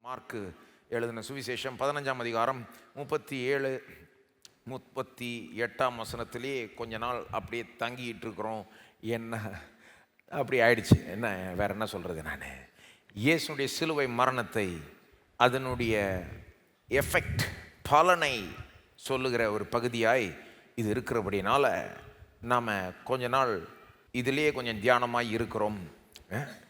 Mark எழுதின சுவிசேஷம் 15ஆம் அதிகாரம் 37, 38ஆம் வசனத்திலேயே கொஞ்ச நாள் அப்படியே தங்கிட்டு இருக்கிறோம். என்ன அப்படி ஆயிடுச்சு, என்ன வேற என்ன சொல்கிறது. நான் இயேசுடைய சிலுவை மரணத்தை, அதனுடைய எஃபெக்ட், பலனை சொல்லுகிற ஒரு பகுதியாய் இது இருக்கிறபடினால நாம் கொஞ்ச நாள் இதிலேயே கொஞ்சம் தியானமாக இருக்கிறோம்.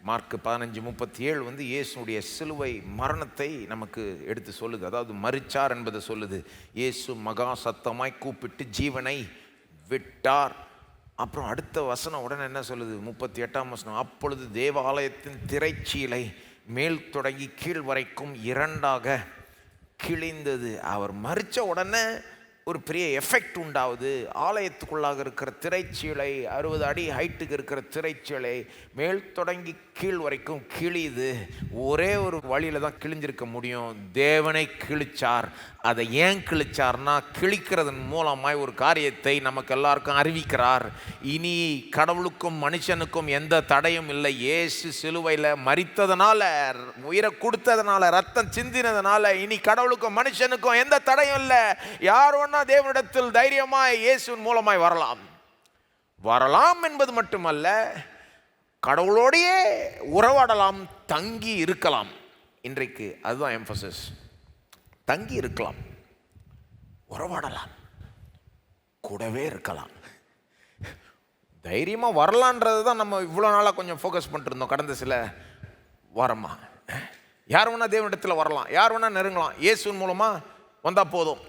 மார்க்கு 15:37 வந்து இயேசுடைய சிலுவை மரணத்தை நமக்கு எடுத்து சொல்லுது. அதாவது மரிச்சார் என்பதை சொல்லுது. இயேசு மகா சத்தமாய் கூப்பிட்டு ஜீவனை விட்டார். அப்புறம் அடுத்த வசனம் உடனே என்ன சொல்லுது? 38ஆம் வசனம், அப்பொழுது தேவாலயத்தின் திரைச்சீலை மேல் தொடங்கி கீழ் வரைக்கும் இரண்டாக கிழிந்தது. அவர் மரித்த உடனே ஒரு பெரிய எஃபெக்ட் உண்டாகுது. ஆலயத்துக்குள்ளாக இருக்கிற திரைச்சீலை, 60 அடி ஹைட்டுக்கு இருக்கிற திரைச்சீலை மேல் தொடங்கி கீழ் வரைக்கும் கிழியுது. ஒரே ஒரு வழியில் தான் கிழிஞ்சிருக்க முடியும். தேவனை கிழிச்சார். அதை ஏன் கிழிச்சார்னா, கிழிக்கிறதன் மூலமாய் ஒரு காரியத்தை நமக்கு எல்லாருக்கும் அறிவிக்கிறார். இனி கடவுளுக்கும் மனுஷனுக்கும் எந்த தடையும் இல்லை. இயேசு சிலுவையில் மரித்ததுனால, உயிரை கொடுத்ததுனால, ரத்தம் சிந்தினதுனால இனி கடவுளுக்கும் மனுஷனுக்கும் எந்த தடையும் இல்லை. யார் ஒன்றா தேவனிடத்தில் தைரியமாய் இயேசுவின் மூலமாய் வரலாம் என்பது மட்டுமல்ல, கடவுளோடையே உறவாடலாம், தங்கி இருக்கலாம். இன்றைக்கு அதுதான் எம்பசிஸ். தங்கி இருக்கலாம், உறவாடலாம், கூடவே இருக்கலாம். தைரியமாக வரலான்றது தான் நம்ம இவ்வளோ நாளாக கொஞ்சம் ஃபோக்கஸ் பண்ணிட்டு இருந்தோம். கடந்த சில வாரமா யார் வேணா தேவனிடத்தில் வரலாம், யார் வேணா நெருங்கலாம், இயேசுவின் மூலமாக வந்தால் போதும்.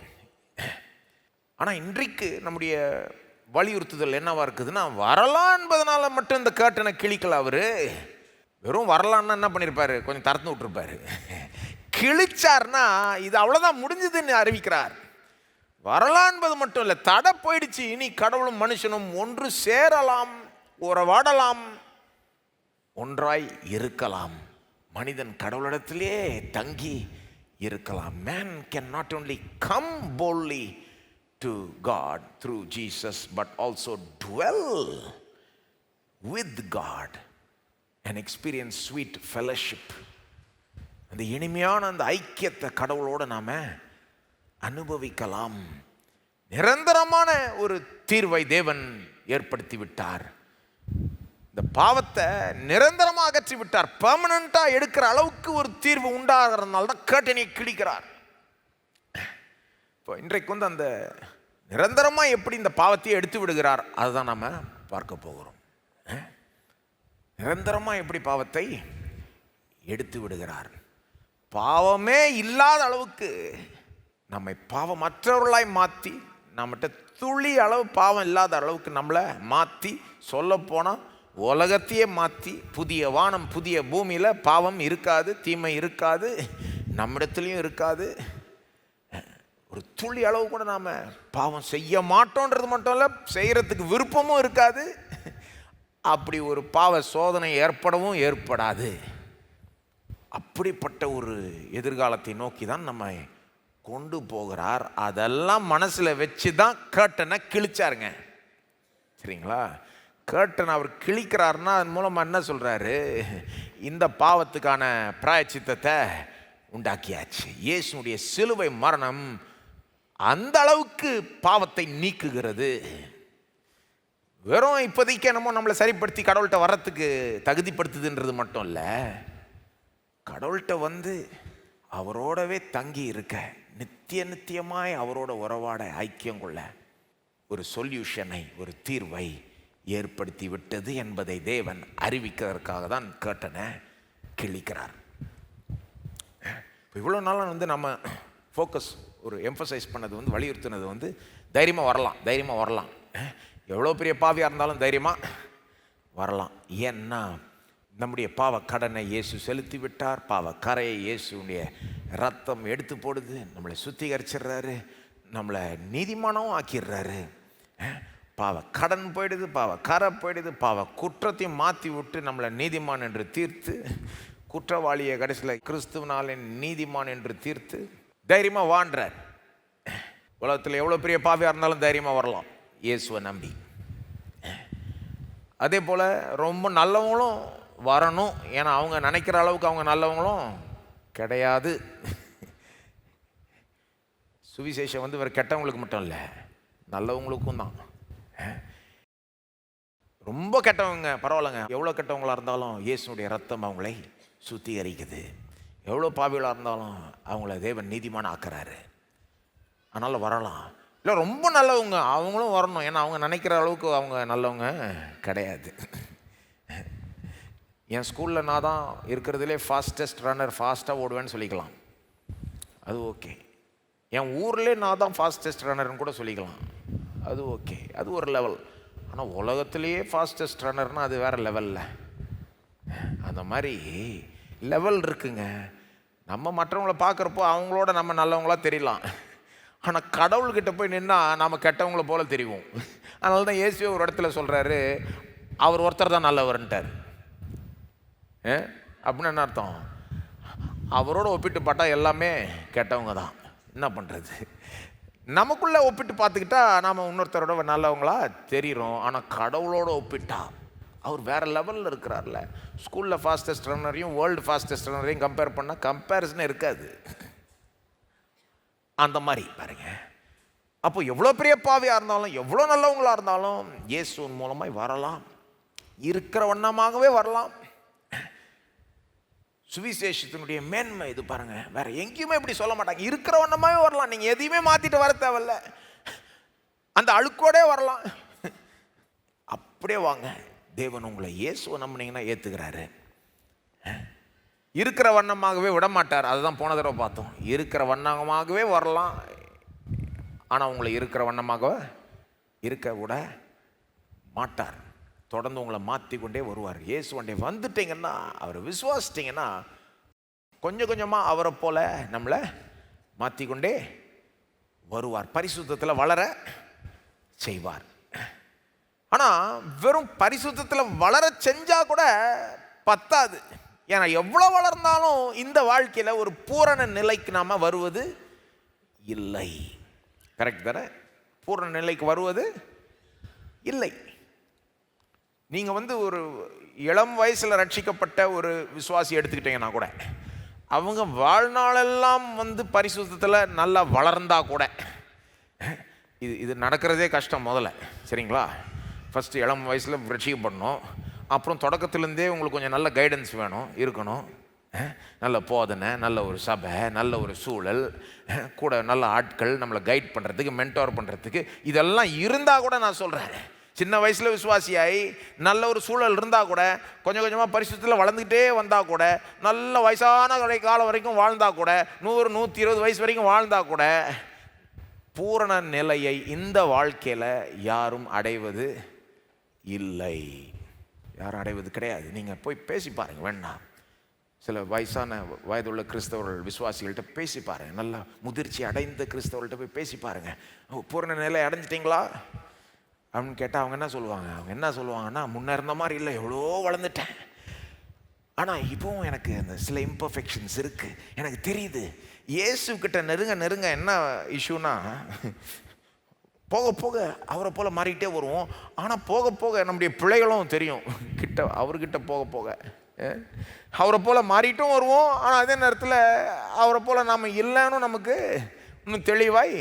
ஆனால் இன்றைக்கு நம்முடைய வலியுறுத்துதல் என்னவா இருக்குதுன்னா, வரலாம் என்பதனால மட்டும் இந்த கேட்டனை கிழிக்கல. அவர் வெறும் வரலான்னா என்ன பண்ணியிருப்பாரு? கொஞ்சம் திறந்து விட்டுருப்பாரு. கிழிச்சார்னா இது அவ்வளோதான், முடிஞ்சதுன்னு அறிவிக்கிறார். வரலாம் என்பது மட்டும் இல்லை, தடை போயிடுச்சு. இனி கடவுளும் மனுஷனும் ஒன்று சேரலாம், உறவாடலாம், ஒன்றாய் இருக்கலாம். மனிதன் கடவுளிடத்திலே தங்கி இருக்கலாம். Man can not only come boldly to God through Jesus, but also dwell with God and experience sweet fellowship. அந்த இனிமையான அந்த ஐக்கியத்தை கடவுளோடு நாம் அனுபவிக்கலாம். நிரந்தரமான ஒரு தீர்வை தேவன் ஏற்படுத்தி விட்டார். இந்த பாவத்தை நிரந்தரமாக அகற்றி விட்டார். பெர்மனண்டாக எடுக்கிற அளவுக்கு ஒரு தீர்வு உண்டாகிறதுனால தான் கேட்டனை கிழிக்கிறார். இப்போ இன்றைக்கு வந்து அந்த நிரந்தரமாக எப்படி இந்த பாவத்தையே எடுத்து விடுகிறார், அதுதான் நம்ம பார்க்க போகிறோம். நிரந்தரமாக எப்படி பாவத்தை எடுத்து விடுகிறார். பாவமே இல்லாத அளவுக்கு நம்மை பாவமற்றவர்களாய் மாற்றி, நம்மகிட்ட துளி அளவு பாவம் இல்லாத அளவுக்கு நம்மளை மாற்றி, சொல்லப்போனால் உலகத்தையே மாற்றி, புதிய வானம் புதிய பூமியில் பாவம் இருக்காது, தீமை இருக்காது, நம்மிடத்துலையும் இருக்காது. ஒரு துளி அளவு கூட நாம் பாவம் செய்ய மாட்டோன்றது மட்டும் இல்லை, செய்கிறதுக்கு விருப்பமும் இருக்காது. அப்படி ஒரு பாவ சோதனை ஏற்படாது. அப்படிப்பட்ட ஒரு எதிர்காலத்தை நோக்கி தான் நம்ம கொண்டு போகிறார். அதெல்லாம் மனசில் வச்சு தான் கேட்டனை கிழிச்சாருங்க. சரிங்களா? கேட்டனை அவர் கிழிக்கிறாருன்னா அதன் மூலமாக என்ன சொல்கிறாரு? இந்த பாவத்துக்கான பிராயச்சித்தத்தை உண்டாக்கியாச்சு. இயேசுடைய சிலுவை மரணம் அந்த அளவுக்கு பாவத்தை நீக்குகிறது. வெறும் இப்போதைக்கு என்னமோ நம்மளை சரிப்படுத்தி கடவுள்கிட்ட வர்றதுக்கு தகுதிப்படுத்துதுன்றது மட்டும் இல்லை, கடவுள்கிட்ட வந்து அவரோடவே தங்கி இருக்க, நித்தியமாய் அவரோட உறவாட, ஐக்கியம் கொள்ள ஒரு சொல்யூஷனை, ஒரு தீர்வை ஏற்படுத்தி விட்டது என்பதை தேவன் அறிவிக்கிறதுக்காக தான் கேட்டனை கிழிக்கிறார். இப்போ இவ்வளோ நாளாக வந்து நம்ம ஃபோக்கஸ், ஒரு எம்பசைஸ் பண்ணது வந்து, வலியுறுத்தினது வந்து தைரியமாக வரலாம். எவ்வளோ பெரிய பாவியாக இருந்தாலும் தைரியமாக வரலாம். ஏன்னா நம்முடைய பாவ கடனை இயேசு செலுத்தி விட்டார். பாவ கரையை இயேசுடைய ரத்தம் எடுத்து போடுது. நம்மளை சுத்திகரிச்சிடுறாரு, நம்மளை நீதிமானவும் ஆக்கிடுறாரு. பாவ கடன் போயிடுது, பாவ கரை போயிடுது, பாவ குற்றத்தையும் மாற்றி விட்டு நம்மளை நீதிமான் என்று தீர்த்து, குற்றவாளியை கடைசியில் கிறிஸ்துவனாலே நீதிமான் என்று தீர்த்து தைரியமாக வாழ்றார். உலகத்தில் எவ்வளோ பெரிய பாவியாக இருந்தாலும் தைரியமாக வரலாம் இயேசுவை நம்பி. அதே போல் ரொம்ப நல்லவங்களும் வரணும். ஏன்னா அவங்க நினைக்கிற அளவுக்கு அவங்க நல்லவங்களும் கிடையாது. சுவிசேஷம் வந்து வேறு கெட்டவங்களுக்கு மட்டும் இல்லை, நல்லவங்களுக்கும் தான். ரொம்ப கெட்டவங்க பரவாயில்லைங்க, எவ்வளோ கெட்டவங்களாக இருந்தாலும் இயேசுனுடைய ரத்தம் அவங்களை சுத்திகரிக்குது. எவ்வளோ பாவிகளாக இருந்தாலும் அவங்கள தேவன் நீதிமான் ஆக்குறாரு. அதனால் வரலாம். இல்லை ரொம்ப நல்லவங்க அவங்களும் வரணும், ஏன்னா அவங்க நினைக்கிற அளவுக்கு அவங்க நல்லவங்க கிடையாது. என் ஸ்கூலில் நான் தான் இருக்கிறதுலே ஃபாஸ்டஸ்ட் ரன்னர், ஃபாஸ்ட்டாக ஓடுவேன்னு சொல்லிக்கலாம், அது ஓகே. என் ஊர்லேயே நான் தான் ஃபாஸ்டஸ்ட் ரன்னர்னு கூட சொல்லிக்கலாம், அது ஓகே, அது ஒரு லெவல். ஆனால் உலகத்துலேயே ஃபாஸ்டஸ்ட் ரன்னர்னால் அது வேறு லெவலில். அந்த மாதிரி லெவல் இருக்குங்க. நம்ம மற்றவங்கள பார்க்குறப்போ அவங்களோட நம்ம நல்லவங்களாக தெரியலாம், ஆனால் கடவுள்கிட்ட போய் நின்னால் நாம் கெட்டவங்கள போல தெரியும். அதனால தான் இயேசுவே ஒரு இடத்துல சொல்கிறாரு, அவர் ஒருத்தர் தான் நல்லவர்ன்ட்டார். அப்படின்னு என்ன அர்த்தம்? அவரோட ஒப்பிட்டு பார்த்தா எல்லாமே கெட்டவங்க தான். என்ன பண்ணுறது? நமக்குள்ளே ஒப்பிட்டு பார்த்துக்கிட்டா நாம் இன்னொருத்தரோட நல்லவங்களா தெரிகிறோம். ஆனால் கடவுளோட ஒப்பிட்டா அவர் வேறு லெவலில் இருக்கிறார்ல. ஸ்கூலில் ஃபாஸ்டஸ்ட் ரன்னரையும் வேர்ல்டு ஃபாஸ்டஸ்ட் ரன்னரையும் கம்பேர் பண்ணால் கம்பேரிசனே இருக்காது. அந்த மாதிரி பாருங்க. அப்போ எவ்வளோ பெரிய பாவியாக இருந்தாலும் எவ்வளோ நல்லவங்களாக இருந்தாலும் இயேசுவின் மூலமாய் வரலாம், இருக்கிற வண்ணமாகவே வரலாம். சுவிசேஷத்தினுடைய மேன்மை இது பாருங்க, வேற எங்கேயுமே இப்படி சொல்ல மாட்டாங்க. இருக்கிற வண்ணமாகவே வரலாம், நீங்கள் எதையுமே மாற்றிட்டு வர தேவையில்ல, அந்த அழுக்கோடே வரலாம். அப்படியே வாங்க, தேவன் உங்களை இயேசுவை நம்பினீங்கன்னா ஏற்றுக்கிறாரு. இருக்கிற வண்ணமாகவே விட மாட்டார். அதுதான் போன தடவை பார்த்தோம். இருக்கிற வண்ணமாகவே வரலாம், ஆனால் உங்களை இருக்கிற வண்ணமாக இருக்க விட மாட்டார். தொடர்ந்து உங்களை மாற்றி கொண்டே வருவார். இயேசு கொண்டே வந்துட்டீங்கன்னா, அவரை விசுவாசிட்டிங்கன்னா, கொஞ்சம் கொஞ்சமாக அவரை போல நம்மளை மாற்றி கொண்டே வருவார். பரிசுத்தத்தில் வளர செய்வார். ஆனால் வெறும் பரிசுத்தத்தில் வளர செஞ்சால் கூட பத்தாது. ஏன்னா எவ்வளோ வளர்ந்தாலும் இந்த வாழ்க்கையில் ஒரு பூரண நிலைக்கு நாம் வருவது இல்லை. கரெக்ட் தானே? பூரண நிலைக்கு வருவது இல்லை. நீங்கள் வந்து ஒரு இளம் வயசில் ரட்சிக்கப்பட்ட ஒரு விசுவாசி எடுத்துக்கிட்டீங்கன்னா கூட, அவங்க வாழ்நாளெல்லாம் வந்து பரிசுத்தத்தில் நல்லா வளர்ந்தா கூட, இது நடக்கிறதே கஷ்டம் முதல்ல, சரிங்களா? ஃபஸ்ட்டு இளம் வயசில் ரட்சிக்கப்படணும். அப்புறம் தொடக்கத்துலேருந்தே உங்களுக்கு கொஞ்சம் நல்ல கைடன்ஸ் வேணும், இருக்கணும். நல்ல போதனை, நல்ல ஒரு சபை, நல்ல ஒரு சூழல், கூட நல்ல ஆட்கள் நம்மளை கைட் பண்ணுறதுக்கு, மென்டோர் பண்ணுறதுக்கு, இதெல்லாம் இருந்தால் கூட நான் சொல்கிறேன், சின்ன வயசில் விசுவாசியாகி நல்ல ஒரு சூழல் இருந்தால் கூட, கொஞ்சம் கொஞ்சமாக பரிசுத்தத்தில் வளர்ந்துக்கிட்டே வந்தால் கூட, நல்ல வயசான காலம் வரைக்கும் வாழ்ந்தால் கூட, 100 120 வயசு வரைக்கும் வாழ்ந்தால் கூட, பூரண நிலையை இந்த வாழ்க்கையில் யாரும் அடைவது இல்லை. யாரும் அடைவது கிடையாது. நீங்கள் போய் பேசி பாருங்கள், வேண்டாம், சில வயசான வயதுள்ள கிறிஸ்தவர்கள் விசுவாசிகள்கிட்ட பேசி பாருங்கள், நல்லா முதிர்ச்சி அடைந்த கிறிஸ்தவர்கள்ட்ட போய் பேசி பாருங்கள், பூரண நிலை அடைஞ்சிட்டிங்களா அப்படின்னு கேட்டால் அவங்க என்ன சொல்லுவாங்கன்னா, முன்ன இருந்த மாதிரி இல்லை, எவ்வளோ வளர்ந்துட்டேன், ஆனால் இப்போவும் எனக்கு அந்த சில இம்பர்ஃபெக்ஷன்ஸ் இருக்குது, எனக்கு தெரியுது. இயேசுக்கிட்ட நெருங்க என்ன இஷ்யூனா, போக போக அவரை போல் மாறிக்கிட்டே வருவோம். ஆனால் போக போக நம்முடைய பிள்ளைகளும் தெரியும், அவர்கிட்ட போக போக அவரை போல் மாறிட்டும் வருவோம். ஆனால் அதே நேரத்தில் அவரை போல் நாம் இல்லைன்னு நமக்கு இன்னும் தெளிவாய்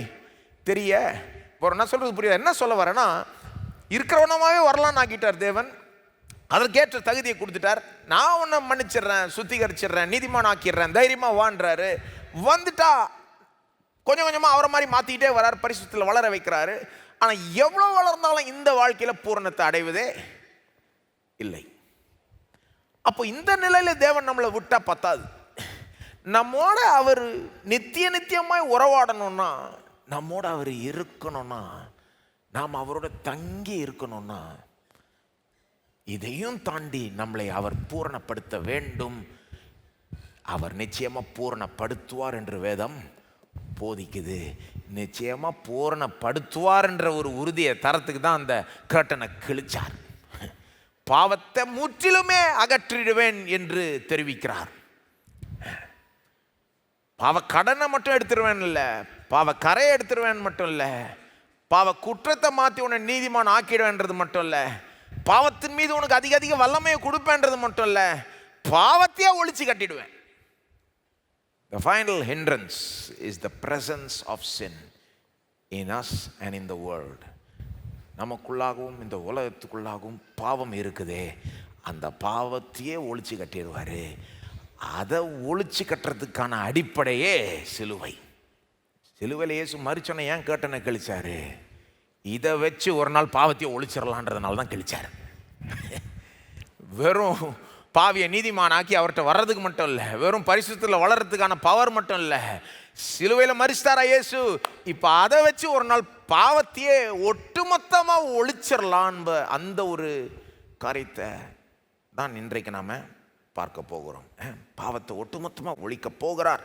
தெரிய வரும். நான் சொல்கிறது புரியுது? என்ன சொல்ல வரேன்னா, இருக்கிறவனமாகவே வரலான்னு ஆக்கிட்டார் தேவன். அதற்கேற்ற தகுதியை கொடுத்துட்டார். நான் உன்னை மன்னிச்சிடுறேன், சுத்திகரிச்சிடுறேன், நீதிமான் ஆக்கிடுறேன், தைரியமாக வான்றாரு. வந்துட்டா கொஞ்சம் கொஞ்சமாக அவரை மாதிரி மாற்றிக்கிட்டே வர்றார், பரிசுத்தத்தில் வளர வைக்கிறாரு. ஆனால் எவ்வளோ வளர்ந்தாலும் இந்த வாழ்க்கையில் பூரணத்தை அடைவதே இல்லை. அப்போ இந்த நிலையில் தேவன் நம்மளை விட்டால் பத்தாது. நம்மோட அவர் நித்தியமாய் உறவாடணும்னா, நம்மோட அவர் இருக்கணும்னா, நாம் அவரோட தங்கி இருக்கணும்னா, இதையும் தாண்டி நம்மளை அவர் பூரணப்படுத்த வேண்டும். அவர் நிச்சயமாக பூரணப்படுத்துவார் என்று வேதம் போதிக்குது. நிச்சயமாக பூரணப்படுத்துவார் என்ற ஒரு உறுதியை தரத்துக்கு தான் அந்த கர்ட்டனை கிழிச்சார். பாவத்தை முற்றிலுமே அகற்றிடுவேன் என்று தெரிவிக்கிறார். பாவ கடனை மட்டும் எடுத்துருவேன் இல்லை, பாவ கரையை எடுத்துருவேன் மட்டும் இல்லை, பாவ குற்றத்தை மாற்றி உன்னை நீதிமான் ஆக்கிடுவேன்றது மட்டும் இல்லை, பாவத்தின் மீது உனக்கு அதிக வல்லமையை கொடுப்பேன்றது மட்டும் இல்லை, பாவத்தையே ஒழிச்சு கட்டிடுவேன். The final hindrance is the presence of sin in us and in the world. நமக்குள்ளாகவும் இந்த உலகத்துக்குள்ளாகவும் பாவம் இருக்குதே, அந்த பாவத்தையே ஒழிச்சு கட்டிடுவார். அதை ஒழிச்சு கட்டுறதுக்கான அடிப்படையே சிலுவை. சிலுவையில் இயேசு மரிச்சோன்னே ஏன் கேட்டனை கழிச்சாரு? இதை வச்சு ஒரு நாள் பாவத்தையே ஒழிச்சிடலான்றதுனால தான் கழிச்சார். வெறும் பாவியை நீதிமானாக்கி அவர்கிட்ட வர்றதுக்கு மட்டும் இல்லை, வெறும் பரிசுத்தத்தில் வளர்றதுக்கான பவர் மட்டும் இல்லை, சிலுவையில் மரிச்சிட்டாரா இயேசு, இப்போ அதை வச்சு ஒரு நாள் பாவத்தையே ஒட்டுமொத்தமாக ஒழிச்சிடலான் அந்த ஒரு காரியத்தை தான் இன்றைக்கு நாம் பார்க்க போகிறோம். பாவத்தை ஒட்டுமொத்தமாக ஒழிக்க போகிறார்.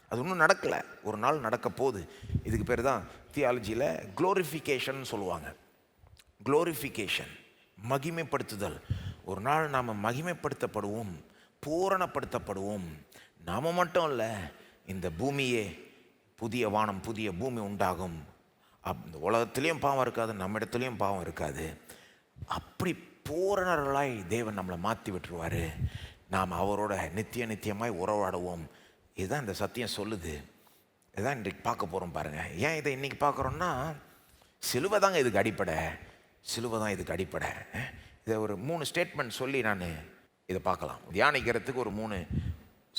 அது இன்னும் நடக்கலை, ஒரு நாள் நடக்க போகுது. இதுக்கு பேர் தான் தியாலஜியில் க்ளோரிஃபிகேஷன் சொல்லுவாங்க. க்ளோரிஃபிகேஷன், மகிமைப்படுத்துதல். ஒரு நாள் நாம் மகிமைப்படுத்தப்படுவோம், பூரணப்படுத்தப்படுவோம். நாம் மட்டும் இல்லை, இந்த பூமியே புதிய வானம் புதிய பூமி உண்டாகும். இந்த உலகத்துலேயும் பாவம் இருக்காது, நம்ம இடத்துலையும் பாவம் இருக்காது. அப்படி பூரணர்களாய் தேவன் நம்மளை மாற்றி விட்டுருவார். நாம் அவரோட நித்தியமாய் உறவாடுவோம். இதுதான் இந்த சத்தியம் சொல்லுது. இதுதான் இன்றைக்கு பார்க்க போகிறோம் பாருங்கள். ஏன் இதை இன்றைக்கி பார்க்குறோன்னா, சிலுவை தாங்க இதுக்கு அடிப்படை. சிலுவை தான் இதுக்கு அடிப்படை. இதை ஒரு 3 ஸ்டேட்மெண்ட் சொல்லி நான் இதை பார்க்கலாம். தியானிக்கிறதுக்கு ஒரு 3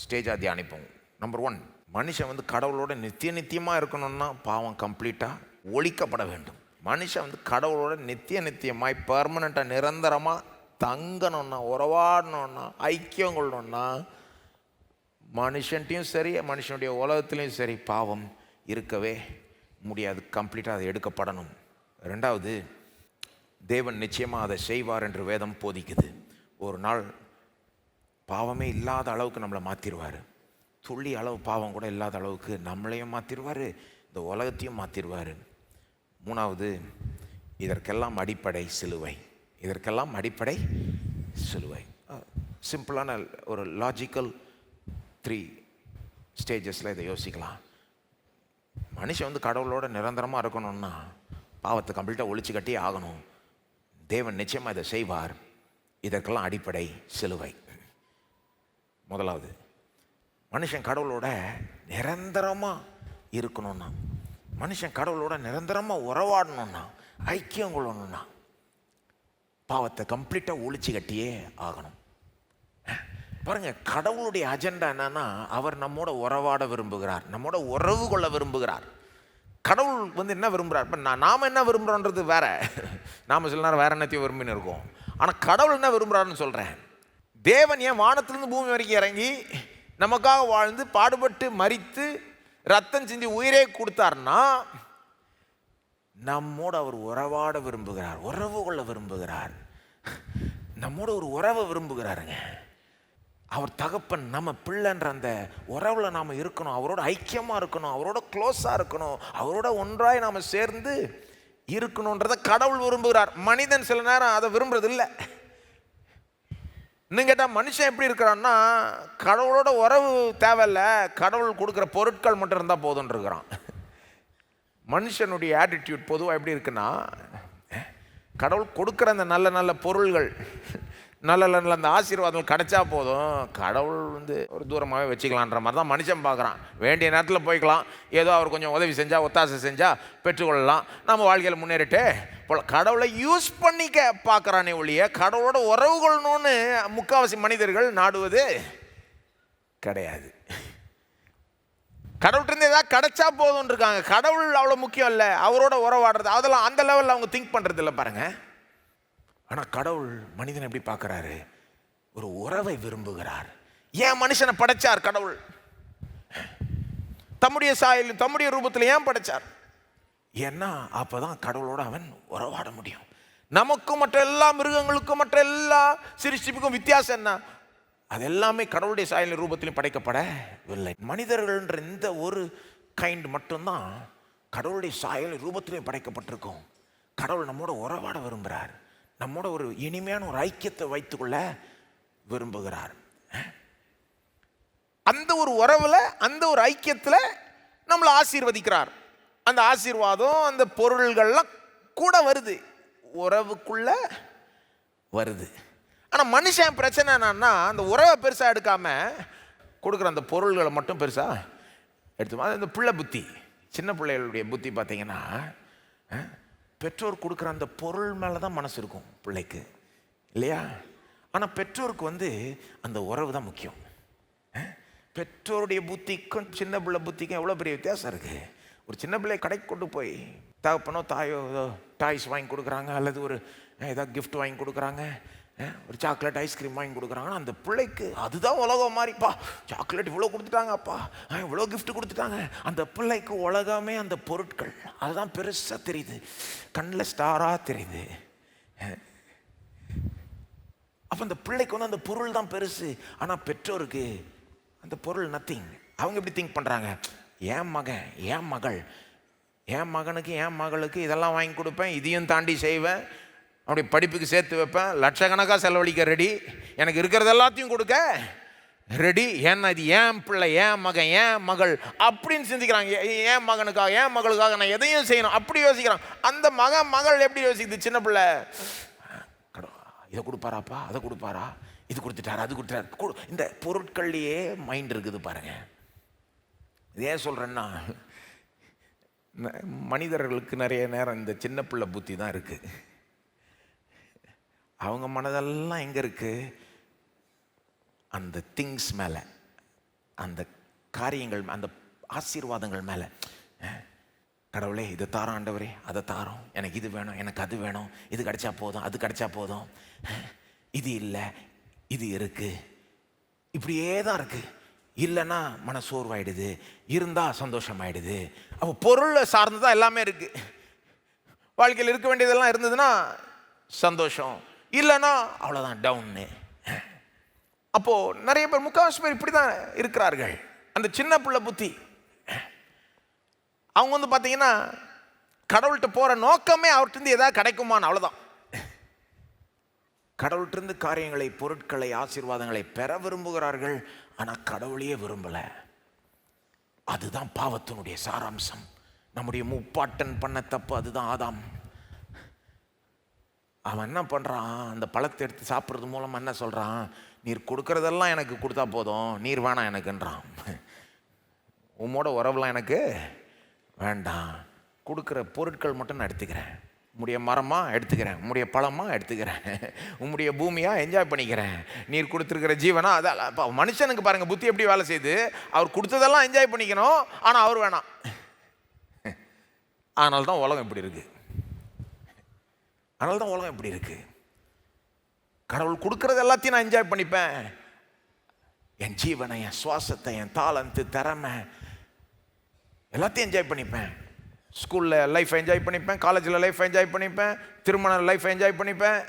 ஸ்டேஜாக தியானிப்போம். நம்பர் 1, மனுஷன் கடவுளோட நித்தியமாக இருக்கணும்னா பாவம் கம்ப்ளீட்டாக ஒழிக்கப்பட வேண்டும். மனுஷன் கடவுளோட நித்தியமாய் பர்மனெண்ட்டாக நிரந்தரமாக தங்கணும்னா, உறவாடணும்னா, ஐக்கியம் கொள்ளணும்னா, மனுஷன்ட்டையும் சரி மனுஷனுடைய உலகத்துலேயும் சரி பாவம் இருக்கவே முடியாது. கம்ப்ளீட்டாக அதை எடுக்கப்படணும். 2வது, தேவன் நிச்சயமாக அதை செய்வார் என்று வேதம் போதிக்குது. ஒரு நாள் பாவமே இல்லாத அளவுக்கு நம்மளை மாற்றிடுவார். துள்ளி அளவு பாவம் கூட இல்லாத அளவுக்கு நம்மளையும் மாற்றிடுவார், இந்த உலகத்தையும் மாற்றிடுவார். 3வது, இதற்கெல்லாம் அடிப்படை சிலுவை. இதற்கெல்லாம் அடிப்படை சிலுவை. சிம்பிளான ஒரு லாஜிக்கல் 3 ஸ்டேஜஸில் இதை யோசிக்கலாம். மனுஷன் கடவுளோட நிரந்தரமாக இருக்கணும்னா பாவத்தை கம்ப்ளீட்டாக ஒழிச்சு கட்டி ஆகணும். தேவன் நிச்சயமாக இதை செய்வார். இதற்கெல்லாம் அடிப்படை சிலுவை. 1வது, மனுஷன் கடவுளோட நிரந்தரமாக இருக்கணும்னா, மனுஷன் கடவுளோட நிரந்தரமாக உறவாடணும்னா, ஐக்கியம் கொள்ளணும்னா பாவத்தை கம்ப்ளீட்டாக ஒழிச்சு கட்டியே ஆகணும். பாருங்க, கடவுளுடைய அஜெண்டா என்னன்னா, அவர் நம்மோட உறவாட விரும்புகிறார், நம்மோட உறவு கொள்ள விரும்புகிறார். கடவுள் என்ன விரும்புகிறார்? இப்போ நாம் என்ன விரும்புகிறோன்றது வேற. நாம் சில நேரம் வேற என்னத்தையும் விரும்பின்னு இருக்கோம். ஆனால் கடவுள் என்ன விரும்புகிறாருன்னு சொல்கிறேன். தேவன் ஏன் வானத்திலிருந்து பூமி வரைக்கும் இறங்கி நமக்காக வாழ்ந்து பாடுபட்டு மரித்து ரத்தம் சிந்தி உயிரே கொடுத்தார்னா, நம்மோடு அவர் உறவாட விரும்புகிறார், உறவு கொள்ள விரும்புகிறார், நம்மோட ஒரு உறவை விரும்புகிறாருங்க. அவர் தகப்பன், நம்ம பிள்ளைன்ற அந்த உறவுல நாம் இருக்கணும், அவரோட ஐக்கியமாக இருக்கணும், அவரோட க்ளோஸாக இருக்கணும், அவரோட ஒன்றாய் நாம் சேர்ந்து இருக்கணுன்றதை கடவுள் விரும்புகிறார். மனிதன் சில நேரம் அதை விரும்புறது இல்லை. இன்னும் கேட்டால் மனுஷன் எப்படி இருக்கிறான்னா, கடவுளோட உறவு தேவையில்லை, கடவுள் கொடுக்குற பொருட்கள் மட்டும் இருந்தால் போதுன்னு இருக்கிறான். மனுஷனுடைய ஆட்டிடியூட் பொதுவாக எப்படி இருக்குன்னா, கடவுள் கொடுக்குற அந்த நல்ல நல்ல பொருள்கள், நல்ல நல்ல அந்த ஆசீர்வாதங்கள் கிடைச்சா போதும், கடவுள் ஒரு தூரமாகவே வச்சுக்கலான்ற மாதிரி தான் மனுஷன் பார்க்குறான். வேண்டிய நேரத்தில் போய்க்கலாம், ஏதோ அவர் கொஞ்சம் உதவி செஞ்சால் ஒத்தாசை செஞ்சால் பெற்றுக்கொள்ளலாம், நம்ம வாழ்க்கையில் முன்னேறிட்டு போல கடவுளை யூஸ் பண்ணிக்க பார்க்குறானே ஒழிய கடவுளோட உறவு கொள்ளணும்னு முக்கால்வாசி மனிதர்கள் நாடுவது கிடையாது. கடவுள்கிட்ட ஏதாவது கிடைச்சா போதும்னு இருக்காங்க. கடவுள் அவ்வளோ முக்கியம் இல்லை, அவரோட உறவாடுறது அதெல்லாம் அந்த லெவலில் அவங்க திங்க் பண்ணுறது இல்லை பாருங்க. ஆனால் கடவுள் மனிதனை எப்படி பார்க்குறாரு? ஒரு உறவை விரும்புகிறார். ஏன் மனுஷனை படைச்சார்? கடவுள் தம்முடைய சாயல் தம்முடைய ரூபத்தில் ஏன் படைச்சார்? ஏன்னா அப்போதான் கடவுளோட அவன் உறவாட முடியும். நமக்கும் மற்ற எல்லா மிருகங்களுக்கும் மற்ற எல்லா சிருஷ்டிப்புக்கும் வித்தியாசம் என்ன? அது எல்லாமே கடவுளுடைய சாயலின் ரூபத்திலும் படைக்கப்படவில்லை. மனிதர்கள்ன்ற இந்த ஒரு கைண்ட் மட்டும்தான் கடவுளுடைய சாயலின் ரூபத்திலையும் படைக்கப்பட்டிருக்கும். கடவுள் நம்மோட உறவாட விரும்புகிறார், நம்மோட ஒரு இனிமையான ஒரு ஐக்கியத்தை வைத்துக்கொள்ள விரும்புகிறார். அந்த ஒரு உறவில், அந்த ஒரு ஐக்கியத்தில் நம்மளை ஆசீர்வதிக்கிறார். அந்த ஆசீர்வாதம், அந்த பொருள்கள்லாம் கூட வருது, உறவுக்குள்ள வருது. ஆனால் மனுஷன் பிரச்சனை என்னன்னா, அந்த உறவை பெருசாக எடுக்காமல் கொடுக்குற அந்த பொருள்களை மட்டும் பெருசாக எடுத்து அது இந்த பிள்ளை புத்தி. சின்ன பிள்ளைகளுடைய புத்தி பார்த்தீங்கன்னா, பெற்றோர் கொடுக்குற அந்த பொருள் மேலே தான் மனசு இருக்கும் பிள்ளைக்கு, இல்லையா? ஆனால் பெற்றோருக்கு அந்த உறவு தான் முக்கியம். பெற்றோருடைய புத்திக்கும் சின்ன பிள்ளை புத்திக்கும் எவ்வளோ பெரிய வித்தியாசம் இருக்குது. ஒரு சின்ன பிள்ளை கடைக்கு கொண்டு போய் தகப்பனோ தாயோ ஏதோ டாய்ஸ் வாங்கி கொடுக்குறாங்க, அல்லது ஒரு ஏதாவது கிஃப்ட் வாங்கி கொடுக்குறாங்க, ஒரு சாக்லேட் ஐஸ்கிரீம் வாங்கி கொடுக்குறாங்கன்னா அந்த பிள்ளைக்கு அதுதான் உலகம் மாதிரிப்பா. சாக்லேட் இவ்வளோ கொடுத்துட்டாங்கப்பா, இவ்வளோ கிஃப்ட் கொடுத்துட்டாங்க. அந்த பிள்ளைக்கு உலகமே அந்த பொருட்கள், அதுதான் பெருசாக தெரியுது, கண்ணில் ஸ்டாராக தெரியுது. அப்போ அந்த பிள்ளைக்கு அந்த பொருள் தான் பெருசு. ஆனால் பெற்றோருக்கு அந்த பொருள் நத்திங். அவங்க எப்படி திங்க் பண்ணுறாங்க, என் மகன் என் மகள், என் மகனுக்கு என் மகளுக்கு இதெல்லாம் வாங்கி கொடுப்பேன், இதையும் தாண்டி செய்வேன், அப்படி படிப்புக்கு சேர்த்து வைப்பேன், லட்சக்கணக்காக செலவழிக்க ரெடி, எனக்கு இருக்கிறது எல்லாத்தையும் கொடுக்க ரெடி. ஏன்னா இது என் பிள்ளை, என் மகன், என் மகள் அப்படின்னு சிந்திக்கிறாங்க. என் மகனுக்காக என் மகளுக்காக நான் எதையும் செய்யணும் அப்படி யோசிக்கிறான். அந்த மகன் மகள் எப்படி யோசிக்குது? சின்ன பிள்ளை இதை கொடுப்பாராப்பா, அதை கொடுப்பாரா, இது கொடுத்துட்டாரு, அது கொடுத்துட்டாரு. இந்த பொருட்கள்லையே மைண்ட் இருக்குது பாருங்க. இது ஏன் சொல்கிறேன்னா, மனிதர்களுக்கு நிறைய நேரம் இந்த சின்ன பிள்ளை புத்தி தான் இருக்குது. அவங்க மனதெல்லாம் எங்கே இருக்குது? அந்த திங்ஸ் மேலே, அந்த காரியங்கள், அந்த ஆசீர்வாதங்கள் மேலே. கடவுளே இதை தாரோம், ஆண்டவரே அதை தாரோம், எனக்கு இது வேணும், எனக்கு அது வேணும், இது கிடைச்சா போதும், அது கிடைச்சா போதும், இது இல்லை இது இருக்குது, இப்படியே தான் இருக்குது. இல்லைன்னா மனசோர்வாயிடுது, இருந்தால் சந்தோஷமாயிடுது. அப்போ பொருளை சார்ந்து தான் எல்லாமே இருக்குது. வாழ்க்கையில் இருக்க வேண்டியதெல்லாம் இருந்ததுன்னா சந்தோஷம், இல்லைன்னா அவ்வளோதான் டவுன்னு. அப்போது நிறைய பேர், முக்கால்வாசி பேர் இப்படி தான் இருக்கிறார்கள். அந்த சின்ன பிள்ளை புத்தி. அவங்க பார்த்தீங்கன்னா கடவுள்கிட்ட போகிற நோக்கமே அவர்கிட்ட எதாவது கிடைக்குமான்னு, அவ்வளோதான். கடவுள்கிட்ட காரியங்களை, பொருட்களை, ஆசீர்வாதங்களை பெற விரும்புகிறார்கள். ஆனால் கடவுளையே விரும்பலை. அதுதான் பாவத்தினுடைய சாராம்சம். நம்முடைய முப்பாட்டன் பண்ண தப்பு அதுதான். ஆதாம் அவன் என்ன பண்ணுறான், அந்த பழத்தை எடுத்து சாப்பிட்றது மூலமாக என்ன சொல்கிறான், நீர் கொடுக்கறதெல்லாம் எனக்கு கொடுத்தா போதும், நீர் வேணாம் எனக்குன்றான். உம்மோட உறவுலாம் எனக்கு வேண்டாம், கொடுக்குற பொருட்கள் மட்டும் நான் எடுத்துக்கிறேன், உம்முடைய மரமாக எடுத்துக்கிறேன், உம்முடைய பழமாக எடுத்துக்கிறேன், உம்முடைய பூமியாக என்ஜாய் பண்ணிக்கிறேன், நீர் கொடுத்துருக்கிற ஜீவனா அதான். இப்போ மனுஷனுக்கு பாருங்கள் புத்தி எப்படி வேலை செய்யுது. அவர் கொடுத்ததெல்லாம் என்ஜாய் பண்ணிக்கணும், ஆனால் அவர் வேணாம். அதனால தான் உலகம் இப்படி இருக்குது. அதனால தான் உலகம் இப்படி இருக்குது. கடவுள் கொடுக்கறது எல்லாத்தையும் நான் என்ஜாய் பண்ணிப்பேன், என் ஜீவனை, என் சுவாசத்தை, என் தாளந்து, திறமை எல்லாத்தையும் என்ஜாய் பண்ணிப்பேன். ஸ்கூலில் லைஃப் என்ஜாய் பண்ணிப்பேன், காலேஜில் லைஃப் என்ஜாய் பண்ணிப்பேன், திருமண லைஃப் என்ஜாய் பண்ணிப்பேன்,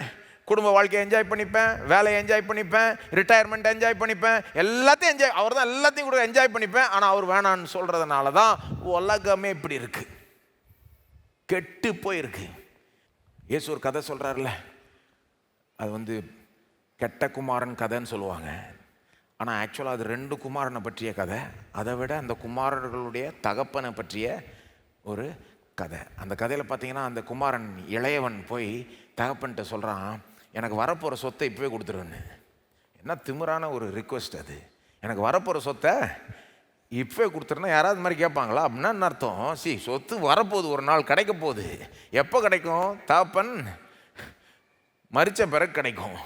குடும்ப வாழ்க்கையை என்ஜாய் பண்ணிப்பேன், வேலையை என்ஜாய் பண்ணிப்பேன், ரிட்டையர்மெண்ட் என்ஜாய் பண்ணிப்பேன், எல்லாத்தையும் என்ஜாய், அவர் தான் எல்லாத்தையும் கூட என்ஜாய் பண்ணிப்பேன். ஆனால் அவர் வேணான்னு சொல்கிறதுனால தான் உலகமே இப்படி இருக்குது, கெட்டு போயிருக்கு. இயேசு ஒரு கதை சொல்கிறார்ல, அது கெட்ட குமாரன் கதைன்னு சொல்லுவாங்க. ஆனால் ஆக்சுவலாக அது 2 குமாரனை பற்றிய கதை. அதை விட அந்த குமாரர்களுடைய தகப்பனை பற்றிய ஒரு கதை. அந்த கதையில் பார்த்தீங்கன்னா, அந்த குமாரன் இளையவன் போய் தகப்பன்கிட்ட சொல்கிறான், எனக்கு வரப்போகிற சொத்தை இப்போவே கொடுத்துருவேன்னு. என்ன திமிரான ஒரு ரிக்வெஸ்ட் அது. எனக்கு வரப்போகிற சொத்தை இப்போவே கொடுத்துருன்னா யாராவது மாதிரி கேட்பாங்களா? அப்படின்னா என்ன அர்த்தம்? சொத்து வரப்போகுது, ஒரு நாள் கிடைக்க போகுது. எப்போ கிடைக்கும்? தகப்பன் மரித்த பிறகு கிடைக்கும்.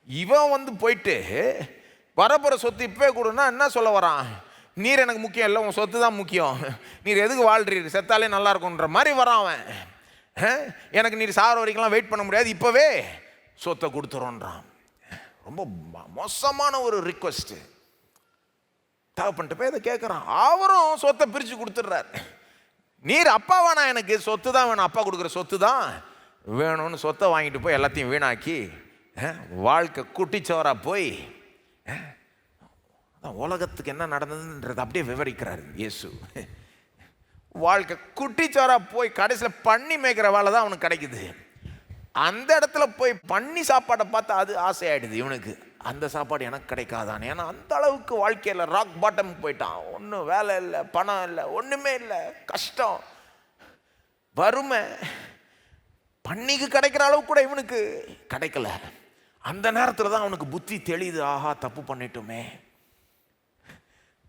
இவன் போயிட்டு வரப்போகிற சொத்து இப்போவே கொடுன்னா என்ன சொல்ல வரான்? நீர் எனக்கு முக்கியம் இல்லை, உன் சொத்து தான் முக்கியம், நீர் எதுக்கு வாழ்றீர், செத்தாலே நல்லா இருக்கும்ன்ற மாதிரி வரான் அவன். எனக்கு நீர் சாகிற வரைக்கும்லாம் வெயிட் பண்ண முடியாது, இப்போவே சொத்தை கொடுத்துறோன்றான். ரொம்ப மோசமான ஒரு ரிக்வெஸ்ட்டு. தகப்பன்ட்டு போய் அதை கேட்குறான். அவரும் சொத்தை பிரித்து கொடுத்துட்றார். நீர் அப்பா வேணா, எனக்கு சொத்து தான் வேணும், அப்பா கொடுக்குற சொத்து தான் வேணும்னு சொத்தை வாங்கிட்டு போய் எல்லாத்தையும் வீணாக்கி வாழ்க்கை குட்டிச்சோராக போய் உலகத்துக்கு என்ன நடந்ததுன்றது அப்படியே விவரிக்கிறார் இயேசு. வாழ்க்கை குட்டிச்சோரா போய் கடைசியில் பண்ணி மேய்க்கிற வேலை தான் அவனுக்கு கிடைக்குது. அந்த இடத்துல போய் பண்ணி சாப்பாடை பார்த்து அது ஆசையாயிடுது இவனுக்கு. அந்த சாப்பாடு எனக்கு கிடைக்காதான். ஏன்னா அந்த அளவுக்கு வாழ்க்கையில் ராக் பாட்டம் போயிட்டான். ஒன்றும் வேலை இல்லை, பணம் இல்லை, ஒன்றுமே இல்லை, கஷ்டம், வறுமை. பண்ணிக்கு கிடைக்கிற அளவுக்கு கூட இவனுக்கு கிடைக்கல. அந்த நேரத்தில் தான் அவனுக்கு புத்தி தெளியுது, ஆஹா தப்பு பண்ணிட்டோமே.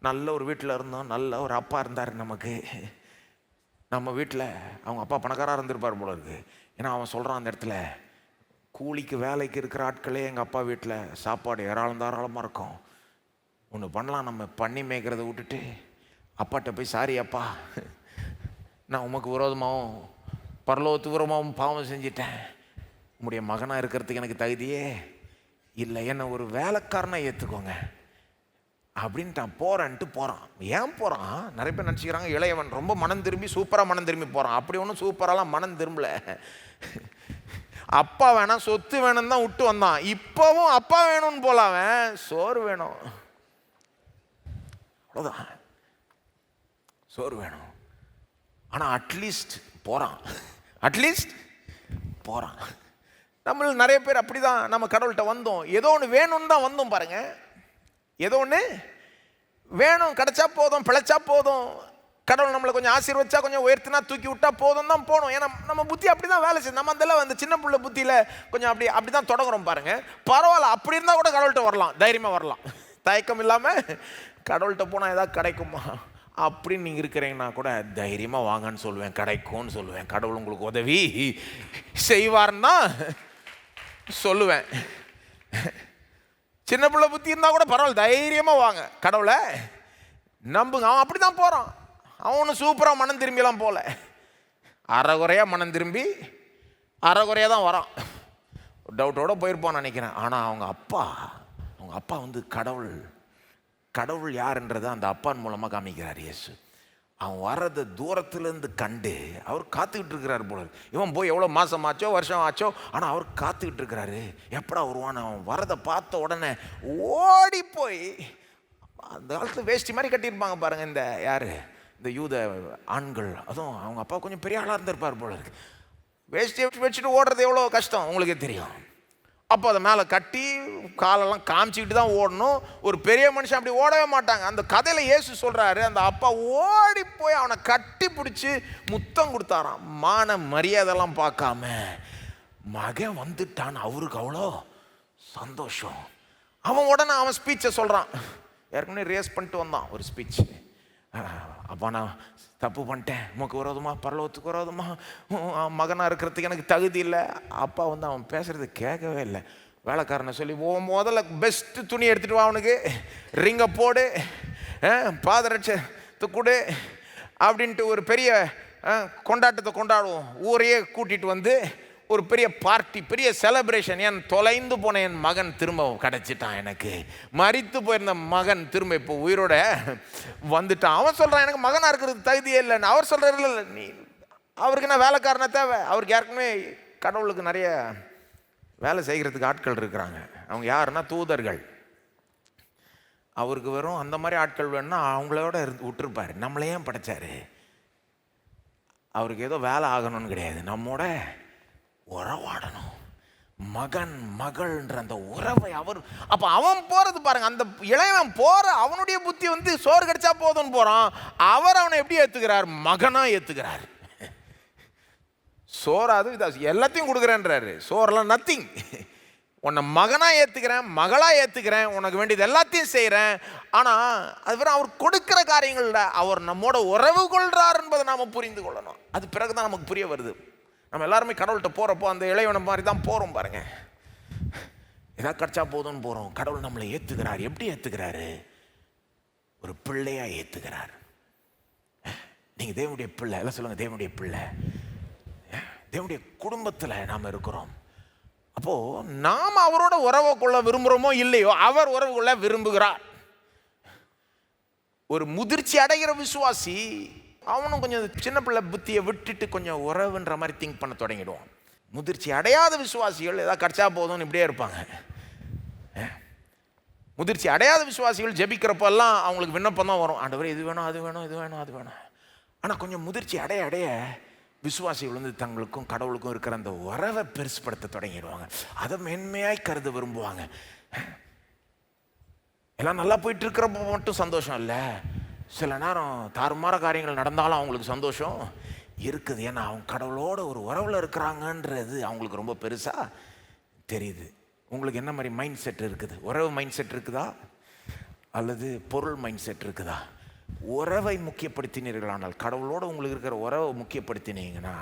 நல்ல ஒரு வீட்டில் இருந்தோம், நல்ல ஒரு அப்பா இருந்தார் நமக்கு. நம்ம வீட்டில் அவங்க அப்பா பணக்காராக இருந்திருப்பார் போல இருக்கு. ஏன்னா அவன் சொல்கிறான் அந்த இடத்துல, கூலிக்கு வேலைக்கு இருக்கிற ஆட்களே எங்கள் அப்பா வீட்டில் சாப்பாடு தாராளமாக இருக்கும். ஒன்று பண்ணலாம், நம்ம பண்ணி மேய்க்கிறத விட்டுட்டு அப்பாட்ட போய், சாரி அப்பா, நான் உமக்கு விரோதமாகவும் பரலோகத்து விரோதமாகவும் பாவம் செஞ்சிட்டேன், உம்முடைய மகனாக இருக்கிறதுக்கு எனக்கு தகுதியே இல்லை, என்னை ஒரு வேலைக்காரனாக ஏற்றுக்கோங்க அப்படின்ட்டு நான் போகிறேன்ட்டு போகிறான். ஏன் போகிறான்? நிறைய பேர் நினச்சிக்கிறாங்க இளையவன் ரொம்ப மனம் திரும்பி சூப்பராக மனம் திரும்பி போகிறான். அப்படி ஒன்றும் சூப்பராலாம் மனம் திரும்பல. அப்பா வேணாம், சொத்து வேணும்னு தான் விட்டு வந்தான். இப்போவும் அப்பா வேணும்னு போல, அவன் சோறு வேணும், அவ்வளோதான், சோறு வேணும். ஆனால் அட்லீஸ்ட் போகிறான், அட்லீஸ்ட் போகிறான். நம்மள நிறைய பேர் அப்படி தான். நம்ம கடவுள்கிட்ட வந்தோம், ஏதோ ஒன்று வேணும்னு தான் வந்தோம் பாருங்க. ஏதோ ஒன்று வேணும், கிடைச்சா போதும், பிழைச்சா போதும், கடவுள் நம்மளை கொஞ்சம் ஆசீர்வச்சா, கொஞ்சம் உயர்த்தினா, தூக்கி விட்டா போதும் தான் போகணும். ஏன்னா நம்ம புத்தி அப்படி தான் வேலை செய்யுது. நம்ம அதெல்லாம் அந்த சின்ன பிள்ளை புத்தியில் கொஞ்சம் அப்படி தான் தொடங்குறோம் பாருங்க. பரவாயில்ல, அப்படி இருந்தால் கூட கடவுள்கிட்ட வரலாம், தைரியமாக வரலாம், தயக்கம் இல்லாமல். கடவுள்கிட்ட போனால் ஏதாவது கிடைக்குமா அப்படின்னு நீங்கள் இருக்கிறீங்கன்னா கூட தைரியமாக வாங்கன்னு சொல்லுவேன், கிடைக்கும்னு சொல்லுவேன், கடவுள் உங்களுக்கு உதவி செய்வார்னா சொல்லுவேன். சின்ன பிள்ளை புத்தி இருந்தால் கூட பரவாயில்ல, தைரியமாக வாங்க, கடவுளை நம்புங்க. அவன் அப்படி தான் போகிறான். அவன் ஒன்றும் சூப்பராக மனம் திரும்பிலாம் போல, அரைகுறையாக மனம் திரும்பி அரைகுறையாக தான் வரான். டவுட்டோடு போயிருப்பான்னு நினைக்கிறேன். ஆனால் அவங்க அப்பா வந்து கடவுள் யாருன்றதை அந்த அப்பான் மூலமாக காமிக்கிறார் இயேசு. அவன் வர்றதை தூரத்துலேருந்து கண்டு அவர் காத்துக்கிட்டு இருக்கிறார் போல. இவன் போய் எவ்வளோ மாதம் ஆச்சோ வருஷம் ஆச்சோ, ஆனால் அவர் காத்துக்கிட்டு இருக்கிறாரு, எப்படா வருவான். அவன் வரதை பார்த்த உடனே ஓடி போய், அந்த காலத்தில் வேஷ்டி மாதிரி கட்டியிருப்பாங்க பாருங்கள் இந்த இந்த யூத ஆண்கள், அதுவும் அவங்க அப்பா கொஞ்சம் பெரிய ஆளாக இருந்திருப்பார் போல இருக்கு. வேஷ்டியை வச்சுட்டு ஓடுறது எவ்வளோ கஷ்டம் உங்களுக்கே தெரியும். அப்போ அதை மேலே கட்டி காலெல்லாம் காமிச்சிக்கிட்டு தான் ஓடணும். ஒரு பெரிய மனுஷன் அப்படி ஓடவே மாட்டாங்க. அந்த கதையில் இயேசு சொல்கிறாரு, அந்த அப்பா ஓடி போய் அவனை கட்டி பிடிச்சி முத்தம் கொடுத்தாராம். மான மரியாதைலாம் பார்க்காம, மகன் வந்துட்டான், அவருக்கு அவ்வளோ சந்தோஷம். அவன் உடனே அவன் ஸ்பீச்சை சொல்கிறான். ஏற்கனவே ரேஸ் பண்ணிட்டு வந்தான் ஒரு ஸ்பீச். அப்பா நான் தப்பு பண்ணிட்டேன், உமக்கு விரோதமாக பரலோகத்துக்கு விரோதமாக மகனாக இருக்கிறதுக்கு எனக்கு தகுதி இல்லை. அப்பா வந்து அவன் பேசுகிறது கேட்கவே இல்லை. வேலைக்காரனை சொல்லி, முதல்ல பெஸ்ட்டு துணி எடுத்துகிட்டு வா, அவனுக்கு ரிங்கை போடு, பாதரட்சத்தை கொடு அப்படின்ட்டு ஒரு பெரிய கொண்டாட்டத்தை கொண்டாடுவோம். ஊரையே கூட்டிகிட்டு வந்து ஒரு பெரிய பார்ட்டி, பெரிய செலிப்ரேஷன். என் தொலைந்து போன என் மகன் திரும்ப கிடச்சிட்டான், எனக்கு மரித்து போயிருந்த மகன் திரும்ப இப்போ உயிரோட வந்துட்டான். அவன் சொல்கிறான், எனக்கு மகனாக இருக்கிறது தகுதியே இல்லைன்னு. அவர் சொல்கிறார், இல்லை நீ, அவருக்கு என்ன வேலைக்காரனை தேவை, அவருக்கு யாருக்குமே கடவுளுக்கு நிறைய வேலை செய்கிறதுக்கு ஆட்கள் இருக்கிறாங்க. அவங்க யாருன்னா தூதர்கள். அவருக்கு வெறும் அந்த மாதிரி ஆட்கள் வேணும்னா அவங்களோட விட்டுருப்பார். நம்மளையும் படைச்சாரு, அவருக்கு ஏதோ வேலை ஆகணும்னு கிடையாது, நம்மோட உறவாடணும். மகன் மகள்ன்ற அந்த உறவை அவர், அப்போ அவன் போகிறது பாருங்க, அந்த இளையவன் போகிற அவனுடைய புத்தி வந்து சோறு கிடைச்சா போதும்னு போகிறான். அவர் அவனை எப்படி ஏற்றுக்கிறார்? மகனாக ஏற்றுக்கிறார். சோறாது எல்லாத்தையும் கொடுக்குறேன்றாரு. சோறெல்லாம் நத்திங். உன்னை மகனாக ஏற்றுக்கிறேன், மகளாக ஏற்றுக்கிறேன், உனக்கு வேண்டியது எல்லாத்தையும் செய்கிறேன். ஆனால் அது வேறு அவர் கொடுக்குற காரியங்களில் அவர் நம்மோட உறவு கொள்கிறார் என்பதை நாம் புரிந்து கொள்ளணும். அது பிறகு தான் நமக்கு புரிய வருது. நம்ம எல்லாருமே கடவுள்கிட்ட போகிறப்போ அந்த இளையவனை மாதிரி தான் போகிறோம் பாருங்க. ஏதாவது கிடச்சா போதும்னு போகிறோம். கடவுள் நம்மளை ஏற்றுக்கிறார். எப்படி ஏற்றுக்கிறாரு? ஒரு பிள்ளையாக ஏற்றுக்கிறார். நீங்கள் தேவனுடைய பிள்ளை, எல்லாம் சொல்லுங்கள், தேவனுடைய பிள்ளை. தேவனுடைய குடும்பத்தில் நாம் இருக்கிறோம். அப்போது நாம் அவரோட உறவை கொள்ள விரும்புகிறோமோ இல்லையோ, அவர் உறவு கொள்ள விரும்புகிறார். ஒரு முதிர்ச்சி அடைகிற விசுவாசி அவனும் கொஞ்சம் சின்ன பிள்ளை புத்தியை விட்டுட்டு கொஞ்சம் உறவுன்ற மாதிரி திங்க் பண்ண தொடங்கிடுவான். முதிர்ச்சி அடையாத விசுவாசிகள் ஏதாவது கிடச்சா போதும்னு இப்படியே இருப்பாங்க. முதிர்ச்சி அடையாத விசுவாசிகள் ஜெபிக்கிறப்பெல்லாம் அவங்களுக்கு விண்ணப்பம் தான் வரும், ஆண்டவரே இது வேணும், அது வேணும், இது வேணும், அது வேணும். ஆனால் கொஞ்சம் முதிர்ச்சி அடைய விசுவாசிகள் வந்து தங்களுக்கும் கடவுளுக்கும் இருக்கிற அந்த உறவை பெருசுப்படுத்த தொடங்கிடுவாங்க. அதை மென்மையாய் கருத விரும்புவாங்க. எல்லாம் நல்லா போயிட்டு இருக்கிறப்ப மட்டும் சந்தோஷம் இல்லை, சில நேரம் தாறுமாற காரியங்கள் நடந்தாலும் அவங்களுக்கு சந்தோஷம் இருக்குது. ஏன்னா அவங்க கடவுளோட ஒரு உறவில் இருக்கிறாங்கன்றது அவங்களுக்கு ரொம்ப பெருசாக தெரியுது. உங்களுக்கு என்ன மாதிரி மைண்ட் செட் இருக்குது? உறவு மைண்ட் செட் இருக்குதா? அல்லது பொருள் மைண்ட் செட் இருக்குதா? உறவை முக்கியப்படுத்தினீர்களானால், கடவுளோடு உங்களுக்கு இருக்கிற உறவை முக்கியப்படுத்தினீங்கன்னா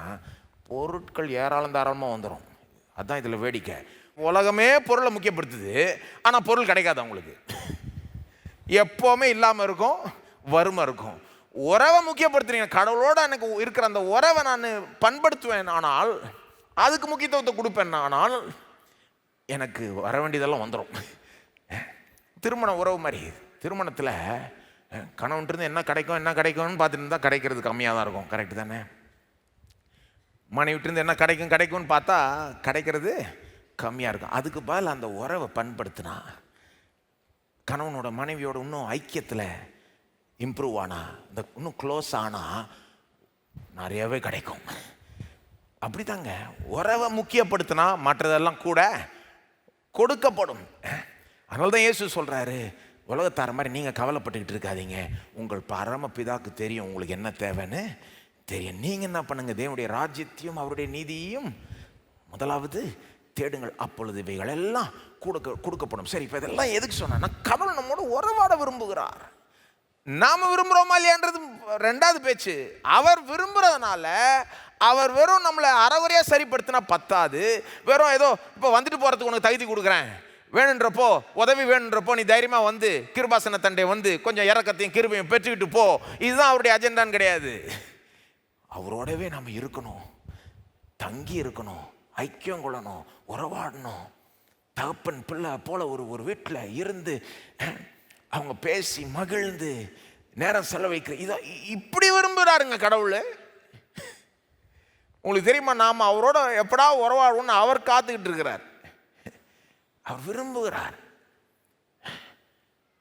பொருட்கள் ஏராளம் தாராளமாக வந்துடும். அதுதான் இதில் வேடிக்கை. உலகமே பொருளை முக்கியப்படுத்துது, ஆனால் பொருள் கிடைக்காது அவங்களுக்கு. எப்போவுமே இல்லாமல் இருக்கும், வறுமை இருக்கும். உறவை முக்கியப்படுத்துறீங்க, கடவுளோடு எனக்கு இருக்கிற அந்த உறவை நான் பண்படுத்துவேன், ஆனால் அதுக்கு முக்கியத்துவத்தை கொடுப்பேன், ஆனால் எனக்கு வர வேண்டியதெல்லாம் வந்துடும். திருமண உறவு மாதிரி, திருமணத்தில் கணவன்ட்டு என்ன கிடைக்கும்னு பார்த்துட்டு இருந்தால் கிடைக்கிறது கம்மியாக தான் இருக்கும். கரெக்டு தானே? மனைவிட்டிருந்து என்ன கிடைக்கும்னு பார்த்தா கிடைக்கிறது கம்மியாக இருக்கும். அதுக்கு பதில் அந்த உறவை பண்படுத்தினா, கணவனோட மனைவியோட இன்னும் ஐக்கியத்தில் இம்ப்ரூவ் ஆனால், இந்த இன்னும் க்ளோஸ் ஆனால் நிறையவே கிடைக்கும். அப்படி தாங்க, உறவை முக்கியப்படுத்தினா மற்றதெல்லாம் கூட கொடுக்கப்படும். அதனால தான் இயேசு சொல்கிறாரு, உலகத்தார மாதிரி நீங்கள் கவலைப்பட்டுக்கிட்டு இருக்காதீங்க, உங்கள் பரமபிதாவுக்கு தெரியும் உங்களுக்கு என்ன தேவைன்னு தெரியும். நீங்கள் என்ன பண்ணுங்க, தேவனுடைய ராஜ்யத்தையும் அவருடைய நீதியையும் முதலாவது தேடுங்கள், அப்பொழுது இவைகள் எல்லாம் கொடுக்கப்படும். சரி, இப்போ இதெல்லாம் எதுக்கு சொன்னா, கடவுள் நம்மோட உறவாட விரும்புகிறார். நாம விரும்புகிறோமா இல்லையான்றது ரெண்டாவது பேச்சு. அவர் விரும்புகிறதுனால அவர் வெறும் நம்மளை அறகுறையாக சரிப்படுத்தினா பத்தாது. வெறும் ஏதோ இப்போ வந்துட்டு போகிறதுக்கு உனக்கு தகுதி கொடுக்குறேன், வேணுன்றப்போ உதவி வேணுன்றப்போ நீ தைரியமாக வந்து கிருபாசன தண்டை வந்து கொஞ்சம் இறக்கத்தையும் கிருபையும் பெற்றுக்கிட்டு போ, இதுதான் அவருடைய அஜெண்டான்னு கிடையாது. அவரோடவே நம்ம இருக்கணும், தங்கி இருக்கணும், ஐக்கியம் கொள்ளணும், உறவாடணும். தகப்பன் பிள்ளை போல ஒரு வீட்டில் இருந்து அவங்க பேசி மகிழ்ந்து நேரம் செலவழிக்கிற இதான் இப்படி விரும்புகிறாருங்க கடவுள். உங்களுக்கு தெரியுமா, நாம் அவரோட எப்படா உறவாடுவோன்னு அவர் காத்துக்கிட்டு இருக்கிறார். அவர் விரும்புகிறார்.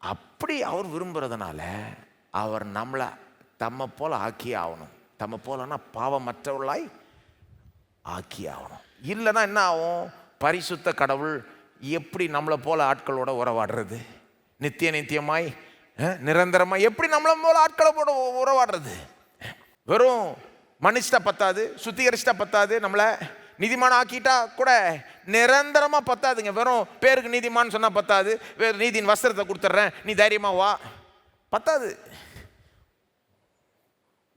அப்படி அவர் விரும்புறதுனால அவர் நம்மளை தம்மை போல ஆக்கி ஆகணும். தம்மை போலன்னா பாவமற்றவர்களாய் ஆக்கி ஆகணும். இல்லைன்னா என்ன ஆகும், பரிசுத்த கடவுள் எப்படி நம்மளை போல ஆட்களோட உறவாடுறது, நித்தியமாய் நிரந்தரமாய் எப்படி நம்மளை போல ஆட்களை போட உறவாடுறது? வெறும் மன்னிச்சிட்டா பத்தாது, சுத்திகரிச்சிட்டா பத்தாது, நம்மளை நீதிமான் ஆக்கிட்டா கூட நிரந்தரமாக பத்தாதுங்க. வெறும் பேருக்கு நீதிமான் சொன்னால் பத்தாது, வேறு நீதியின் வஸ்திரத்தை கொடுத்துட்றேன் நீ தைரியமாக வா, பத்தாது.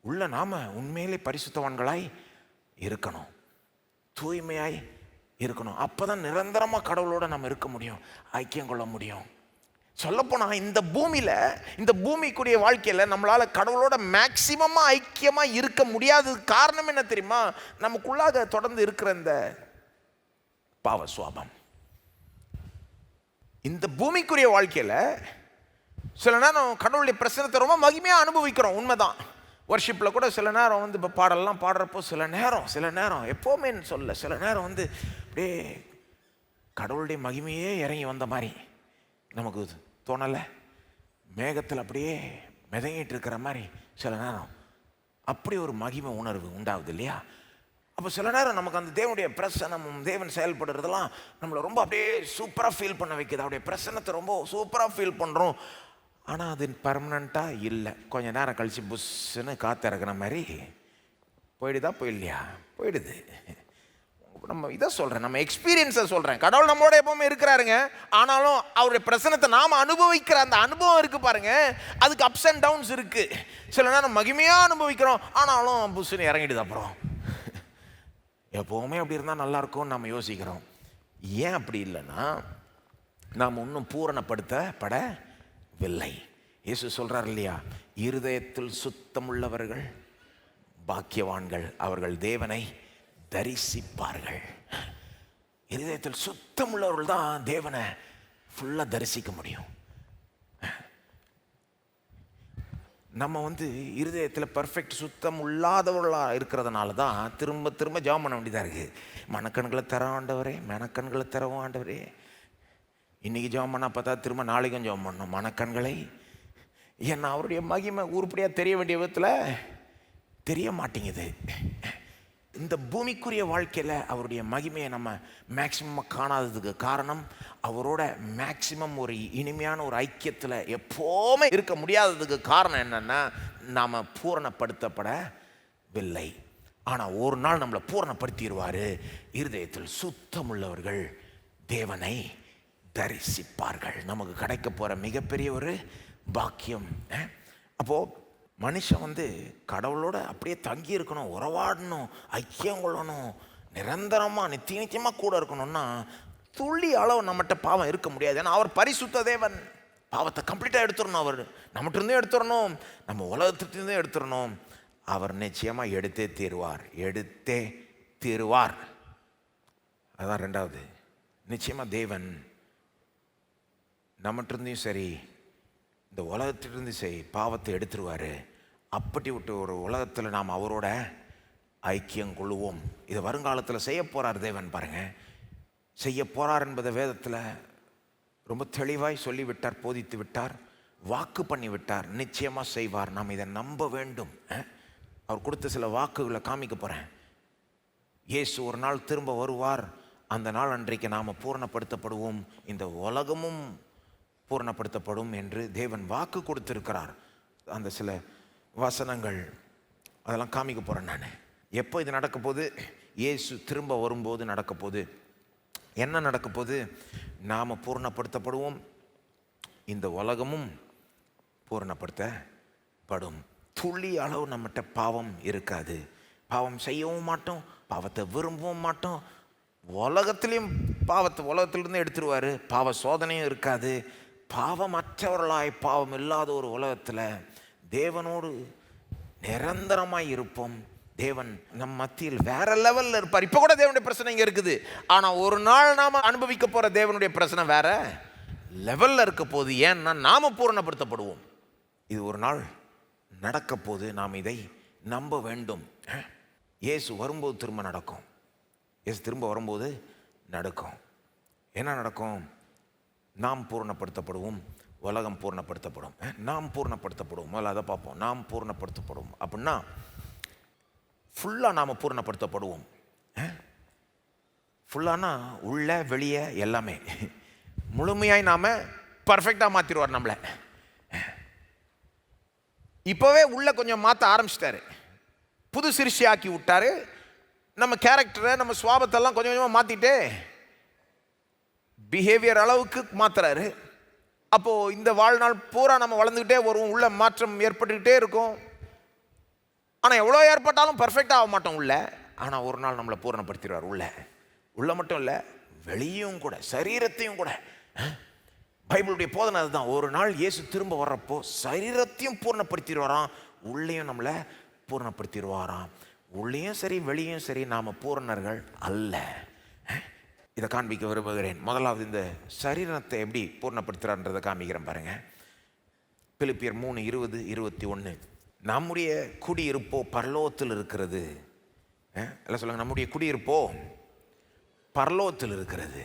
உள்ள நாம உண்மையிலே பரிசுத்தவான்களாய் இருக்கணும், தூய்மையாய் இருக்கணும். அப்போ தான் நிரந்தரமாக கடவுளோட நம்ம இருக்க முடியும், ஐக்கியம் கொள்ள முடியும். சொல்லப்போனால் இந்த பூமியில், இந்த பூமிக்குரிய வாழ்க்கையில் நம்மளால் கடவுளோட மேக்சிமமாக ஐக்கியமாக இருக்க முடியாதது காரணம் என்ன தெரியுமா? நமக்குள்ளாக தொடர்ந்து இருக்கிற இந்த பாவ சுவாபம். இந்த பூமிக்குரிய வாழ்க்கையில் சில நேரம் கடவுளுடைய பிரசன்னத்தை ரொம்ப மகிமையாக அனுபவிக்கிறோம், உண்மைதான். வர்ஷிப்பில் கூட சில நேரம் வந்து இப்போ பாடலாம் பாடுறப்போ சில நேரம் எப்போவுமே சொல்ல, சில நேரம் வந்து அப்படியே கடவுளுடைய மகிமையே இறங்கி வந்த மாதிரி நமக்கு தோணலை. மேகத்தில் அப்படியே மிதங்கிட்டு இருக்கிற மாதிரி சில நேரம் அப்படி ஒரு மகிமை உணர்வு உண்டாகுது இல்லையா? அப்போ சில நேரம் நமக்கு அந்த தேவனுடைய பிரசன்னமும் தேவன் செயல்படுறதெல்லாம் நம்மளை ரொம்ப அப்படியே சூப்பராக ஃபீல் பண்ண வைக்குது. அவருடைய பிரசன்னத்தை ரொம்ப சூப்பராக ஃபீல் பண்ணுறோம். ஆனால் அது பர்மனண்ட்டாக இல்லை. கொஞ்சம் நேரம் கழித்து புஷ்ஷுன்னு காற்று இறக்குற மாதிரி போயிடலையா? போயிடுது. நம்ம இதை சொல்கிறேன், நம்ம எக்ஸ்பீரியன்ஸை சொல்கிறேன். கடவுள் நம்மளோட எப்பவுமே இருக்கிறாருங்க, ஆனாலும் அவருடைய பிரசன்னத்தை நாம் அனுபவிக்கிற அந்த அனுபவம் இருக்குது பாருங்க, அதுக்கு அப்ஸ் அண்ட் டவுன்ஸ் இருக்குது. சில நேரம் மகிமையாக அனுபவிக்கிறோம், ஆனாலும் புஷ்ஷுன்னு இறங்கிடுது. அப்புறம் எப்போவுமே அப்படி இருந்தால் நல்லாயிருக்கும்னு நம்ம யோசிக்கிறோம். ஏன் அப்படி இல்லைன்னா, நாம் இன்னும் பூரணப்படுத்தப்படவில்லை. இயேசு சொல்கிறார் இல்லையா, இருதயத்தில் சுத்தமுள்ளவர்கள் பாக்கியவான்கள், அவர்கள் தேவனை தரிசிப்பார்கள். இருதயத்தில் சுத்தம் உள்ளவர்கள் தான் தேவனை ஃபுல்லாக தரிசிக்க முடியும். நம்ம வந்து இருதயத்தில் பர்ஃபெக்ட் சுத்தம் இல்லாதவர்களாக இருக்கிறதுனால தான் திரும்ப திரும்ப ஜெபம் பண்ண வேண்டியதாக இருக்குது. மனக்கண்களை தர ஆண்டவரே, மனக்கண்களை தரவும் ஆண்டவரே. இன்றைக்கி ஜெபம் பண்ணால் பார்த்தா திரும்ப நாளைக்கும் ஜெபம் பண்ணணும் மனக்கண்களை. ஏன்னா அவருடைய மகிமை உருப்படியாக தெரிய வேண்டிய விதத்தில் தெரிய மாட்டேங்குது. இந்த பூமிக்குரிய வாழ்க்கையில் அவருடைய மகிமையை நம்ம மேக்சிமமாக காணாததுக்கு காரணம், அவரோட மேக்சிமம் ஒரு இனிமையான ஒரு ஐக்கியத்தில் எப்போவுமே இருக்க முடியாததுக்கு காரணம் என்னென்னா, நாம் பூரணப்படுத்தப்படவில்லை. ஆனால் ஒரு நாள் நம்மளை பூரணப்படுத்திடுவார். இருதயத்தில் சுத்தமுள்ளவர்கள் தேவனை தரிசிப்பார்கள். நமக்கு கிடைக்க போகிற மிகப்பெரிய ஒரு பாக்கியம். அப்போது மனுஷன் கடவுளோட அப்படியே தங்கி இருக்கணும், உறவாடணும், ஐக்கியம் கொள்ளணும், நிரந்தரமாக நித்தியமாக கூட இருக்கணும்னா துள்ளி அளவு நம்மகிட்ட பாவம் இருக்க முடியாது. ஏன்னா அவர் பரிசுத்த தேவன். பாவத்தை கம்ப்ளீட்டாக எடுத்துடணும். அவர் நம்மகிட்டருந்தே எடுத்துடணும், நம்ம உலகத்திலிருந்தே எடுத்துடணும். அவர் நிச்சயமாக எடுத்தே தீருவார். அதுதான் ரெண்டாவது. நிச்சயமாக தேவன் நம்மகிட்டருந்தையும் சரி, இந்த உலகத்திலிருந்து சரி, பாவத்தை எடுத்துருவார். அப்படி விட்டு ஒரு உலகத்தில் நாம் அவரோட ஐக்கியம் கொள்ளுவோம். இதை வருங்காலத்தில் செய்ய போகிறார் தேவன். பாருங்கள், செய்ய போகிறார் என்பதை வேதத்தில் ரொம்ப தெளிவாய் சொல்லிவிட்டார், போதித்து விட்டார், வாக்கு பண்ணி விட்டார். நிச்சயமாக செய்வார். நாம் இதை நம்ப வேண்டும். அவர் கொடுத்த சில வாக்குகளை காமிக்க போகிறேன். இயேசு ஒரு நாள் திரும்ப வருவார். அந்த நாள் அன்றைக்கு நாம் பூரணப்படுத்தப்படுவோம், இந்த உலகமும் பூரணப்படுத்தப்படும் என்று தேவன் வாக்கு கொடுத்திருக்கிறார். அந்த சில வசனங்கள் அதெல்லாம் காமிக்க போகிறேன் நான். எப்போ இது நடக்க போகுது? இயேசு திரும்ப வரும்போது நடக்க போகுது. என்ன நடக்க போகுது? நாம் பூரணப்படுத்தப்படுவோம், இந்த உலகமும் பூரணப்படுத்தப்படும். துளி அளவு நம்மகிட்ட பாவம் இருக்காது. பாவம் செய்யவும் மாட்டோம், பாவத்தை விரும்பவும் மாட்டோம். உலகத்திலிருந்து எடுத்துருவார். பாவ சோதனையும் இருக்காது. பாவமற்றவர்களாய், பாவம் இல்லாத ஒரு உலகத்தில் தேவனோடு நிரந்தரமாய் இருப்போம். தேவன் நம் மத்தியில் வேற லெவலில் இருப்பார். இப்போ கூட தேவனுடைய பிரச்சனை இங்கே இருக்குது. ஆனால் ஒரு நாள் நாம் அனுபவிக்க போகிற தேவனுடைய பிரச்சனை வேற லெவலில் இருக்க போகுது. ஏன்னா நாம் பூரணப்படுத்தப்படுவோம். இது ஒரு நாள் நடக்க போது. நாம் இதை நம்ப வேண்டும். இயேசு வரும்போது திரும்ப நடக்கும். இயேசு திரும்ப வரும்போது நடக்கும். என்ன நடக்கும்? நாம் பூரணப்படுத்தப்படுவோம், உலகம் பூரணப்படுத்தப்படும். நாம் பூரணப்படுத்தப்படுவோம். முதல்ல அதை பார்ப்போம். நாம் பூரணப்படுத்தப்படுவோம் அப்படின்னா ஃபுல்லாக நாம் பூரணப்படுத்தப்படுவோம். ஃபுல்லானா உள்ள வெளியே எல்லாமே முழுமையாய் நாம் பர்ஃபெக்டாக மாற்றிடுவார் நம்மளை. இப்போவே உள்ள கொஞ்சம் மாற்ற ஆரம்பிச்சிட்டாரு. புது சிருஷ்டி ஆக்கி விட்டாரு. நம்ம கேரக்டரை, நம்ம சுவாபத்தெல்லாம் கொஞ்சம் கொஞ்சமாக மாற்றிட்டு பிஹேவியர் அளவுக்கு மாற்றுறாரு. அப்போது இந்த வாழ்நாள் பூரா நம்ம வளர்ந்துக்கிட்டே வருவோம். உள்ள மாற்றம் ஏற்பட்டுக்கிட்டே இருக்கும். ஆனால் எவ்வளோ ஏற்பட்டாலும் பர்ஃபெக்டாக ஆக மாட்டோம் உள்ள. ஆனால் ஒரு நாள் நம்மளை பூரணப்படுத்திடுவார். உள்ள மட்டும் இல்லை, வெளியும் கூட, சரீரத்தையும் கூட. பைபிளுடைய போதனை அதுதான். ஒரு நாள் இயேசு திரும்ப வர்றப்போ சரீரத்தையும் பூர்ணப்படுத்திடுவாராம், உள்ளேயும் நம்மளை பூர்ணப்படுத்திடுவாராம். உள்ளேயும் சரி வெளியும் சரி நாம் பூரணர்கள் அல்ல. இதை காண்பிக்க விரும்புகிறேன். முதலாவது இந்த சரீரத்தை எப்படி பூர்ணப்படுத்துகிறான்றதை காண்பிக்கிறேன் பாருங்கள். பிலிப்பியர் 3:20-21. நம்முடைய குடியிருப்போ பரலோகத்தில் இருக்கிறது. எல்லாம் சொல்லுங்கள், நம்முடைய குடியிருப்போ பரலோகத்தில் இருக்கிறது.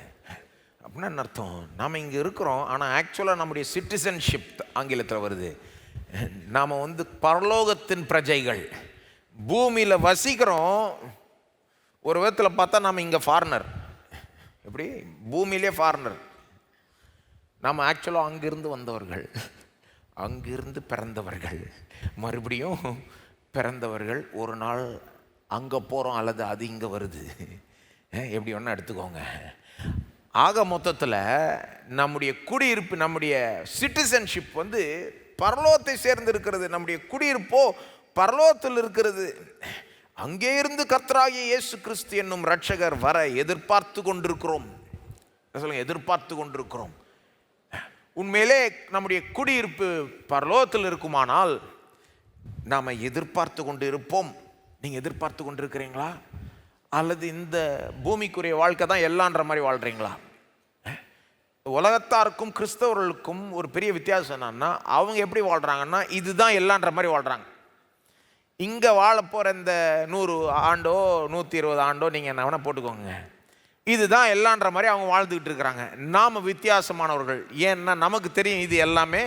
அப்படின்னா என்ன அர்த்தம்? நாம் இங்கே இருக்கிறோம், ஆனால் ஆக்சுவலாக நம்முடைய சிட்டிசன்ஷிப் ஆங்கிலத்தில் வருது. நாம் பரலோகத்தின் பிரஜைகள். பூமியில் வசிக்கிறோம். ஒரு விதத்தில் பார்த்தா நாம் இங்கே ஃபாரினர். எப்படி? பூமியிலே ஃபாரினர். நாம் ஆக்சுவலாக அங்கிருந்து வந்தவர்கள், அங்கிருந்து பிறந்தவர்கள், மறுபடியும் பிறந்தவர்கள். ஒரு நாள் அங்கே போகிறோம் அல்லது அது இங்கே வருது. எப்படி ஒன்றா எடுத்துக்கோங்க. ஆக மொத்தத்தில் நம்முடைய குடியிருப்பு, நம்முடைய சிட்டிசன்ஷிப் பரலோகத்தை சேர்ந்து இருக்கிறது. நம்முடைய குடியிருப்போ பரலோகத்தில் இருக்கிறது. அங்கே இருந்து கர்த்தராகிய இயேசு கிறிஸ்து என்னும் இரட்சகர் வர எதிர்பார்த்து கொண்டிருக்கிறோம். சொல்லுங்க, எதிர்பார்த்து கொண்டிருக்கிறோம். உண்மையிலே நம்முடைய குடியிருப்பு பரலோகத்தில் இருக்குமானால் நாம் எதிர்பார்த்து கொண்டு இருப்போம். நீங்கள் எதிர்பார்த்து கொண்டு இருக்கிறீங்களா? அல்லது இந்த பூமிக்குரிய வாழ்க்கை தான் எல்லான்ற மாதிரி வாழ்கிறீங்களா? உலகத்தாருக்கும் கிறிஸ்தவர்களுக்கும் ஒரு பெரிய வித்தியாசம் என்னன்னா, அவங்க எப்படி வாழ்கிறாங்கன்னா இதுதான் எல்லான்ற மாதிரி வாழ்கிறாங்க. இங்கே வாழ போகிற இந்த 100 ஆண்டோ 120 ஆண்டோ நீங்கள் என்ன வேணால் போட்டுக்கோங்க, இதுதான் எல்லான்ற மாதிரி அவங்க வாழ்ந்துக்கிட்டு இருக்கிறாங்க. நாம் வித்தியாசமானவர்கள். ஏன்னா நமக்கு தெரியும் இது எல்லாமே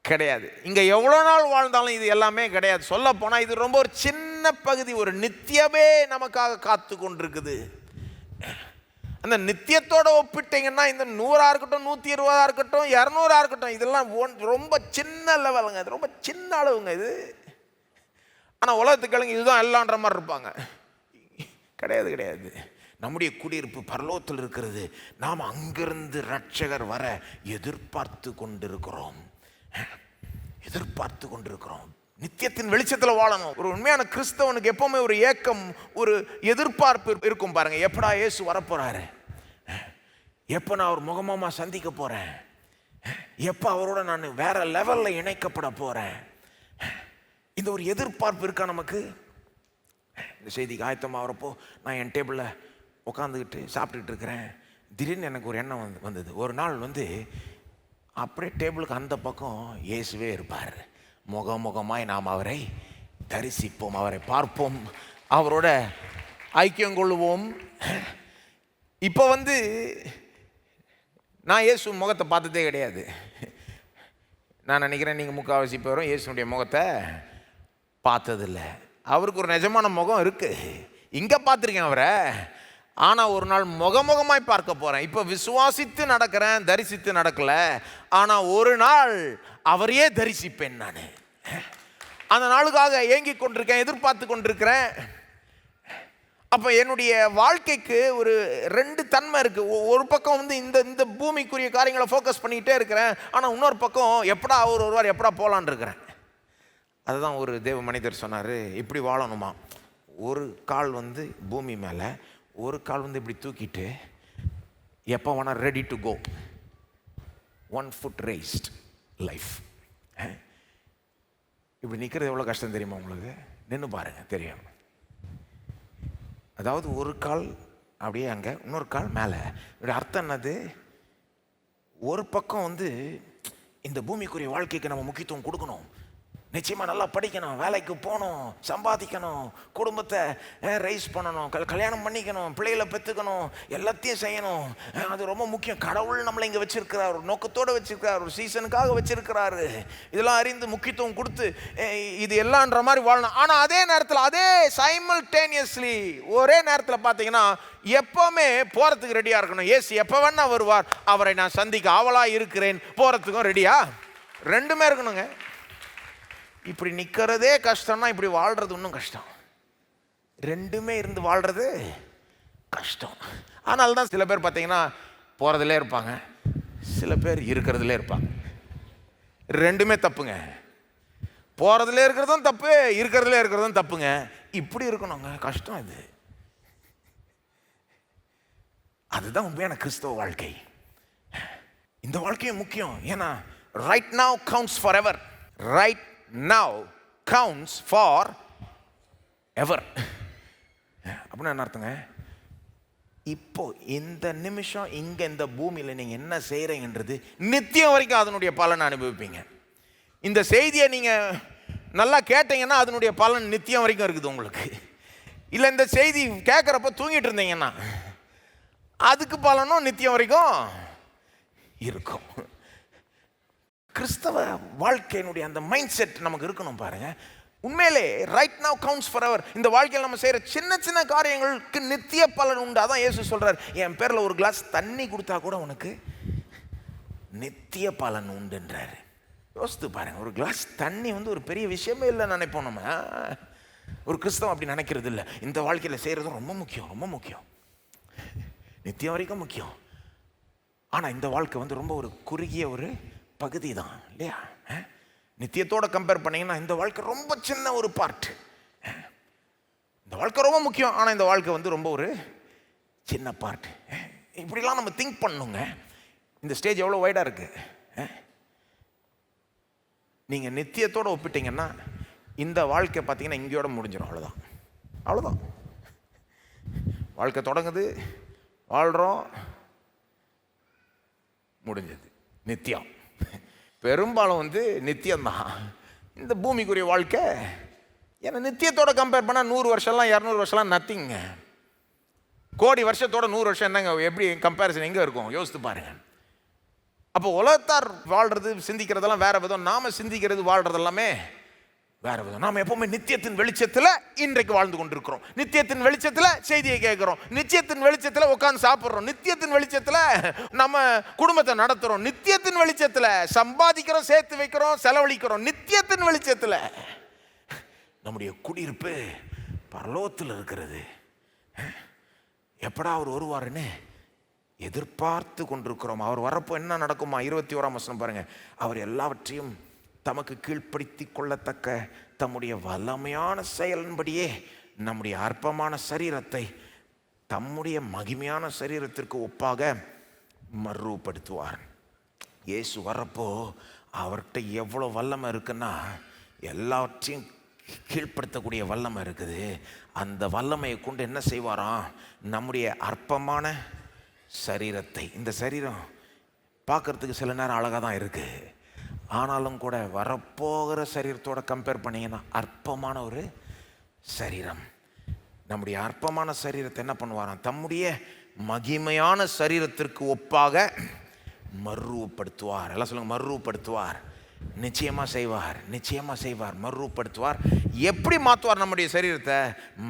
கிடையாது. இங்கே எவ்வளோ நாள் வாழ்ந்தாலும் இது எல்லாமே கிடையாது. சொல்ல போனால் இது ரொம்ப ஒரு சின்ன பகுதி. ஒரு நித்தியமே நமக்காக காத்து கொண்டிருக்குது. அந்த நித்தியத்தோடு ஒப்பிட்டீங்கன்னா இந்த 100 இருக்கட்டும், 120 இருக்கட்டும், 200 இருக்கட்டும், இதெல்லாம் ரொம்ப சின்ன லெவலுங்க. இது ரொம்ப சின்ன அளவுங்க இது. ஆனால் உலகத்துக்களுங்க இதுதான் எல்லான்ற மாதிரி இருப்பாங்க. கிடையாது. நம்முடைய குடியிருப்பு பரலோகத்தில் இருக்கிறது. நாம் அங்கிருந்து இரட்சகர் வர எதிர்பார்த்து கொண்டிருக்கிறோம். எதிர்பார்த்து கொண்டிருக்கிறோம். நித்தியத்தின் வெளிச்சத்தில் வாழணும். ஒரு உண்மையான கிறிஸ்தவனுக்கு எப்பவுமே ஒரு ஏக்கம், ஒரு எதிர்பார்ப்பு இருக்கும் பாருங்க. எப்படா இயேசு வரப்போறாரு, எப்போ நான் அவர் முகமா சந்திக்க போறேன், எப்போ அவரோட நான் வேற லெவல்ல இணைக்கப்பட போறேன், இந்த ஒரு எதிர்பார்ப்பு இருக்கா நமக்கு? இந்த செய்திக்கு ஆயத்தமாக வரப்போ நான் என் டேபிளில் உட்காந்துக்கிட்டு சாப்பிட்டுக்கிட்டு இருக்கிறேன். திடீர்னு எனக்கு ஒரு எண்ணம் வந்தது. ஒரு நாள் அப்படியே டேபிளுக்கு அந்த பக்கம் இயேசுவே இருப்பார். முகமாய் நாம் அவரை தரிசிப்போம், அவரை பார்ப்போம், அவரோட ஐக்கியம் கொள்ளுவோம். இப்போ நான் இயேசு முகத்தை பார்த்ததே கிடையாது. நான் நினைக்கிறேன் நீங்கள் முக்கால்வாசி பேரும் இயேசுனுடைய முகத்தை பார்த்ததில்லை. அவருக்கு ஒரு நிஜமான முகம் இருக்குது, இங்கே பார்த்துருக்கேன் அவரை. ஆனால் ஒரு நாள் முகமாய் பார்க்க போகிறேன். இப்போ விசுவாசித்து நடக்கிறேன், தரிசித்து நடக்கலை. ஆனால் ஒரு நாள் அவரையே தரிசிப்பேன். நான் அந்த நாளுக்காக ஏங்கி கொண்டிருக்கேன், எதிர்பார்த்து கொண்டிருக்கிறேன். அப்போ என்னுடைய வாழ்க்கைக்கு ஒரு 2 தன்மை இருக்குது. ஒரு பக்கம் இந்த பூமிக்குரிய காரியங்களை ஃபோக்கஸ் பண்ணிக்கிட்டே இருக்கிறேன். ஆனால் இன்னொரு பக்கம் எப்படா அவர் வருவார், எப்படா போகலான் இருக்கிறேன். அதுதான் ஒரு தேவ மனிதர் சொன்னார், இப்படி வாழணுமா, ஒரு கால் பூமி மேலே, ஒரு கால் இப்படி தூக்கிட்டு எப்போ வேணால் ready to go, 1 foot raised life. இப்படி நிற்கிறது எவ்வளோ கஷ்டம் தெரியுமா உங்களுக்கு? நின்று பாருங்க தெரியும். அதாவது ஒரு கால் அப்படியே அங்கே, இன்னொரு கால் மேலே. இப்படி அர்த்தம் என்னது? ஒரு பக்கம் இந்த பூமிக்குரிய வாழ்க்கைக்கு நம்ம முக்கியத்துவம் கொடுக்கணும். நிச்சயமாக நல்லா படிக்கணும், வேலைக்கு போகணும், சம்பாதிக்கணும், குடும்பத்தை ரைஸ் பண்ணணும், கல்யாணம் பண்ணிக்கணும், பிள்ளைகளை பெற்றுக்கணும், எல்லாத்தையும் செய்யணும். அது ரொம்ப முக்கியம். கடவுள் நம்மளை இங்கே வச்சிருக்கிறார், ஒரு நோக்கத்தோடு வச்சிருக்கிறார், ஒரு சீசனுக்காக வச்சிருக்கிறாரு. இதெல்லாம் அறிந்து முக்கியத்துவம் கொடுத்து இது எல்லான்ற மாதிரி வாழணும். ஆனால் அதே நேரத்தில், அதே சைமல்டேனியஸ்லி ஒரே நேரத்தில் பார்த்தீங்கன்னா எப்போவுமே போகிறதுக்கு ரெடியாக இருக்கணும். ஏசு எப்போ வேணா வருவார், அவரை நான் சந்திக்க ஆவலாக இருக்கிறேன், போகிறதுக்கும் ரெடியா, ரெண்டுமே இருக்கணுங்க. இப்படி நிற்கிறதே கஷ்டம்னா இப்படி வாழ்கிறது இன்னும் கஷ்டம். ரெண்டுமே இருந்து வாழ்கிறது கஷ்டம். அதனால தான் சில பேர் பார்த்தீங்கன்னா போகிறதுலே இருப்பாங்க, சில பேர் இருக்கிறதுலே இருப்பாங்க. ரெண்டுமே தப்புங்க. போகிறதுலே இருக்கிறதும் தப்பு, இருக்கிறதுலே இருக்கிறதும் தப்புங்க. இப்படி இருக்கணுங்க, கஷ்டம் இது. அதுதான் உண்மையான கிறிஸ்தவ வாழ்க்கை. இந்த வாழ்க்கையும் முக்கியம். ஏன்னா right now counts for ever. Right now counts for ever. அப்படின்னா என்ன அர்த்தங்க? இப்போ இந்த நிமிஷம் இங்க இந்த பூமியில் நீங்க என்ன செய்யறீங்கன்றது நித்தியம் வரைக்கும் அதனுடைய பலனை அனுபவிப்பீங்க. இந்த செய்தியை நீங்க நல்லா கேட்டீங்கன்னா அதனுடைய பலன் நித்தியம் வரைக்கும் இருக்குது உங்களுக்கு. இல்லை இந்த செய்தி கேட்குறப்ப தூங்கிட்டு இருந்தீங்கன்னா அதுக்கு பலனும் நித்தியம் வரைக்கும் இருக்கும். கிறிஸ்தவ வாழ்க்கையினுடைய அந்த மைண்ட் செட் நமக்கு இருக்கணும் பாருங்க. உண்மையிலே right now counts for ever. இந்த வாழ்க்கையில் நம்ம செய்கிற சின்ன சின்ன காரியங்களுக்கு நித்திய பலன் உண்டு. அதான் இயேசு சொல்றார், என் பேரில் ஒரு கிளாஸ் தண்ணி கொடுத்தா கூட உனக்கு நித்திய பலன் உண்டுன்றாரு. யோசித்து பாருங்க, ஒரு கிளாஸ் தண்ணி ஒரு பெரிய விஷயமே இல்லை நினைப்போம் நம்ம. ஒரு கிறிஸ்தவம் அப்படி நினைக்கிறது இல்லை. இந்த வாழ்க்கையில் செய்கிறது ரொம்ப முக்கியம், ரொம்ப முக்கியம், நித்தியம் வரைக்கும் முக்கியம். ஆனால் இந்த வாழ்க்கை ரொம்ப ஒரு குறுகிய ஒரு பகுதி தான் இல்லையா? நித்தியத்தோட கம்பேர் பண்ணீங்கன்னா இந்த வாழ்க்கை ரொம்ப சின்ன ஒரு பார்ட். இந்த வாழ்க்கை ரொம்ப முக்கியம், ஆனால் இந்த வாழ்க்கை ரொம்ப ஒரு சின்ன பார்ட். இப்படிலாம் நம்ம திங்க் பண்ணுங்க. இந்த ஸ்டேஜ் எவ்வளோ வைடாக இருக்கு. நீங்கள் நித்தியத்தோடு ஒப்பிட்டீங்கன்னா இந்த வாழ்க்கை பார்த்தீங்கன்னா இங்கேயோட முடிஞ்சிடும். அவ்வளோதான், அவ்வளோதான். வாழ்க்கை தொடங்குது, வாழ்கிறோம், முடிஞ்சது. நித்தியம் பெரும்பாலும் நித்தியம்தான் இந்த பூமிக்குரிய வாழ்க்கை. ஏன்னா நித்தியத்தோட கம்பேர் பண்ணால் 100 வருஷம்லாம் 200 வருஷம்லாம் நத்திங்க. கோடி வருஷத்தோட 100 வருஷம் என்னங்க, எப்படி கம்பேரிசன் எங்கே இருக்கும்? யோசித்து பாருங்க. அப்போ உலகத்தார் வாழ்றது சிந்திக்கிறதெல்லாம் வேற விதம், நாம சிந்திக்கிறது வாழ்றது எல்லாமே வேற விதம். நாம எப்பவுமே நித்தியத்தின் வெளிச்சத்தில் இன்றைக்கு வாழ்ந்து கொண்டிருக்கிறோம். நித்தியத்தின் வெளிச்சத்தில் செய்தியை கேட்கிறோம், நித்தியத்தின் வெளிச்சத்தில் உட்காந்து சாப்பிட்றோம், நித்தியத்தின் வெளிச்சத்தில் நம்ம குடும்பத்தை நடத்துறோம், நித்தியத்தின் வெளிச்சத்தில் சம்பாதிக்கிறோம், சேர்த்து வைக்கிறோம், செலவழிக்கிறோம். நித்தியத்தின் வெளிச்சத்தில் நம்முடைய குடியிருப்பு பரலோகத்தில் இருக்கிறது. எப்படா அவர் வருவாருன்னு எதிர்பார்த்து கொண்டிருக்கிறோம். அவர் வரப்போ என்ன நடக்குமா? 21ஆம் வசனம் பாருங்க. அவர் எல்லாவற்றையும் தமக்கு கீழ்ப்படுத்தி கொள்ளத்தக்க தம்முடைய வல்லமையான செயலின்படியே நம்முடைய அற்பமான சரீரத்தை தம்முடைய மகிமையான சரீரத்திற்கு ஒப்பாக மறுபடுத்துவார். இயேசு வரப்போ அவர்கிட்ட எவ்வளோ வல்லமை இருக்குன்னா, எல்லாவற்றையும் கீழ்ப்படுத்தக்கூடிய வல்லமை இருக்குது. அந்த வல்லமையை கொண்டு என்ன செய்வாராம்? நம்முடைய அற்பமான சரீரத்தை, இந்த சரீரம் பார்க்குறதுக்கு சில நேரம் அழகாக தான் இருக்குது, ஆனாலும் கூட வரப்போகிற சரீரத்தோட கம்பேர் பண்ணிங்கன்னா அற்பமான ஒரு சரீரம். நம்முடைய அற்பமான சரீரத்தை என்ன பண்ணுவாராம்? தம்முடைய மகிமையான சரீரத்திற்கு ஒப்பாக மறுரூபப்படுத்துவார். எல்லாம் சொல்லுங்க, மறுரூபப்படுத்துவார். நிச்சயமாக செய்வார், நிச்சயமாக செய்வார், மறுரூபப்படுத்துவார். எப்படி மாற்றுவார்? நம்முடைய சரீரத்தை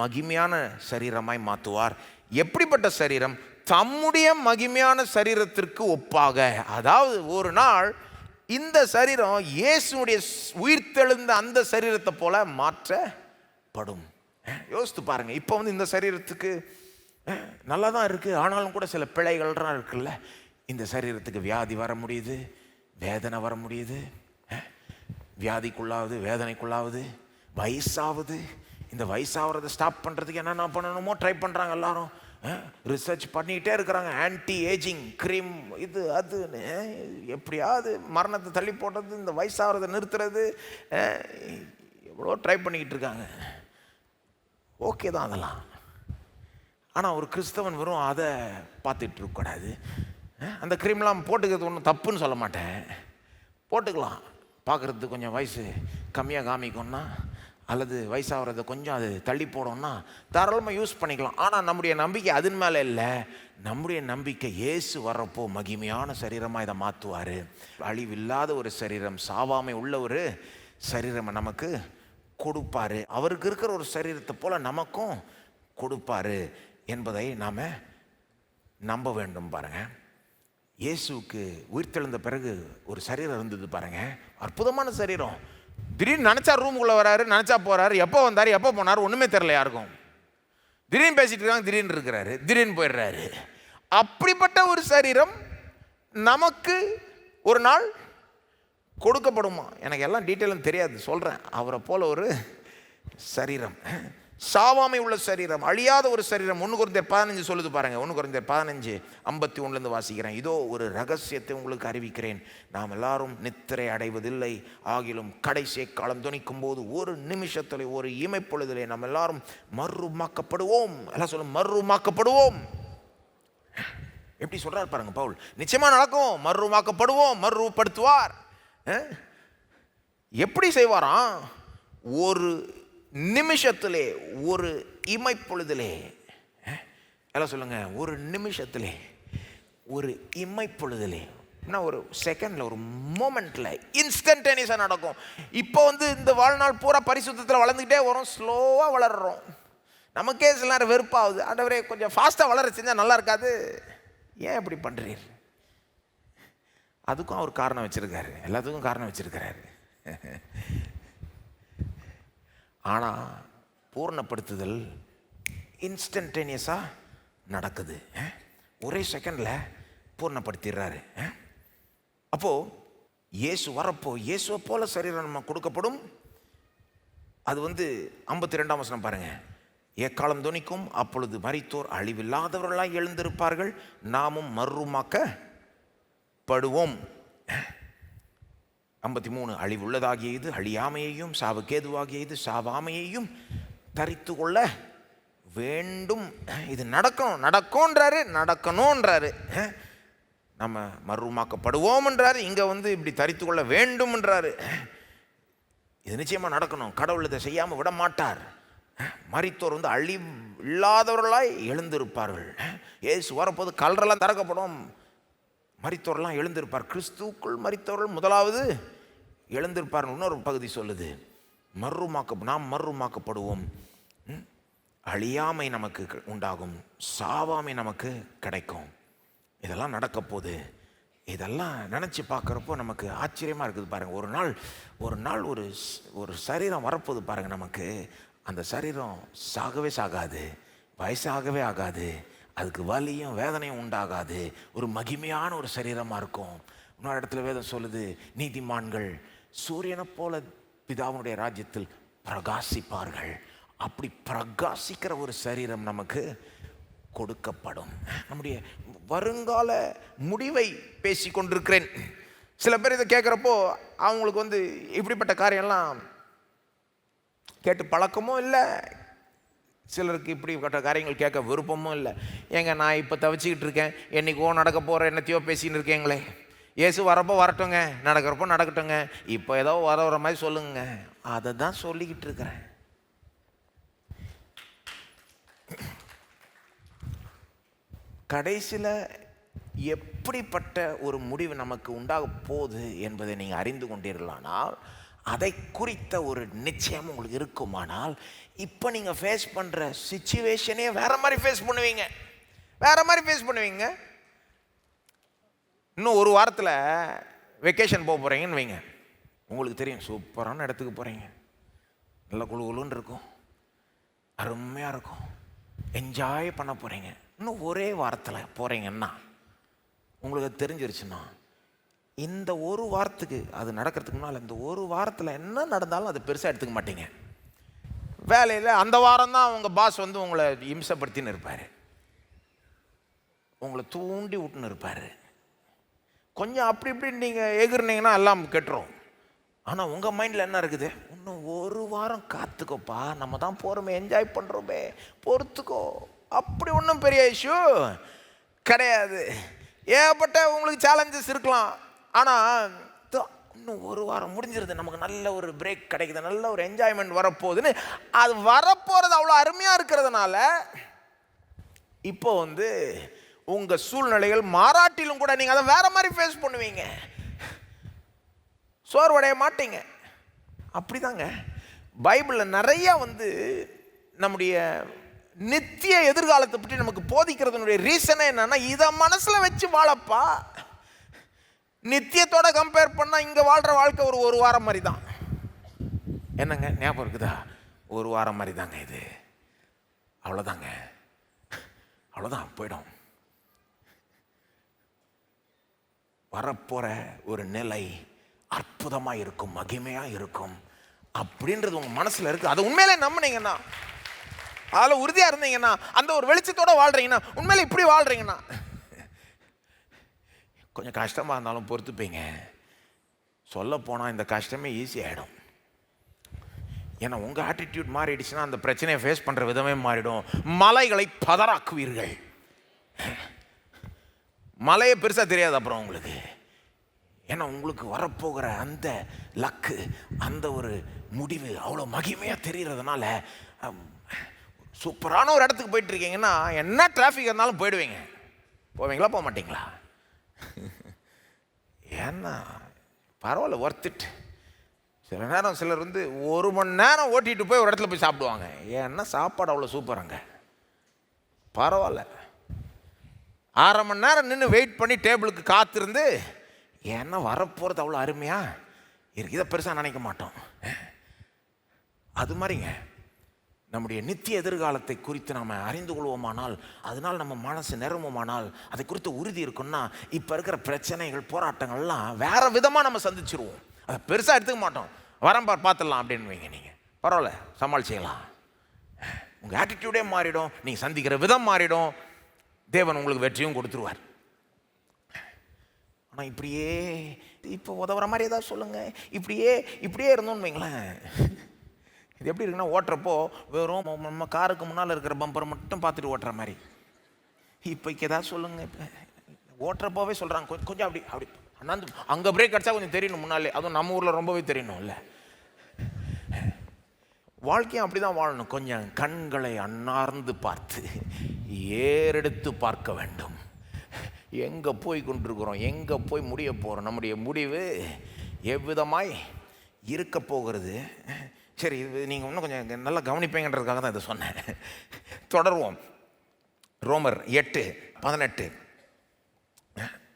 மகிமையான சரீரமாய் மாற்றுவார். எப்படிப்பட்ட சரீரம்? தம்முடைய மகிமையான சரீரத்திற்கு ஒப்பாக. அதாவது ஒரு நாள் இந்த சரீரம் இயேசுடைய உயிர்த்தெழுந்த அந்த சரீரத்தை போல மாற்றப்படும். யோசித்து பாருங்க. இப்போ வந்து இந்த சரீரத்துக்கு நல்லா தான் இருக்குது, ஆனாலும் கூட சில பிழைகள்லாம் இருக்குல்ல. இந்த சரீரத்துக்கு வியாதி வர முடியுது, வேதனை வர முடியுது, வியாதிக்குள்ளாவது வேதனைக்குள்ளாவது, வயசாகுது. இந்த வயசாகிறத ஸ்டாப் பண்ணுறதுக்கு என்னென்ன பண்ணணுமோ ட்ரை பண்ணுறாங்க எல்லாரும். ரிசர்ச் பண்ணிக்கிட்டே இருக்கிறாங்க. ஆன்டி ஏஜிங் க்ரீம், இது அதுன்னு. எப்படியாவது மரணத்தை தள்ளி போடுறது, இந்த வயசாகிறத நிறுத்துறது, எவ்வளோ ட்ரை பண்ணிக்கிட்டு இருக்காங்க. ஓகே தான் அதெல்லாம். ஆனால் ஒரு கிறிஸ்தவன் வெறும் அதை பார்த்துட்டு இருக்கக்கூடாது. அந்த க்ரீம்லாம் போட்டுக்கிறது ஒன்றும் தப்புன்னு சொல்ல மாட்டேன், போட்டுக்கலாம். பார்க்குறதுக்கு கொஞ்சம் வயசு கம்மியாக காமிக்கணும்னா, அல்லது வயசாகிறத கொஞ்சம் அது தள்ளி போடணும்னா தாராளமாக யூஸ் பண்ணிக்கலாம். ஆனால் நம்முடைய நம்பிக்கை அதன் மேலே இல்லை. நம்முடைய நம்பிக்கை இயேசு வர்றப்போ மகிமையான சரீரமாக இதை மாற்றுவார். அழிவில்லாத ஒரு சரீரம், சாவாமை உள்ள ஒரு சரீரம் நமக்கு கொடுப்பார். அவருக்கு இருக்கிற ஒரு சரீரத்தை போல் நமக்கும் கொடுப்பார் என்பதை நாம் நம்ப வேண்டும். பாருங்கள், இயேசுக்கு உயிர்த்தெழுந்த பிறகு ஒரு சரீரம் இருந்தது பாருங்க, அற்புதமான சரீரம். திடீர்னு நினச்சா ரூமுக்குள்ளே வராரு, நினச்சா போகிறாரு, எப்போ வந்தார் எப்போ போனார் ஒன்றுமே தெரில யாருக்கும். திடீர்னு பேசிட்டு இருக்காங்க, திடீர்னு இருக்கிறாரு, திடீர்னு போயிடுறாரு. அப்படிப்பட்ட ஒரு சரீரம் நமக்கு ஒரு நாள் கொடுக்கப்படுமா? எனக்கு எல்லாம் டீட்டெயிலும் தெரியாது, சொல்கிறேன். அவரை போல ஒரு சரீரம், சாவாமை உள்ள சரீரம், அழியாத ஒரு சரீரம். 1 கொரிந்தியர் 15 சொல்லுது பாருங்க. 1 கொரிந்தியர் 15:51 வாசிக்கிறேன். இதோ ஒரு ரகசியத்தை உங்களுக்கு அறிவிக்கிறேன், நாம் எல்லாரும் நித்திரை அடைவதில்லை, ஆகிலும் கடைசி காலம் துணிக்கும் போது ஒரு நிமிஷத்திலே, ஒரு இமைப்பொழுதிலே நாம் எல்லாரும் மறுரூபமாக்கப்படுவோம். எல்லாம் சொல்லும், மறுரூபமாக்கப்படுவோம். எப்படி சொல்றாரு பாருங்க பவுல். நிச்சயமா நடக்கும், மறுரூபமாக்கப்படுவோம், மறுரூபப்படுத்துவார். எப்படி செய்வாராம்? ஒரு நிமிஷத்திலே, ஒரு இமைப்பொழுதிலே. எல்லாம் சொல்லுங்க, ஒரு நிமிஷத்திலே, ஒரு இமைப்பொழுதிலே. ஒரு செகண்டில், ஒரு மோமெண்ட்டில், இன்ஸ்டன்டேனியஸாக நடக்கும். இப்போ வந்து இந்த வாழ்நாள் பூரா பரிசுத்தத்தில் வளர்ந்துக்கிட்டே வரும், ஸ்லோவாக வளர்கிறோம். நமக்கே சில நேரம் வெறுப்பாகுது. ஆண்டவரே கொஞ்சம் ஃபாஸ்ட்டாக வளர செஞ்சால் நல்லா இருக்காது, ஏன் இப்படி பண்ணுறீர்? அதுக்கும் அவர் காரணம் வச்சுருக்காரு, எல்லாத்துக்கும் காரணம் வச்சுருக்கிறாரு. ஆனால் பூர்ணப்படுத்துதல் இன்ஸ்டன்டேனியஸாக நடக்குது. ஒரே செகண்டில் பூர்ணப்படுத்திடுறாரு. அப்போது இயேசு வரப்போ இயேசுவை போல சரீரம் நம்ம கொடுக்கப்படும். அது வந்து 52ஆம் வசனம் பாருங்க. எக்காலம் துணிக்கும், அப்பொழுது மரித்தோர் அழிவில்லாதவர்களாய் எழுந்திருப்பார்கள், நாமும் மறுரூபமாக்கப்படுவோம். 53 அழிவுள்ளதாகிய இது அழியாமையையும், சாவுக்கேதுவாகிய இது சாவாமையையும் தரித்து கொள்ள வேண்டும். இது நடக்கும், நடக்கும்ன்றாரு, நடக்கணும்ன்றாரு. நம்ம மறுரூபமாக்கப்படுவோம்ன்றாரு, இங்கே வந்து இப்படி தரித்து கொள்ள வேண்டும்ன்றாரு. இது நிச்சயமாக நடக்கணும். கடவுள் இதை செய்யாமல் விட மாட்டார். மரித்தோர் வந்து அழிவு இல்லாதவர்களாய் எழுந்திருப்பார்கள். இயேசு வரப்போது கல்லறைலாம் திறக்கப்படும், மரித்தோரெல்லாம் எழுந்திருப்பார். கிறிஸ்துவுக்குள் மரித்தவர்கள் முதலாவது எழுந்திருப்பார். இன்னொரு பகுதி சொல்லுது, நாம் மறுரூபமாக்கப்படுவோம். அழியாமை நமக்கு உண்டாகும், சாவாமை நமக்கு கிடைக்கும். இதெல்லாம் நடக்க போகுது. இதெல்லாம் நினச்சி பார்க்குறப்போ நமக்கு ஆச்சரியமாக இருக்குது பாருங்கள். ஒரு நாள் ஒரு சரீரம் வரப்போகுது பாருங்கள் நமக்கு. அந்த சரீரம் சாகவே சாகாது, வயசாகவே ஆகாது, அதுக்கு வலியும் வேதனையும் உண்டாகாது. ஒரு மகிமையான ஒரு சரீரமாக இருக்கும். இன்னொரு இடத்துல வேதம் சொல்லுது, நீதிமான்கள் சூரியனை போல பிதாவுடைய ராஜ்யத்தில் பிரகாசிப்பார்கள். அப்படி பிரகாசிக்கிற ஒரு சரீரம் நமக்கு கொடுக்கப்படும். நம்முடைய வருங்கால முடிவை பேசி கொண்டிருக்கிறேன். சில பேர் இதை கேட்குறப்போ அவங்களுக்கு இப்படிப்பட்ட காரியம்லாம் கேட்டு பழக்கமும் இல்லை. சிலருக்கு இப்படிப்பட்ட காரியங்கள் கேட்க விருப்பமும் இல்லை. ஏங்க நான் இப்போ தவிச்சிக்கிட்டு இருக்கேன், என்னைக்கோ நடக்க போகிற என்னத்தையோ பேசின்னு இருக்கேங்களே. இயேசு வரப்போ வரட்டுங்க, நடக்கிறப்போ நடக்கட்டுங்க, இப்போ ஏதோ வர மாதிரி சொல்லுங்க. அதை தான் சொல்லிக்கிட்டு இருக்கிறேன். கடைசியில் எப்படிப்பட்ட ஒரு முடிவு நமக்கு உண்டாக போகுது என்பதை நீங்கள் அறிந்து கொண்டீர்களானால், அதை குறித்த ஒரு நிச்சயம் உங்களுக்கு இருக்குமானால், இப்போ நீங்கள் ஃபேஸ் பண்ணுற சிச்சுவேஷனே வேறு மாதிரி ஃபேஸ் பண்ணுவீங்க. இன்னும் ஒரு வாரத்தில் வெக்கேஷன் போக போகிறீங்கன்னு வைங்க. உங்களுக்கு தெரியும் சூப்பரான இடத்துக்கு போகிறீங்க, நல்லா குழுன்னு இருக்கும், அருமையாக இருக்கும், என்ஜாய் பண்ண போகிறீங்க. இன்னும் ஒரே வாரத்தில் போகிறீங்கன்னா உங்களுக்கு தெரிஞ்சிருச்சுன்னா, இந்த ஒரு வாரத்துக்கு அது நடக்கிறதுக்கு முன்னால் இந்த ஒரு வாரத்தில் என்ன நடந்தாலும் அது பெருசாக எடுத்துக்க மாட்டீங்க. வேலையில் அந்த வாரம் தான் உங்கள் பாஸ் உங்களை இம்சப்படுத்தின்னு இருப்பார், உங்களை தூண்டி விட்டுன்னு இருப்பார். கொஞ்சம் அப்படி இப்படி நீங்கள் எகிர்னீங்கன்னா எல்லாம் கெட்டுரும். ஆனால் உங்கள் மைண்டில் என்ன இருக்குது? இன்னும் ஒரு வாரம் காத்துக்கோப்பா, நம்ம தான் போகிறோமே, என்ஜாய் பண்ணுறோமே, பொறுத்துக்கோ. அப்படி ஒன்றும் பெரிய இஷ்யூ கிடையாது. ஏகப்பட்ட உங்களுக்கு சேலஞ்சஸ் இருக்கலாம். ஆனால் இன்னும் ஒரு வாரம் முடிஞ்சிருது, நமக்கு நல்ல ஒரு பிரேக் கிடைக்குது, நல்ல ஒரு என்ஜாய்மெண்ட் வரப்போகுதுன்னு அது வரப்போகிறது அவ்வளோ அருமையாக இருக்கிறதுனால இப்போ உங்கள் சூழ்நிலைகள் மாறாட்டிலும் கூட நீங்கள் அதை வேற மாதிரி ஃபேஸ் பண்ணுவீங்க, சோர்வடைய மாட்டீங்க. அப்படிதாங்க பைபிளில் நிறைய நம்முடைய நித்திய எதிர்காலத்தை பற்றி நமக்கு போதிக்கிறதுனுடைய ரீசனே என்னன்னா, இதை மனசில் வச்சு வாழப்பா. நித்தியத்தோட கம்பேர் பண்ணால் இங்கே வாழ்கிற வாழ்க்கை ஒரு வாரம் மாதிரி தான். என்னங்க ஞாபகம் இருக்குதா? ஒரு வாரம் மாதிரி தாங்க இது. அவ்வளோதாங்க, அவ்வளோதான், போயிடும். வரப்போகிற ஒரு நிலை அற்புதமாக இருக்கும், மகிமையாக இருக்கும் அப்படின்றது உங்கள் மனசில் இருக்குது. அது உண்மையிலே நம்பினீங்கன்னா, அதில் உறுதியாக இருந்தீங்கன்னா, அந்த ஒரு வெளிச்சத்தோடு வாழ்கிறீங்கன்னா, உண்மையிலே இப்படி வாழ்கிறீங்கன்னா, கொஞ்சம் கஷ்டமாக இருந்தாலும் பொறுத்துப்பீங்க. சொல்லப்போனால் இந்த கஷ்டமே ஈஸி ஆகிடும். ஏன்னா உங்கள் ஆட்டிடியூட் மாறிடுச்சுன்னா அந்த பிரச்சனையை ஃபேஸ் பண்ணுற விதமே மாறிடும். மலைகளை பதறாக்குவீர்கள். மலையே பெருசாக தெரியாது அப்புறம் உங்களுக்கு. ஏன்னா உங்களுக்கு வரப்போகிற அந்த லக்கு, அந்த ஒரு முடிவு அவ்வளோ மகிமையாக தெரிகிறதுனால, சூப்பரான ஒரு இடத்துக்கு போயிட்டு இருக்கீங்கன்னா என்ன டிராஃபிக் இருந்தாலும் போயிடுவீங்க. போவீங்களா, போக மாட்டீங்களா? ஏன்னா பரவாயில்ல, ஒர்த்திட். சில நேரம் சிலர் 1 மணி நேரம் ஓட்டிகிட்டு போய் ஒரு இடத்துல போய் சாப்பிடுவாங்க. ஏன்னா சாப்பாடு அவ்வளோ சூப்பராங்க, பரவாயில்ல. 1/2 மணி நேரம் நின்று வெயிட் பண்ணி டேபிளுக்கு காத்திருந்து, ஏன்னா வரப்போகிறது அவ்வளோ அருமையாக இருக்கு, இதை பெருசாக நினைக்க மாட்டோம். அது மாதிரிங்க நம்முடைய நித்திய எதிர்காலத்தை குறித்து நாம் அறிந்து கொள்வோமானால், அதனால் நம்ம மனசு நிரம்புமானால், அதை குறித்து உறுதி இருக்குன்னா, இப்போ இருக்கிற பிரச்சனைகள், போராட்டங்கள்லாம் வேறு விதமாக நம்ம சந்திச்சிருவோம். அதை பெருசாக எடுத்துக்க மாட்டோம். வரம்பார் பார்த்துடலாம் அப்படின்னு வைங்க. நீங்கள் பரவாயில்ல, சமாளிச்சிக்கலாம். உங்கள் ஆட்டிடியூடே மாறிடும், நீங்கள் சந்திக்கிற விதம் மாறிடும், தேவன் உங்களுக்கு வெற்றியும் கொடுத்துருவார். ஆனால் இப்படியே இப்போ உதவுற மாதிரி ஏதாவது சொல்லுங்கள். இப்படியே இருந்தோன்னு வைங்களேன், இது எப்படி இருக்குன்னா, ஓட்டுறப்போ வெறும் நம்ம காருக்கு முன்னால் இருக்கிற பம்பரை மட்டும் பார்த்துட்டு ஓட்டுற மாதிரி. இப்போக்கு ஏதாவது சொல்லுங்கள். இப்போ ஓட்டுறப்போவே சொல்கிறாங்க, கொஞ்சம் அப்படி அண்ணாந்து அங்கே பிரேக் அடித்தா கொஞ்சம் தெரியணும் முன்னாலே. அதுவும் நம்ம ஊரில் ரொம்பவே தெரியணும் இல்லை? வாழ்க்கையும் அப்படி தான் வாழணும். கொஞ்சம் கண்களை அண்ணார்ந்து பார்த்து ஏறெடுத்து பார்க்க வேண்டும். எங்கே போய் கொண்டிருக்கிறோம், எங்கே போய் முடிய போகிறோம், நம்முடைய முடிவு எவ்விதமாய் இருக்க போகிறது. சரி, இது நீங்கள் இன்னும் கொஞ்சம் நல்லா கவனிப்பீங்கன்றதுக்காக தான் இதை சொன்னேன். தொடருவோம். ரோமர் 8:18.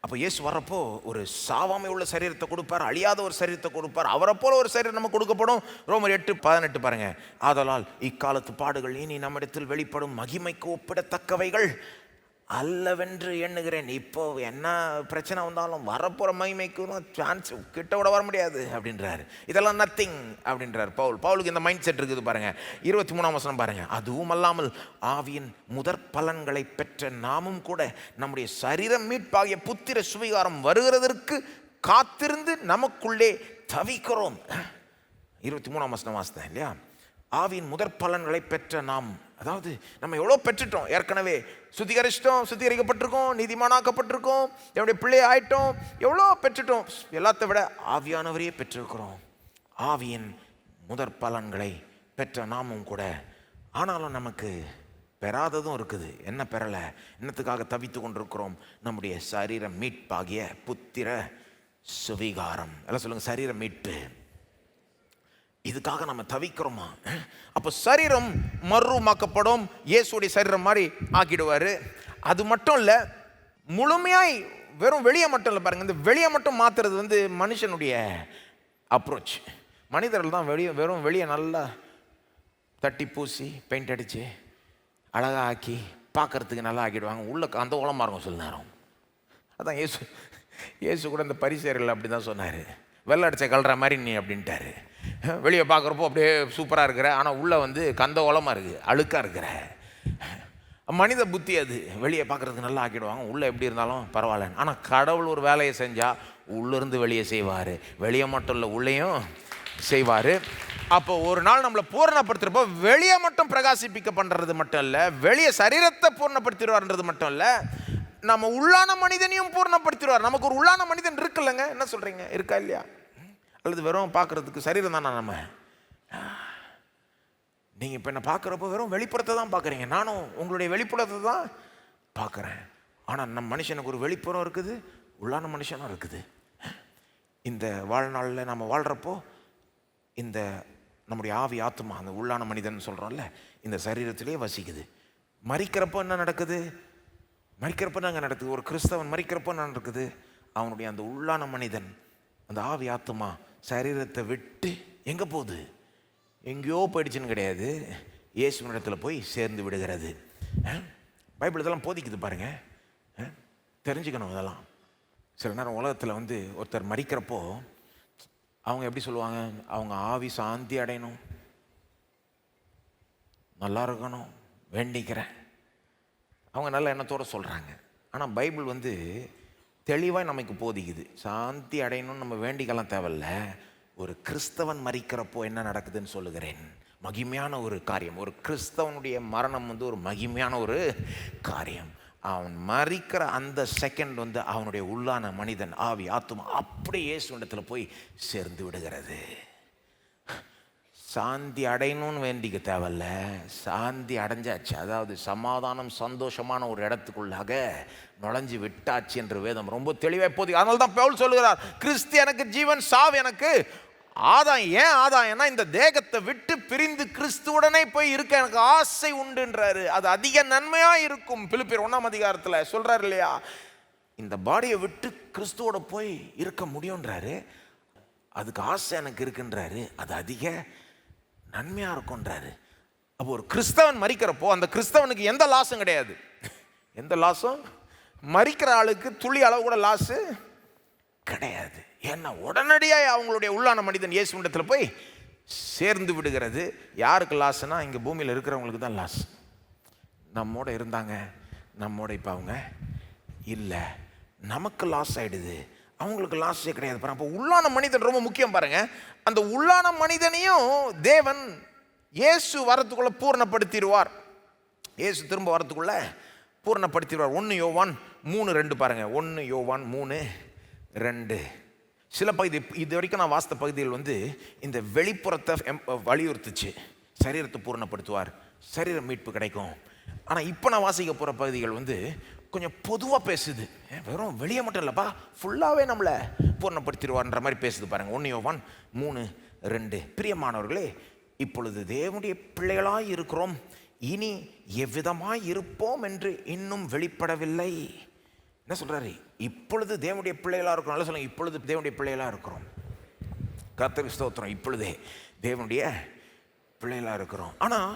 அப்போ இயேசு வரப்போ ஒரு சாவாமை உள்ள சரீரத்தை கொடுப்பார், அழியாத ஒரு சரீரத்தை கொடுப்பார். அவரை போல ஒரு சரீரம் நம்ம கொடுக்கப்படும். ரோமர் 8:18 பாருங்க. ஆதலால் இக்காலத்து பாடுகள் இனி நம்மிடத்தில் வெளிப்படும் மகிமைக்கு ஒப்பிடத்தக்கவைகள் அல்லவென்று எண்ணுகிறேன். இப்போ என்ன பிரச்சனை வந்தாலும் வரப்போகிற மகிமைக்கு சான்ஸ் கிட்ட விட வர முடியாது அப்படின்றாரு. இதெல்லாம் நத்திங் அப்படின்றார் பவுலுக்கு இந்த மைண்ட் செட் இருக்குது பாருங்க. 23ஆம் வசனம் பாருங்க. அதுவும் அல்லாமல் ஆவியின் முதற் பலன்களை பெற்ற நாமும் கூட நம்முடைய சரீரம் மீட்பாகிய புத்திர சுவிகாரம் வருகிறதற்கு காத்திருந்து நமக்குள்ளே தவிக்கிறோம். 23ஆம் வசனம் வாசித்தேன் இல்லையா? ஆவியின் முதற் பலன்களை பெற்ற நாம், அதாவது நம்ம எவ்வளோ பெற்றுட்டோம். ஏற்கனவே சுத்திகரிக்கப்பட்டிருக்கோம், நீதிமானாக்கப்பட்டிருக்கோம், என்னுடைய பிள்ளை ஆயிட்டோம், எவ்வளோ பெற்றுட்டோம். எல்லாத்தை விட ஆவியானவரையே பெற்றிருக்கிறோம். ஆவியின் முதற் பலன்களை பெற்ற நாமும் கூட. ஆனாலும் நமக்கு பெறாததும் இருக்குது. என்ன பெறலை? என்னத்துக்காக தவித்து கொண்டிருக்கிறோம்? நம்முடைய சரீர மீட்பாகிய புத்திர சுவிகாரம். எல்லாம் சொல்லுங்க, சரீர மீட்பு. இதுக்காக நம்ம தவிக்கிறோமா? அப்போ சரீரம் மறுமாக்கப்படும், இயேசுடைய சரீரம் மாதிரி ஆக்கிடுவார். அது மட்டும் இல்லை, முழுமையாய் வெறும் வெளியே மட்டும் இல்லை பாருங்கள். இந்த வெளியே மட்டும் மாற்றுறது மனுஷனுடைய அப்ரோச். மனிதர்கள் தான் வெறும் வெளியே நல்லா தட்டி பூசி பெயிண்ட் அடித்து அழகாக ஆக்கி பார்க்கறதுக்கு நல்லா ஆக்கிடுவாங்க. உள்ள அந்த ஓலமாக இருக்கும் சில நேரம். அதான் இயேசு கூட இந்த பரிசேயர்கள் அப்படி தான் சொன்னார். வெள்ளை அடிச்ச கல்ற மாதிரி நீ அப்படின்ட்டாரு. வெளியே பார்க்குறப்போ அப்படியே சூப்பராக இருக்கிற, ஆனால் உள்ளே கந்த ஓலமாக இருக்குது, அழுக்காக இருக்கிற. மனித புத்தி அது. வெளியே பார்க்குறதுக்கு நல்லா ஆக்கிடுவாங்க, உள்ளே எப்படி இருந்தாலும் பரவாயில்ல. ஆனால் கடவுள் ஒரு வேலையை செஞ்சால் உள்ளேருந்து வெளியே செய்வார். வெளியே மட்டும் இல்லை, உள்ளேயும் செய்வார். அப்போ ஒரு நாள் நம்மளை பூரணப்படுத்துகிறப்போ வெளியே மட்டும் பிரகாசிப்பிக்க பண்ணுறது மட்டும் இல்லை, வெளியே சரீரத்தை பூர்ணப்படுத்திடுவார்ன்றது மட்டும் இல்லை, நம்ம உள்ளான மனிதனையும் பூர்ணப்படுத்திடுவார். நமக்கு ஒரு உள்ளான மனிதன் இருக்குல்லங்க, என்ன சொல்கிறீங்க? இருக்கா இல்லையா? அல்லது வெறும் பார்க்குறதுக்கு சரீரம் தானே நம்ம? நீங்கள் இப்போ என்ன பார்க்குறப்போ வெறும் வெளிப்புறத்தை தான் பார்க்குறீங்க, நானும் உங்களுடைய வெளிப்புறத்தை தான் பார்க்குறேன். ஆனால் நம்ம மனுஷனுக்கு ஒரு வெளிப்புறம் இருக்குது, உள்ளான மனுஷனும் இருக்குது. இந்த வாழ்நாளில் நம்ம வாழ்கிறப்போ இந்த நம்முடைய ஆவி ஆத்மா, அந்த உள்ளான மனிதன் சொல்கிறோம்ல, இந்த சரீரத்திலே வசிக்குது. மரிக்கிறப்போ என்ன நடக்குது? மரிக்கிறப்ப நாங்கள் நடக்குது. ஒரு கிறிஸ்தவன் மரிக்கிறப்போ என்ன நடக்குது? அவனுடைய அந்த உள்ளான மனிதன், அந்த ஆவி ஆத்மா சரீரத்தை விட்டு எங்கே போகுது? எங்கேயோ போயிடுச்சுன்னு கிடையாது, இயேசுவின் இடத்துல போய் சேர்ந்து விடுகிறது. பைபிள் இதெல்லாம் போதிக்குது பாருங்க, தெரிஞ்சுக்கணும் இதெல்லாம். சில நேரம் உலகத்தில் ஒருத்தர் மரிக்கிறப்போ அவங்க எப்படி சொல்லுவாங்க? அவங்க ஆவி சாந்தி அடையணும், நல்லா இருக்கணும், வேண்டிக்கிறேன். அவங்க நல்ல எண்ணத்தோடு சொல்கிறாங்க. ஆனால் பைபிள் தெளிவாக நமக்கு போதிக்குது. சாந்தி அடையணும்னு நம்ம வேண்டிக்கலாம் தேவையில்ல. ஒரு கிறிஸ்தவன் மரிக்கிறப்போ என்ன நடக்குதுன்னு சொல்லுகிறேன். மகிமையான ஒரு காரியம். ஒரு கிறிஸ்தவனுடைய மரணம் ஒரு மகிமையான ஒரு காரியம். அவன் மரிக்கிற அந்த செகண்ட் அவனுடைய உள்ளான மனிதன் ஆவி ஆத்துமா அப்படியே இயேசுவிடத்தில் போய் சேர்ந்து விடுகிறது. சாந்தி அடையணும்னு வேண்டிக்க தேவையில்ல, சாந்தி அடைஞ்சாச்சு. அதாவது சமாதானம் சந்தோஷமான ஒரு இடத்துக்குள்ளாக நுழைஞ்சு விட்டாச்சு என்று வேதம் ரொம்ப தெளிவாக போகுது. அதனால தான் பவுல் சொல்லுகிறார், கிறிஸ்து எனக்கு ஜீவன், சாவு எனக்கு ஆதாயம். ஏன் ஆதாயம்னா, இந்த தேகத்தை விட்டு பிரிந்து கிறிஸ்துவுடனே போய் இருக்க எனக்கு ஆசை உண்டுன்றாரு. அது அதிக நன்மையாக இருக்கும். பிலிப்பியர் 1ஆம் அதிகாரத்தில் சொல்கிறார் இல்லையா, இந்த பாடியை விட்டு கிறிஸ்துவோட போய் இருக்க முடியுன்றாரு. அதுக்கு ஆசை எனக்கு இருக்குன்றாரு. அது அதிக நன்மையாக இருக்கும்ன்றாரு. அப்போ ஒரு கிறிஸ்தவன் மரிக்கிறப்போ அந்த கிறிஸ்தவனுக்கு எந்த லாஸும் கிடையாது. எந்த லாஸும் மரிக்கிற ஆளுக்கு துளி அளவு கூட லாஸு கிடையாது. ஏன்னா உடனடியாக அவங்களுடைய உள்ளான மனிதன் இயேசுவிடத்தில் போய் சேர்ந்து விடுகிறது. யாருக்கு லாஸ்னா, இங்கே பூமியில் இருக்கிறவங்களுக்கு தான் லாஸ். நம்மோட இருந்தாங்க, நம்மோட இப்போ அவங்க இல்லை, நமக்கு லாஸ் ஆகிடுது, அவங்களுக்கு லாஸே கிடையாது. பாருங்க, அப்போ உள்ளான மனிதன் ரொம்ப முக்கியம். பாருங்க, அந்த உள்ளான மனிதனையும் தேவன் இயேசு வரத்துக்குள்ள பூர்ணப்படுத்திடுவார். இயேசு திரும்ப வரத்துக்குள்ள பூர்ணப்படுத்திடுவார். 1 யோவான் 3:2 பாருங்க. 1 யோவான் 3:2. சில பகுதி இது வரைக்கும் நான் வாசித்த பகுதிகள் இந்த வெளிப்புறத்தை வலியுறுத்துச்சு. சரீரத்தை பூர்ணப்படுத்துவார், சரீர மீட்பு கிடைக்கும். ஆனால் இப்போ நான் வாசிக்க போகிற பகுதிகள் கொஞ்சம் பொதுவாக பேசுது. வெறும் வெளியே மட்டும் இல்லைப்பா, ஃபுல்லாகவே நம்மளை பூர்ணப்படுத்திடுவார்ன்ற மாதிரி பேசுது பாருங்கள். 1 யோவான் 3:2. பிரியமானவர்களே, இப்பொழுது தேவனுடைய பிள்ளைகளாய் இருக்கிறோம், இனி எவ்விதமாய் இருப்போம் என்று இன்னும் வெளிப்படவில்லை. என்ன சொல்கிறாரு? இப்பொழுது தேவனுடைய பிள்ளைகளாக இருக்கிறோம். நல்லா சொல்லுங்க, இப்பொழுது தேவனுடைய பிள்ளைகளாக இருக்கிறோம். கர்த்தருக்கு ஸ்தோத்திரம். இப்பொழுதே தேவனுடைய பிள்ளைகளாக இருக்கிறோம். ஆனால்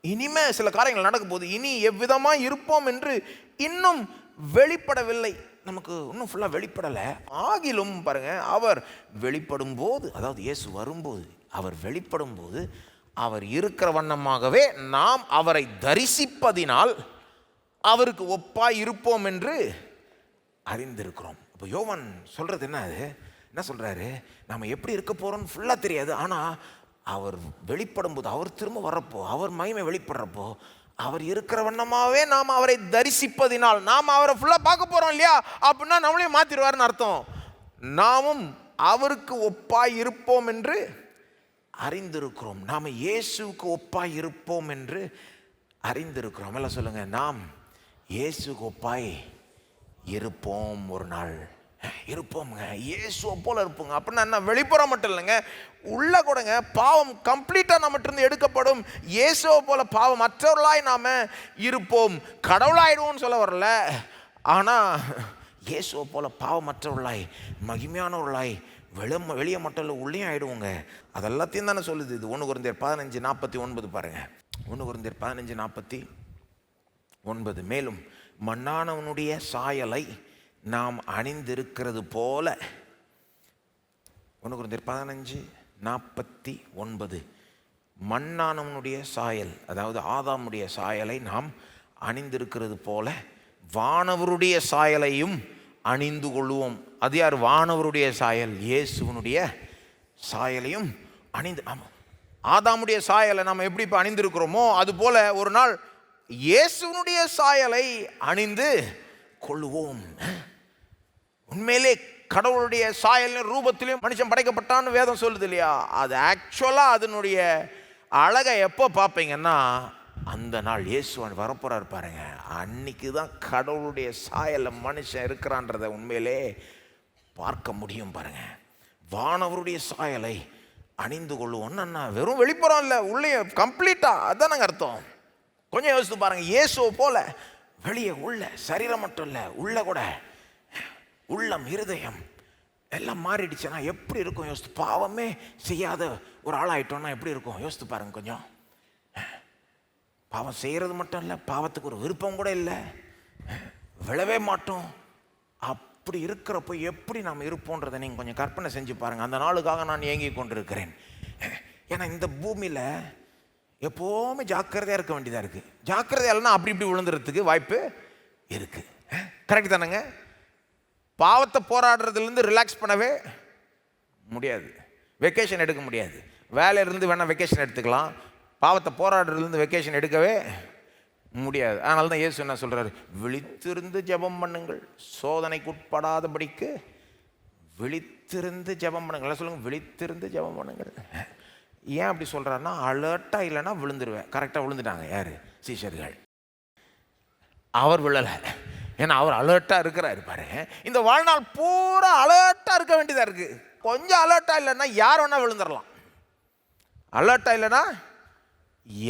இனிமே சில காரியங்கள் நடக்க போகுது, இனி எவ்விதமாக இருப்போம் என்று இன்னும் வெளிப்படவில்லை. நமக்கு இன்னும் ஃபுல்லாக வெளிப்படலை. ஆகிலும் பாருங்க, அவர் வெளிப்படும் போது, அதாவது இயேசு வரும்போது, அவர் வெளிப்படும் போது அவர் இருக்கிற வண்ணமாகவே நாம் அவரை தரிசிப்பதினால் அவருக்கு ஒப்பாய் இருப்போம் என்று அறிந்திருக்கிறோம். இப்போ யோவான் சொல்றது என்ன? அது என்ன சொல்றாரு? நம்ம எப்படி இருக்க போறோம்னு ஃபுல்லாக தெரியாது, ஆனால் அவர் வெளிப்படும் போது, அவர் திரும்ப வர்றப்போ, அவர் மகிமை வெளிப்படுறப்போ, அவர் இருக்கிற வண்ணமாகவே நாம் அவரை தரிசிப்பதினால் நாம் அவரை ஃபுல்லாக பார்க்க போகிறோம் இல்லையா? அப்படின்னா நம்மளையும் மாற்றிடுவார்னு அர்த்தம். நாமும் அவருக்கு ஒப்பாய் இருப்போம் என்று அறிந்திருக்கிறோம். நாம் இயேசுக்கு ஒப்பாய் இருப்போம் என்று அறிந்திருக்கிறோம். எல்லாம் சொல்லுங்க, நாம் இயேசுக்கு ஒப்பாய் இருப்போம். ஒரு நாள் இருப்போங்க, இயேசுவை போல இருப்போங்க. அப்படின்னா என்ன? வெளிப்புறம் மட்டும் இல்லைங்க, உள்ள கூடங்க பாவம் கம்ப்ளீட்டாக நம்மகிட்ட எடுக்கப்படும். இயேசுவை போல பாவம் மற்றவர்களாய் நாம் இருப்போம். கடவுளாயிடுவோம்னு சொல்ல வரல, ஆனால் இயேசுவை போல பாவமற்றவர்களாய் மகிமையானவர்களாய் வெளியே மட்டும் இல்லை, உள்ளேயும் ஆகிடுவோங்க. அதெல்லாத்தையும் தானே சொல்லுது இது. 1 கொரிந்தியர் 15:49 பாருங்க. 1 கொரிந்தியர் 15:49, மேலும் மண்ணானவனுடைய சாயலை நாம் அணிந்திருக்கிறது போல. 1 கொரிந்தியர் 15:49, மண்ணானவனுடைய சாயல், அதாவது ஆதாமுடைய சாயலை நாம் அணிந்திருக்கிறது போல வானவருடைய சாயலையும் அணிந்து கொள்வோம். அது யார்? வானவருடைய சாயல், இயேசுவனுடைய சாயலையும் அணிந்து. ஆதாமுடைய சாயலை நாம் எப்படி இப்போ அணிந்திருக்கிறோமோ அதுபோல ஒரு நாள் இயேசுவனுடைய சாயலை அணிந்து கொள்வோம். உண்மையிலே கடவுளுடைய சாயல் ரூபத்திலையும் மனுஷன் படைக்கப்பட்டான்னு வேதம் சொல்லுது இல்லையா? அது ஆக்சுவலாக அதனுடைய அழகை எப்போ பார்ப்பீங்கன்னா, அந்த நாள் இயேசுவன் வரப்போறாரு பாருங்க, அன்னைக்கு தான் கடவுளுடைய சாயல்ல மனுஷன் இருக்கிறான்றதை உண்மையிலே பார்க்க முடியும் பாருங்க. வானவருடைய சாயலை அணிந்து கொள்வோம்னா வெறும் வெளிப்புறம் இல்லை, உள்ளே கம்ப்ளீட்டா. அதான் நாங்கள் அர்த்தம். கொஞ்சம் யோசித்து பாருங்க, இயேசுவை போல வெளியே உள்ள சரீரம் மட்டும் இல்லை, உள்ள கூட உள்ளம் இருதயம் எல்லாம் மாறிடுச்சுன்னா எப்படி இருக்கும் யோசித்து. பாவமே செய்யாத ஒரு ஆளாயிட்டோம்னா எப்படி இருக்கும் யோசித்து பாருங்க கொஞ்சம். பாவம் செய்கிறது மட்டும் இல்லை, பாவத்துக்கு ஒரு விருப்பம் கூட இல்லை, விழவே மாட்டோம். அப்படி இருக்கிறப்போ எப்படி நாம் இருப்போன்றதை நீங்கள் கொஞ்சம் கற்பனை செஞ்சு பாருங்கள். அந்த நாளுக்காக நான் ஏங்கி கொண்டிருக்கிறேன். ஏன்னா இந்த பூமியில் எப்போவுமே ஜாக்கிரதையாக இருக்க வேண்டியதாக இருக்குது. ஜாக்கிரதையாக இல்லைன்னா அப்படி இப்படி விழுந்துறதுக்கு வாய்ப்பு இருக்குது. கரெக்ட் தானேங்க? பாவத்தை போராடுறதுலேருந்து ரிலாக்ஸ் பண்ணவே முடியாது, வெக்கேஷன் எடுக்க முடியாது. வேலையிலேருந்து வேணால் வெக்கேஷன் எடுத்துக்கலாம், பாவத்தை போராடுறதுலேருந்து வெக்கேஷன் எடுக்கவே முடியாது. அதனால தான் இயேசு என்ன சொல்கிறாரு? விழித்திருந்து ஜெபம் பண்ணுங்கள், சோதனைக்கு உட்படாதபடிக்கு விழித்திருந்து ஜெபம் பண்ணுங்கள். சொல்லுங்கள், விழித்திருந்து ஜெபம் பண்ணுங்கள். ஏன் அப்படி சொல்கிறாருன்னா, அலர்ட்டாக இல்லைன்னா விழுந்துருவேன். கரெக்டாக விழுந்துட்டாங்க யார்? சீஷர்கள். அவர் விழலை, ஏன்னா அவர் அலர்ட்டாக இருக்கிறாரு பாருங்க. இந்த வாழ்நாள் பூரா அலர்ட்டாக இருக்க வேண்டியதாக இருக்குது. கொஞ்சம் அலர்ட்டாக இல்லைன்னா யார் வேணால் விழுந்துடலாம். அலர்ட்டாக இல்லைன்னா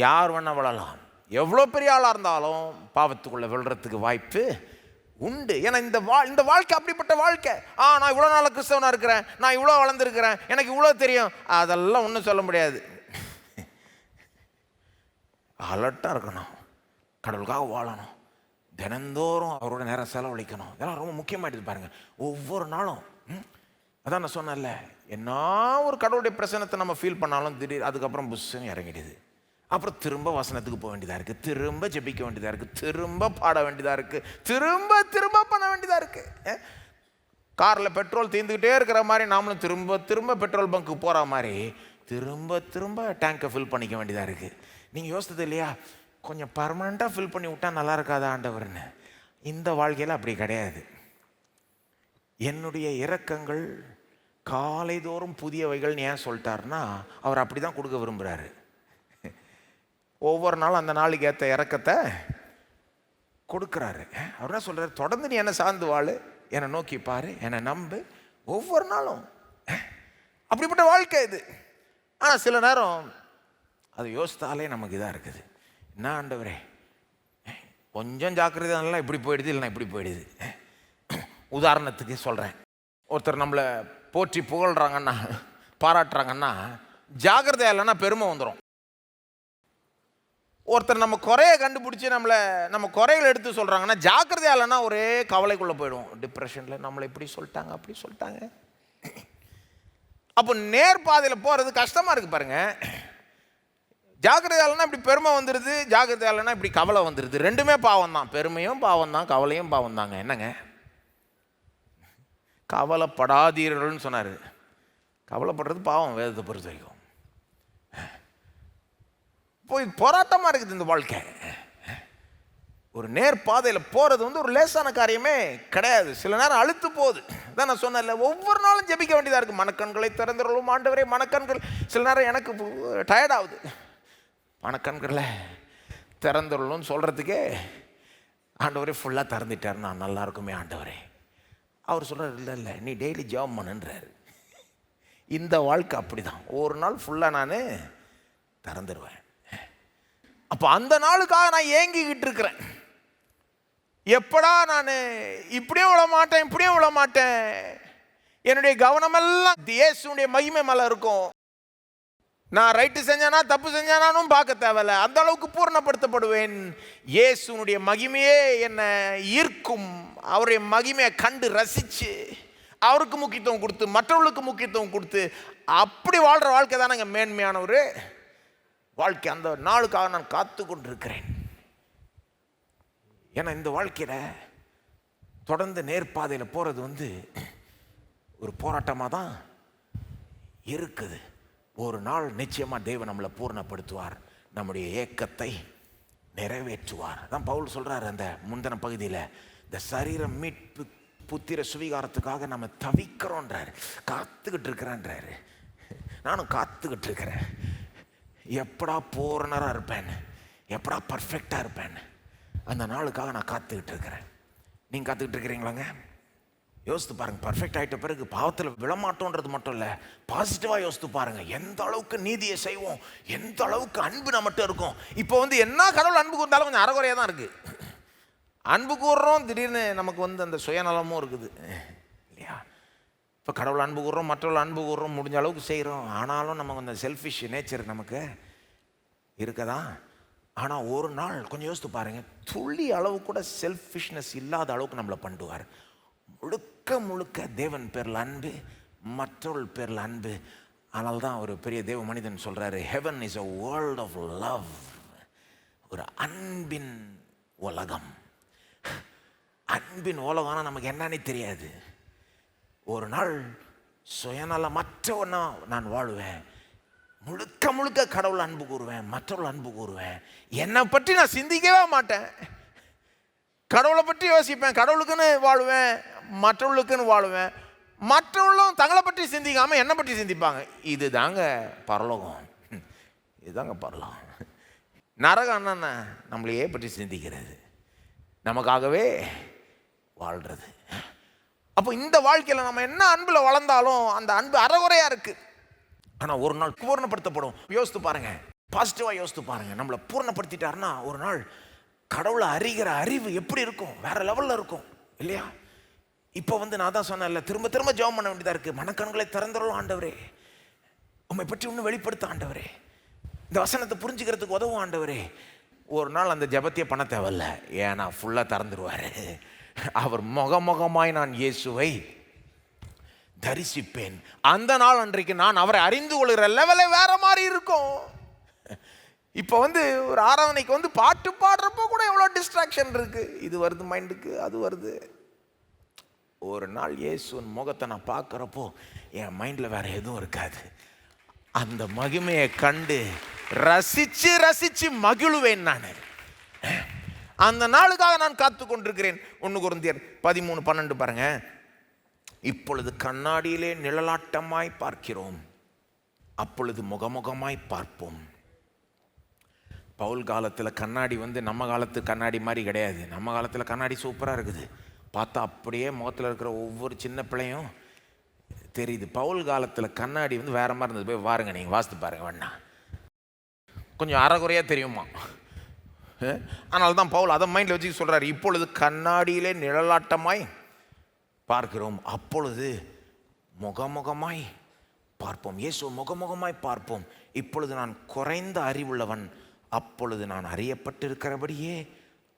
யார் வேணால் விழலாம். எவ்வளோ பெரிய ஆளாக இருந்தாலும் பாவத்துக்குள்ளே விழுறதுக்கு வாய்ப்பு உண்டு. ஏன்னா இந்த வாழ்க்கை அப்படிப்பட்ட வாழ்க்கை. நான் இவ்வளோ நாள் கிறிஸ்தவனாக இருக்கிறேன், நான் இவ்வளோ வளர்ந்துருக்கிறேன், எனக்கு இவ்வளோ தெரியும், அதெல்லாம் ஒன்றும் சொல்ல முடியாது. அலர்ட்டாக இருக்கணும், கடவுளுக்காக வாழணும், தினந்தோறும் அவரோட நேரம் செலவழிக்கணும். இதெல்லாம் ரொம்ப முக்கியமாகிடுது பாருங்கள். ஒவ்வொரு நாளும் அதான் நான் சொன்னேன்ல, என்ன ஒரு கடவுளுடைய பிரசனத்தை நம்ம ஃபீல் பண்ணாலும் திடீர் அதுக்கப்புறம் புஷ்ஷுன்னு இறங்கிடுது. அப்புறம் திரும்ப வசனத்துக்கு போக வேண்டியதாக இருக்குது, திரும்ப ஜெபிக்க வேண்டியதாக இருக்குது, திரும்ப பாட வேண்டியதாக இருக்குது, திரும்ப திரும்ப பண்ண வேண்டியதாக இருக்குது. காரில் பெட்ரோல் தீர்ந்துக்கிட்டே இருக்கிற மாதிரி நாமளும் திரும்ப திரும்ப பெட்ரோல் பங்க்கு போகிற மாதிரி திரும்ப திரும்ப டேங்கை ஃபில் பண்ணிக்க வேண்டியதாக இருக்குது. நீங்கள் யோசித்தது இல்லையா, கொஞ்சம் பர்மனெண்ட்டாக ஃபில் பண்ணி விட்டால் நல்லா இருக்காதா ஆண்டவர்னு? இந்த வாழ்க்கையில் அப்படி கிடையாது. என்னுடைய இரக்கங்கள் காலைதோறும் புதியவைகள்னு ஏன் சொல்லிட்டாருன்னா, அவர் அப்படி தான் கொடுக்க விரும்புகிறாரு. ஒவ்வொரு நாளும் அந்த நாளுக்கு ஏற்ற இறக்கத்தை கொடுக்குறாரு. அவர் என்ன சொல்கிறார்? தொடர்ந்து நீ என்னை சார்ந்து வாழு, என்னை நோக்கி பாரு, என்னை நம்பு, ஒவ்வொரு நாளும். அப்படிப்பட்ட வாழ்க்கை இது. ஆனால் சில நேரம் அது யோசித்தாலே நமக்கு இதாக இருக்குது. என்ன ஆண்டவரே, கொஞ்சம் ஜாக்கிரதை நல்லா இப்படி போயிடுது, இல்லைன்னா இப்படி போயிடுது. உதாரணத்துக்கு சொல்கிறேன், ஒருத்தர் நம்மளை போற்றி புகழ்கிறாங்கன்னா, பாராட்டுறாங்கன்னா, ஜாக்கிரதையாக இல்லைன்னா பெருமை வந்துடும். ஒருத்தர் நம்ம குறைய கண்டுபிடிச்சி நம்ம குறைகளை எடுத்து சொல்கிறாங்கன்னா ஜாக்கிரதையா இல்லைன்னா ஒரே கவலைக்குள்ளே போயிடும். டிப்ரெஷனில் நம்மளை இப்படி சொல்லிட்டாங்க அப்படி சொல்லிட்டாங்க. அப்போ நேர்பாதையில் போகிறது கஷ்டமாக இருக்குது பாருங்கள். ஜாக்கிரதையா இல்லைன்னா இப்படி பெருமை வந்துடுது, ஜாக்கிரதையா இல்லைன்னா இப்படி கவலை வந்துடுது. ரெண்டுமே பாவம் தான். பெருமையும் பாவம் தான், கவலையும் பாவம் தாங்க. என்னங்க கவலைப்படாதீர்கள்னு சொன்னார். கவலைப்படுறது பாவம் வேதத்தை பொறுத்த வரைக்கும். போய் போராட்டமாக இருக்குது இந்த வாழ்க்கை. ஒரு நேர்பாதையில் போகிறது வந்து ஒரு லேசான காரியமே கிடையாது. சில நேரம் அழுத்து போகுது. தான் நான் சொன்னேன்ல, ஒவ்வொரு நாளும் ஜெபிக்க வேண்டியதாக இருக்குது. மனக்கண்களை திறந்துள்ளோம் ஆண்டவரே. மனக்கண்கள் சில நேரம் எனக்கு டயர்டாகுது. மனக்கண்களை திறந்துள்ளோன்னு சொல்கிறதுக்கே ஆண்டவரே ஃபுல்லாக திறந்துட்டார். நான் நல்லா இருக்குமே ஆண்டவரே. அவர் சொல்கிறார், இல்லை இல்லை நீ டெய்லி ஜெபம் பண்ணுன்றார். இந்த வாழ்க்கை அப்படி தான். ஒரு நாள் ஃபுல்லாக நான் திறந்துடுவேன். அப்போ அந்த நாளுக்காக நான் ஏங்கிக்கிட்டு இருக்கிறேன். எப்படா நான் இப்படியும் விட மாட்டேன் இப்படியும் விட மாட்டேன். என்னுடைய கவனமெல்லாம் இயேசுடைய மகிமை மேலே இருக்கும். நான் ரைட்டு செஞ்சானா தப்பு செஞ்சானானும் பார்க்க தேவையில்ல. அந்த அளவுக்கு பூர்ணப்படுத்தப்படுவேன். இயேசுனுடைய மகிமையே என்னை ஈர்க்கும். அவருடைய மகிமையை கண்டு ரசித்து அவருக்கு முக்கியத்துவம் கொடுத்து மற்றவர்களுக்கு முக்கியத்துவம் கொடுத்து அப்படி வாழ்கிற வாழ்க்கை தானேங்க மேன்மையான ஒரு வாழ்க்கை. அந்த நாளுக்காக நான் காத்து கொண்டிருக்கிறேன். ஏன்னா இந்த வாழ்க்கையில் தொடர்ந்து நேர்பாதையில் போகிறது வந்து ஒரு போராட்டமாக தான் இருக்குது. ஒரு நாள் நிச்சயமாக தேவன் நம்மளை பூர்ணப்படுத்துவார், நம்முடைய ஏக்கத்தை நிறைவேற்றுவார். தான் பவுல் சொல்கிறார் அந்த முந்தின பகுதியில், இந்த சரீரம் மீட்பு புத்திர சுவீகாரத்துக்காக நம்ம தவிக்கிறோன்றார், காத்துக்கிட்டு இருக்கிறேன்றாரு. நானும் காத்துக்கிட்டு இருக்கிறேன். எப்படா பூரணராக இருப்பேன், எப்படா பர்ஃபெக்டாக இருப்பேன், அந்த நாளுக்காக நான் காத்துக்கிட்டு இருக்கிறேன். நீங்கள் காத்துக்கிட்டு இருக்கிறீங்களாங்க? யோசித்து பாருங்கள். பர்ஃபெக்ட் ஆகிட்ட பிறகு பாவத்தில் விழமாட்டோன்றது மட்டும் இல்லை, பாசிட்டிவாக யோசித்து பாருங்கள். எந்த அளவுக்கு நீதியை செய்வோம், எந்த அளவுக்கு அன்பு நம்மகிட்ட இருக்கும். இப்போ வந்து என்ன கடவுள் அன்பு கூர்ந்தாலும் கொஞ்சம் அறகுறையாக தான் இருக்குது. அன்பு கூறுறோம், திடீர்னு நமக்கு வந்து அந்த சுயநலமும் இருக்குது இல்லையா? இப்போ கடவுள் அன்பு கூறுறோம், மற்றவர்கள் அன்பு கூறுறோம், முடிஞ்ச அளவுக்கு செய்கிறோம். ஆனாலும் நமக்கு அந்த செல்ஃபிஷ் நேச்சர் நமக்கு இருக்கதான். ஆனால் ஒரு நாள் கொஞ்சம் யோசித்து பாருங்கள், துளி அளவு கூட செல்ஃபிஷ்னஸ் இல்லாத அளவுக்கு நம்மளை பண்ணுவார். முழுக்க முழுக்க தேவன் பேரில் அன்பு, மற்றவர்கள் பேரில் அன்பு. ஆனால் தான் ஒரு பெரிய தேவ மனிதன் சொல்கிறாரு, heaven is a world of love. ஒரு அன்பின் உலகம். அன்பின் உலகம்னா நமக்கு என்னன்னே தெரியாது. ஒரு நாள் சுயநலமற்றவனா நான் வாழுவேன். முழுக்க முழுக்க கடவுள் அன்பு கூறுவேன், மற்றவர்கள் அன்பு கூறுவேன். என்னை பற்றி நான் சிந்திக்கவே மாட்டேன். கடவுளை பற்றி யோசிப்பேன், கடவுளுக்குன்னு வாழுவேன், மற்றவர்களுக்குன்னு வாழுவேன். மற்றவர்களும் தங்களை பற்றி சிந்திக்காமல் என்னை பற்றி சிந்திப்பாங்க. இது தாங்க பரலோகம், இதுதாங்க பரலோகம். நரகம் என்னன்னா நம்மளையே பற்றி சிந்திக்கிறது, நமக்காகவே வாழ்கிறது. அப்போ இந்த வாழ்க்கையில் நம்ம என்ன அன்பில் வளர்ந்தாலும் அந்த அன்பு அறகுறையாக இருக்குது. ஆனால் ஒரு நாள் பூர்ணப்படுத்தப்படும். யோசித்து பாருங்கள், பாசிட்டிவாக யோசித்து பாருங்கள். நம்மளை பூர்ணப்படுத்திட்டாருன்னா ஒரு நாள் கடவுளை அறிகிற அறிவு எப்படி இருக்கும், வேறு லெவலில் இருக்கும் இல்லையா? இப்போ வந்து நான் தான் சொன்னேன்ல, திரும்ப திரும்ப ஜெபம் பண்ண வேண்டியதாக இருக்குது. மனக்கண்களை திறந்துடலாம் ஆண்டவரே, உண்மை பற்றி இன்னும் வெளிப்படுத்த ஆண்டவரே, இந்த வசனத்தை புரிஞ்சுக்கிறதுக்கு உதவும் ஆண்டவரே. ஒரு நாள் அந்த ஜெபத்தையே பண்ண தேவையில்ல, ஏன்னா ஃபுல்லாக திறந்துருவார். அவர் முகமுகமாய் நான் இயேசுவை தரிசிப்பேன். அந்த நாள் அன்றைக்கு நான் அவரை அறிந்து கொள்கிற லெவலே வேற மாதிரி இருக்கும். இப்போ வந்து ஒரு ஆராதனைக்கு வந்து பாட்டு பாடுறப்போ கூட எவ்வளோ டிஸ்ட்ராக்ஷன் இருக்கு. இது வருது மைண்டுக்கு, அது வருது. ஒரு நாள் இயேசுவின் முகத்தை நான் பார்க்குறப்போ என் மைண்டில் வேற எதுவும் இருக்காது. அந்த மகிமையை கண்டு ரசிச்சு ரசிச்சு மகிழுவேன் நான். அந்த நாளுக்காக நான் காத்து கொண்டிருக்கிறேன். 1 கொரிந்தியர் 13:12 பாருங்க. இப்பொழுது கண்ணாடியிலே நிழலாட்டமாய் பார்க்கிறோம், அப்பொழுது முகமுகமாய் பார்ப்போம். பவுல் காலத்தில் கண்ணாடி வந்து நம்ம காலத்து கண்ணாடி மாதிரி கிடையாது. நம்ம காலத்தில் கண்ணாடி சூப்பராக இருக்குது, பார்த்தா அப்படியே முகத்தில் இருக்கிற ஒவ்வொரு சின்ன பிள்ளையும் தெரியுது. பவுல் காலத்தில் கண்ணாடி வந்து வேற மாதிரி இருந்தது. போய் பாருங்க, நீங்கள் வாசித்து பாருங்க வேணா, கொஞ்சம் அறகுறையாக தெரியுமா. அதனால தான் பவுல் அதை மைண்டில் வச்சு சொல்கிறார், இப்பொழுது கண்ணாடியிலே நிழலாட்டமாய் பார்க்கிறோம், அப்பொழுது முகமுகமாய் பார்ப்போம். இயேசு முகமுகமாய் பார்ப்போம். இப்பொழுது நான் குறைந்த அறிவுள்ளவன், அப்பொழுது நான் அறியப்பட்டிருக்கிறபடியே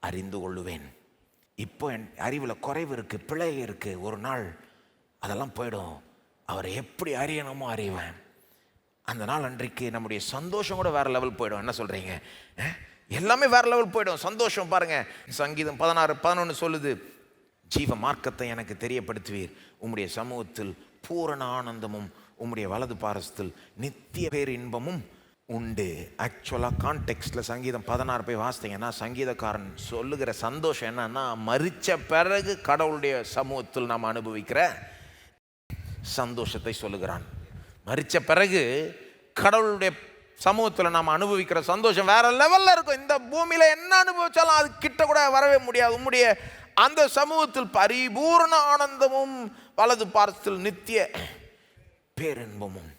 அறிந்து கொள்ளுவேன். இப்போ என் அறிவில் குறைவு இருக்குது, பிழை இருக்குது. ஒரு நாள் அதெல்லாம் போயிடும். அவரை எப்படி அறியணுமோ அறிவேன். அந்த நாள் அன்றைக்கு நம்முடைய சந்தோஷம் கூட வேறு லெவல் போயிடும். என்ன சொல்கிறீங்க? எல்லாமே வேறு லெவல் போயிடும். சந்தோஷம் பாருங்கள், சங்கீதம் 16:11 சொல்லுது, ஜீவ மார்க்கத்தை எனக்கு தெரியப்படுத்துவீர், உம்முடைய சமூகத்தில் பூரண ஆனந்தமும் உம்முடைய வலது பாரசத்தில் நித்திய பேர் இன்பமும் உண்டு. ஆக்சுவலாக கான்டெக்ஸ்டில் சங்கீதம் 16 போய் வாசித்தீங்கன்னா சங்கீதக்காரன் சொல்லுகிற சந்தோஷம் என்னன்னா, மரித்த பிறகு கடவுளுடைய சமூகத்தில் நாம் அனுபவிக்கிற சந்தோஷத்தை சொல்லுகிறான். மரித்த பிறகு கடவுளுடைய சமூகத்தில் நாம் அனுபவிக்கிற சந்தோஷம் வேற லெவலில் இருக்கும். இந்த பூமியில் என்ன அனுபவிச்சாலும் அது கிட்ட கூட வரவே முடியாது. உம்முடைய அந்த சமூகத்தில் பரிபூர்ண ஆனந்தமும் வலது பாரசத்தில் நித்திய பேரின்பமும்.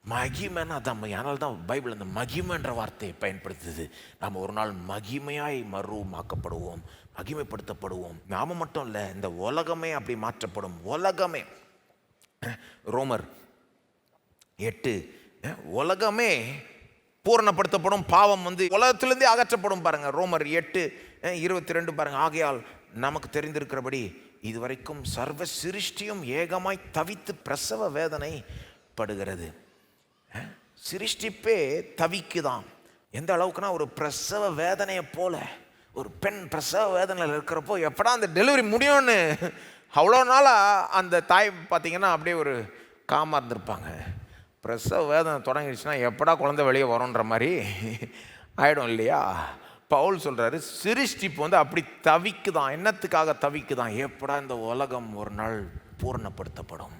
மகிமைன்னா தான். அதனால தான் பைபிள் அந்த மகிமைன்ற வார்த்தையை பயன்படுத்துது. நாம் ஒரு நாள் மகிமையாய் மறுமாக்கப்படுவோம், மகிமைப்படுத்தப்படுவோம். நாம மட்டும் இல்லை, இந்த உலகமே அப்படி மாற்றப்படும். உலகமே, ரோமர் 8, உலகமே பூரணப்படுத்தப்படும். பாவம் உலகத்திலிருந்தே அகற்றப்படும். பாருங்க, ரோமர் 8:22 பாருங்க. ஆகையால் நமக்கு தெரிந்திருக்கிறபடி இதுவரைக்கும் சர்வ சிருஷ்டியும் ஏகமாய் தவித்து பிரசவ வேதனை படுகிறது. சிருஷ்டிப்பே தவிக்குதான். எந்த அளவுக்குன்னா, ஒரு பிரசவ வேதனையை போல ஒரு பெண் பிரசவ வேதனையில் இருக்கிறப்போ எப்படா அந்த டெலிவரி முடியும்னு அவ்வளோ நாளாக அந்த தாய் பார்த்தீங்கன்னா அப்படியே ஒரு காமாக இருந்திருப்பாங்க. பிரசவ வேதனை தொடங்கிடுச்சுன்னா எப்படா குழந்தை வெளியே வரும்ன்ற மாதிரி ஆகிடும் இல்லையா? பவுல் சொல்கிறாரு, சிருஷ்டிப்பு அப்படி தவிக்குதான். என்னத்துக்காக தவிக்குதான்? எப்படா இந்த உலகம் ஒரு நாள் பூரணப்படுத்தப்படும்.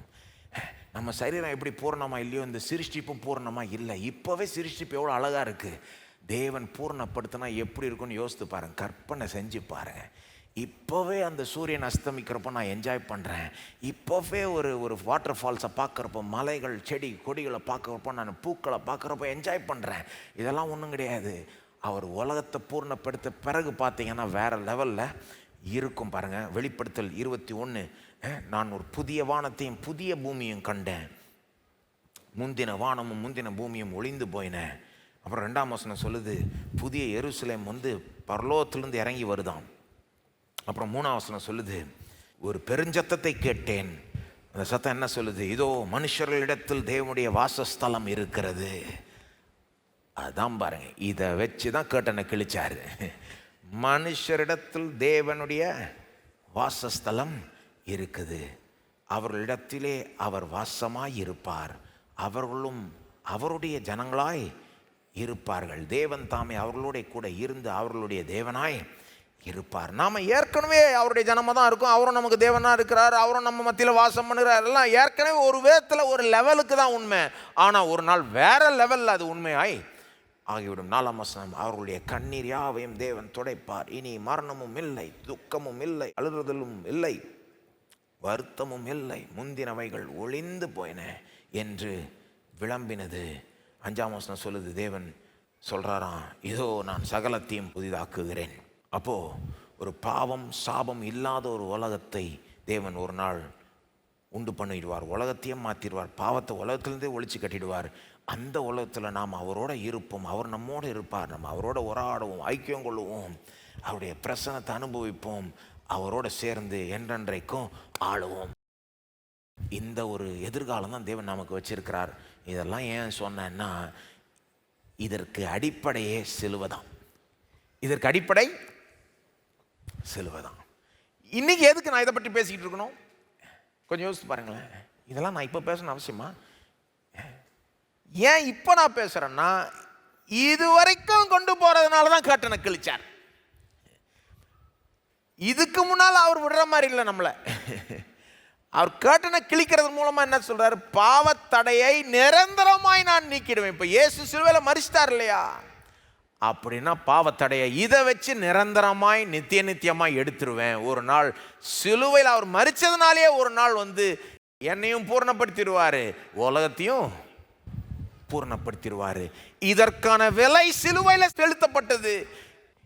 நம்ம சரீரம் எப்படி பூர்ணமாக இல்லையோ, இந்த சிருஷ்டிப்பும் பூர்ணமாக இல்லை. இப்போவே சிருஷ்டிப்பு எவ்வளோ அழகாக இருக்குது. தேவன் பூர்ணப்படுத்தினா எப்படி இருக்குன்னு யோசித்து பாருங்கள், கற்பனை செஞ்சு பாருங்கள். இப்போவே அந்த சூரியன் அஸ்தமிக்கிறப்போ நான் என்ஜாய் பண்ணுறேன். இப்போவே ஒரு வாட்டர் ஃபால்ஸை பார்க்குறப்போ, மலைகள் செடி கொடிகளை பார்க்குறப்போ, நான் பூக்களை பார்க்குறப்போ என்ஜாய் பண்ணுறேன். இதெல்லாம் ஒன்றும் கிடையாது. அவர் உலகத்தை பூர்ணப்படுத்த பிறகு பார்த்தீங்கன்னா வேறு லெவலில் இருக்கும். பாருங்கள், வெளிப்படுத்தல் 21, நான் ஒரு புதிய வானத்தையும் புதிய பூமியும் கண்டேன், முந்தின வானமும் முந்தின பூமியும் ஒளிந்து போயினேன். அப்புறம் 2ஆம் வசனம் சொல்லுது, புதிய எருசலேம் பரலோகத்திலிருந்து இறங்கி வருதாம். அப்புறம் 3ஆம் வசனம் சொல்லுது, ஒரு பெருஞ்சத்தத்தை கேட்டேன். அந்த சத்தம் என்ன சொல்லுது? இதோ மனுஷர்களிடத்தில் தேவனுடைய வாசஸ்தலம் இருக்கிறது. அதான் பாருங்க, இதை வச்சு தான் கேட்டனை கிழிச்சாரு. மனுஷரிடத்தில் தேவனுடைய வாசஸ்தலம் இருக்குது, அவர்களிடத்திலே அவர் வாசமாய் இருப்பார், அவர்களும் அவருடைய ஜனங்களாய் இருப்பார்கள். தேவன் தாமே அவர்களோட கூட இருந்து அவர்களுடைய தேவனாய் இருப்பார். நாம் ஏற்கனவே அவருடைய ஜனமாக தான் இருக்கும். அவரும் நமக்கு தேவனாக இருக்கிறார், அவரும் நம்ம மத்தியில் வாசம் பண்ணுறார். எல்லாம் ஏற்கனவே ஒரு விதத்தில் ஒரு லெவலுக்கு தான் உண்மை. ஆனால் ஒரு நாள் வேற லெவலில் அது உண்மையாய் ஆகிவிடும். 4ஆம் வசனம், அவர்களுடைய கண்ணீர் யாவையும் தேவன் துடைப்பார், இனி மரணமும் இல்லை, துக்கமும் இல்லை, அழுதலும் இல்லை, வருத்தமும் இல்லை, முந்தினவைகள் ஒளிந்து போயின என்று விளம்பினது. 5ஆம் வசனம் சொல்லுது, தேவன் சொல்கிறாராம், இதோ நான் சகலத்தையும் புதிதாக்குகிறேன். அப்போது ஒரு பாவம் சாபம் இல்லாத ஒரு உலகத்தை தேவன் ஒரு நாள் உண்டு பண்ணிடுவார். உலகத்தையும் மாற்றிடுவார். பாவத்தை உலகத்திலேருந்தே ஒழிச்சு கட்டிடுவார். அந்த உலகத்தில் நாம் அவரோட இருப்போம், அவர் நம்மோடு இருப்பார், நம்ம அவரோட உறவாடுவோம், ஐக்கியம் கொள்ளுவோம், அவருடைய பிரசன்னத்தை அனுபவிப்போம், அவரோட சேர்ந்து என்றென்றைக்கும் ஆளுவோம். இந்த ஒரு எதிர்காலம் தான் தேவன் நமக்கு வச்சிருக்கிறார். இதெல்லாம் ஏன் சொன்னேன்னா, இதற்கு அடிப்படையே சிலுவை தான். இதற்கு அடிப்படை சிலுவை தான். இன்னைக்கு எதுக்கு நான் இதை பற்றி பேசிக்கிட்டு இருக்கணும்? கொஞ்சம் யோசித்து பாருங்களேன். இதெல்லாம் நான் இப்போ பேசணும் அவசியமா? ஏன் இப்போ நான் பேசுறேன்னா, இது வரைக்கும் கொண்டு போறதுனால தான் கேட்டனை கிழிச்சார். இதுக்கு முன்னால் அவர் விடுற மாதிரி இல்லை நம்மளை. அவர் கேட்டனை கிழிக்கிறது மூலமா என்ன சொல்றாரு? பாவத்தடையை நிரந்தரமாய் நான் நீக்கிடுவேன். இப்போ இயேசு சிலுவையில மரிச்சிட்டார் இல்லையா? அப்படின்னா பாவத்தடையை இதை வச்சு நிரந்தரமாய் நித்தியமாய் எடுத்துருவேன். ஒரு நாள் சிலுவையில் அவர் மரிச்சதுனாலேயே ஒரு நாள் என்னையும் பூர்ணப்படுத்திடுவாரு, உலகத்தையும் பூர்ணப்படுத்திடுவாரு. இதற்கான விலை சிலுவையில் செலுத்தப்பட்டது.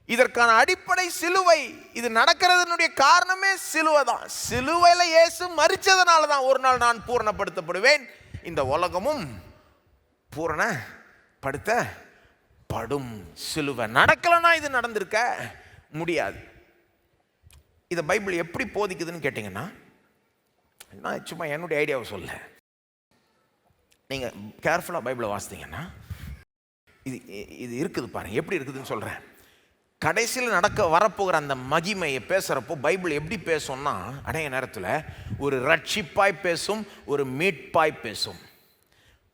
இதற்கான அடிப்படை சிலுவை. இது நடக்கிறதுனுடைய காரணமே சிலுவை தான். சிலுவையில் இயேசு மரிச்சதுனால தான் ஒரு நாள் நான் பூர்ணப்படுத்தப்படுவேன், இந்த உலகமும் பூரணப்படுத்தப்படும். படும் சிலுவை. நடக்கலைன்னா இது நடந்திருக்க முடியாது. இதை பைபிள் எப்படி போதிக்குதுன்னு கேட்டிங்கன்னா, நான் சும்மா என்னுடைய ஐடியாவை சொல்ல, நீங்கள் கேர்ஃபுல்லாக பைபிளை வாசித்தீங்கன்னா இது இது இருக்குது பாருங்கள். எப்படி இருக்குதுன்னு சொல்கிறேன். கடைசியில் வரப்போகிற அந்த மகிமையை பேசுகிறப்போ பைபிள் எப்படி பேசும்னா, அநேக நேரத்தில் ஒரு ரட்சிப்பாய் பேசும், ஒரு மீட்பாய் பேசும்.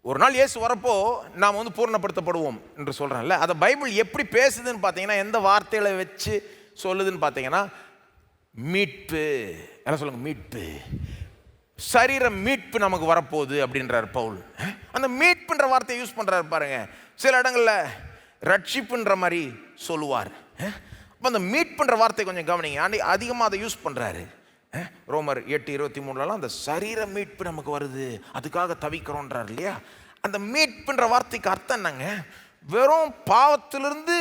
ஒரு நாள் இயேசு வரப்போ நாம் வந்து பூர்ணப்படுத்தப்படுவோம் என்று சொல்கிறேன்ல, அதை பைபிள் எப்படி பேசுதுன்னு பார்த்தீங்கன்னா, எந்த வார்த்தைகளை வச்சு சொல்லுதுன்னு பார்த்தீங்கன்னா, மீட்பு. என்ன சொல்லுங்க? மீட்பு. சரீர மீட்பு நமக்கு வரப்போகுது அப்படின்றார் பவுல். அந்த மீட்புன்ற வார்த்தையை யூஸ் பண்ணுறாரு பாருங்க. சில இடங்களில் ரட்சிப்புன்ற மாதிரி சொல்லுவார். அப்போ அந்த மீட்புன்ற வார்த்தை கொஞ்சம் கவனிங்க. அதிகமாக அதை யூஸ் பண்ணுறாரு. ரோமர் 8:23 அந்த சரீர மீட்பு நமக்கு வருது, அதுக்காக தவிக்கிறோன்றார் இல்லையா? அந்த மீட்புன்ற வார்த்தைக்கு அர்த்தம் என்னங்க? வெறும் பாவத்திலிருந்து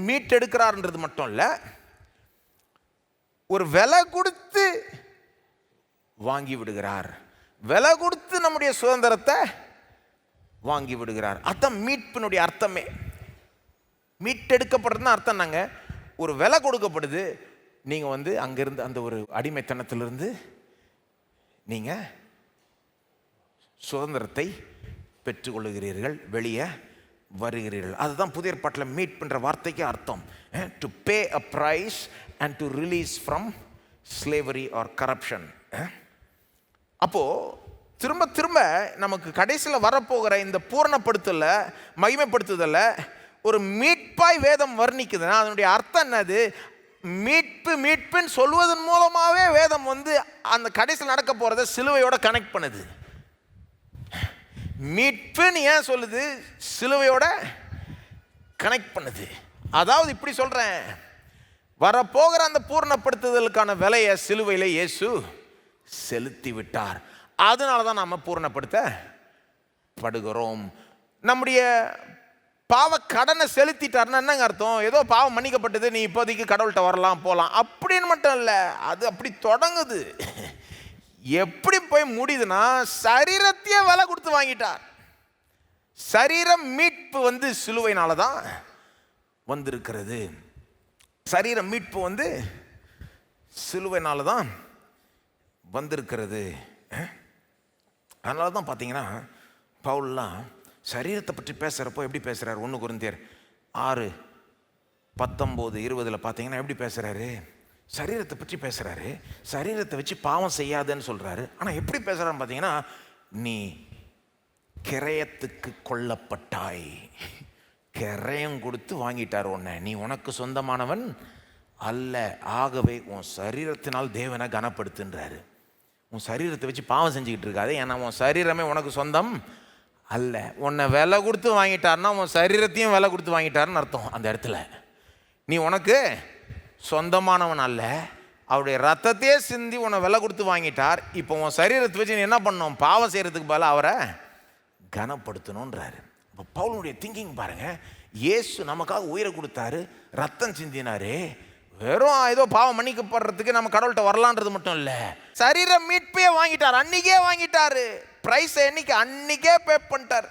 மீட்டெடுக்கிறார்ன்றது மட்டும் இல்லை, ஒரு விலை கொடுத்து வாங்கி விடுகிறார். விலை கொடுத்து நம்முடைய சுதந்திரத்தை வாங்கி விடுகிறார். அதான் மீட்பினுடைய அர்த்தமே. மீட்டெடுக்கப்படுறதுன்னு அர்த்தம் என்னங்க? ஒரு விலை கொடுக்கப்படுது. நீங்கள் வந்து அங்கிருந்து அந்த ஒரு அடிமைத்தனத்திலிருந்து நீங்கள் சுதந்திரத்தை பெற்றுக்கொள்ளுகிறீர்கள், வெளியே வருகிறீர்கள். அதுதான் புதிய ஏற்பாட்டில் மீட் பண்ணுற வார்த்தைக்கு அர்த்தம். To pay a price and to release from slavery or corruption. அப்போது திரும்ப திரும்ப நமக்கு கடைசியில் வரப்போகிற இந்த பூரணப்படுத்தல, மகிமைப்படுத்துதலை ஒரு மீட்பாய் வேதம் வர்ணிக்குதுன்னா அதனுடைய அர்த்தம் என்னது? மீட்பு மீட்புன்னு சொல்வதன் மூலமாகவே வேதம் வந்து அந்த கடைசியில் நடக்க போகிறத சிலுவையோட கனெக்ட் பண்ணுது. மீட்புன்னு ஏன் சொல்லுது? சிலுவையோட கனெக்ட் பண்ணுது. அதாவது இப்படி சொல்கிறேன், வரப்போகிற அந்த பூர்ணப்படுத்துதலுக்கான விலையை சிலுவையில் இயேசு செலுத்தி விட்டார். அதனால தான் நாம் பூர்ணப்படுத்தப்படுகிறோம். நம்முடைய பாவ கடனை செலுத்திட்டார்னா என்னங்க அர்த்தம்? ஏதோ பாவம் மன்னிக்கப்பட்டது, நீ இப்போதைக்கு கடவுள்கிட்ட வரலாம் போகலாம் அப்படின்னு மட்டும் இல்லை. அது அப்படி தொடங்குது. எப்படி போய் முடியுதுன்னா, சரீரத்தையே விலை கொடுத்து வாங்கிட்டார். சரீரம் மீட்பு வந்து சிலுவையினால தான் வந்திருக்கிறது. சரீர மீட்பு வந்து சிலுவையினால தான் வந்திருக்கிறது. அதனால தான் பார்த்தீங்கன்னா பவுல்லாம் சரீரத்தை பற்றி பேசுகிறப்போ எப்படி பேசுகிறார்? 1 கொரிந்தியர் 6:19-20 பார்த்தீங்கன்னா எப்படி பேசுகிறாரு? சரீரத்தை பற்றி பேசுகிறாரு. சரீரத்தை வச்சு பாவம் செய்யாதுன்னு சொல்கிறாரு. ஆனால் எப்படி பேசுகிறான்னு பார்த்தீங்கன்னா, நீ கிரயத்துக்கு கொல்லப்பட்டாய். கிரயம் கொடுத்து வாங்கிட்டார் உன்னை. நீ உனக்கு சொந்தமானவன் அல்ல. ஆகவே உன் சரீரத்தினால் தேவனை கனப்படுத்துன்றாரு. உன் சரீரத்தை வச்சு பாவம் செஞ்சுக்கிட்டு இருக்காது. ஏன்னா உன் சரீரமே உனக்கு சொந்தம் அல்ல. உன்னை விலை கொடுத்து வாங்கிட்டார்னா உன் சரீரத்தையும் விலை கொடுத்து வாங்கிட்டாருன்னு அர்த்தம். அந்த இடத்துல நீ உனக்கு சொந்தமானவன் அல்ல, அவருடைய ரத்தத்தையே சிந்தி உன்னை விலை கொடுத்து வாங்கிட்டார். இப்போ உன் சரீரத்தை வச்சு நீ என்ன பண்ணணும்? பாவம் செய்கிறதுக்கு பதிலாக அவரை கனப்படுத்தணுன்றாரு. இப்போ பவுலுடைய திங்கிங் பாருங்கள். இயேசு நமக்காக உயிரை கொடுத்தாரு, ரத்தம் சிந்தினாரு. வெறும் ஏதோ பாவம் மன்னிக்கப்படுறதுக்கு நம்ம கடவுள்கிட்ட வரலான்றது மட்டும் இல்லை, சரீர மீட்பே வாங்கிட்டார். அன்னைக்கே வாங்கிட்டாரு. ப்ரைஸை என்னைக்கு? அன்னைக்கே பே பண்ணிட்டார்.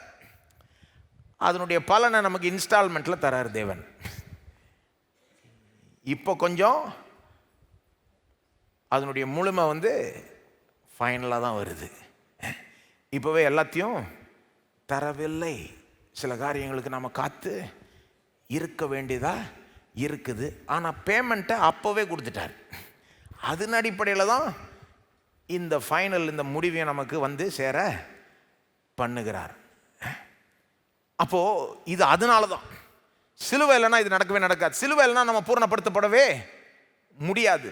அதனுடைய பலனை நமக்கு இன்ஸ்டால்மெண்ட்டில் தராரு தேவன். இப்போ கொஞ்சம் அதனுடைய முழுமை வந்து ஃபைனலாக தான் வருது. இப்போவே எல்லாத்தையும் தரவில்லை. சில காரியங்களுக்கு நம்ம காத்து இருக்க வேண்டியதாக இருக்குது. ஆனால் பேமெண்ட்டை அப்போவே கொடுத்துட்டார். அதன் அடிப்படையில் தான் இந்த ஃபைனல், இந்த முடிவை நமக்கு வந்து சேர பண்ணுகிறார். அப்போது இது அதனால தான். சிலுவை இல்லைன்னா இது நடக்கவே நடக்காது. சிலுவை இல்லைன்னா நம்ம பூர்ணப்படுத்தப்படவே முடியாது.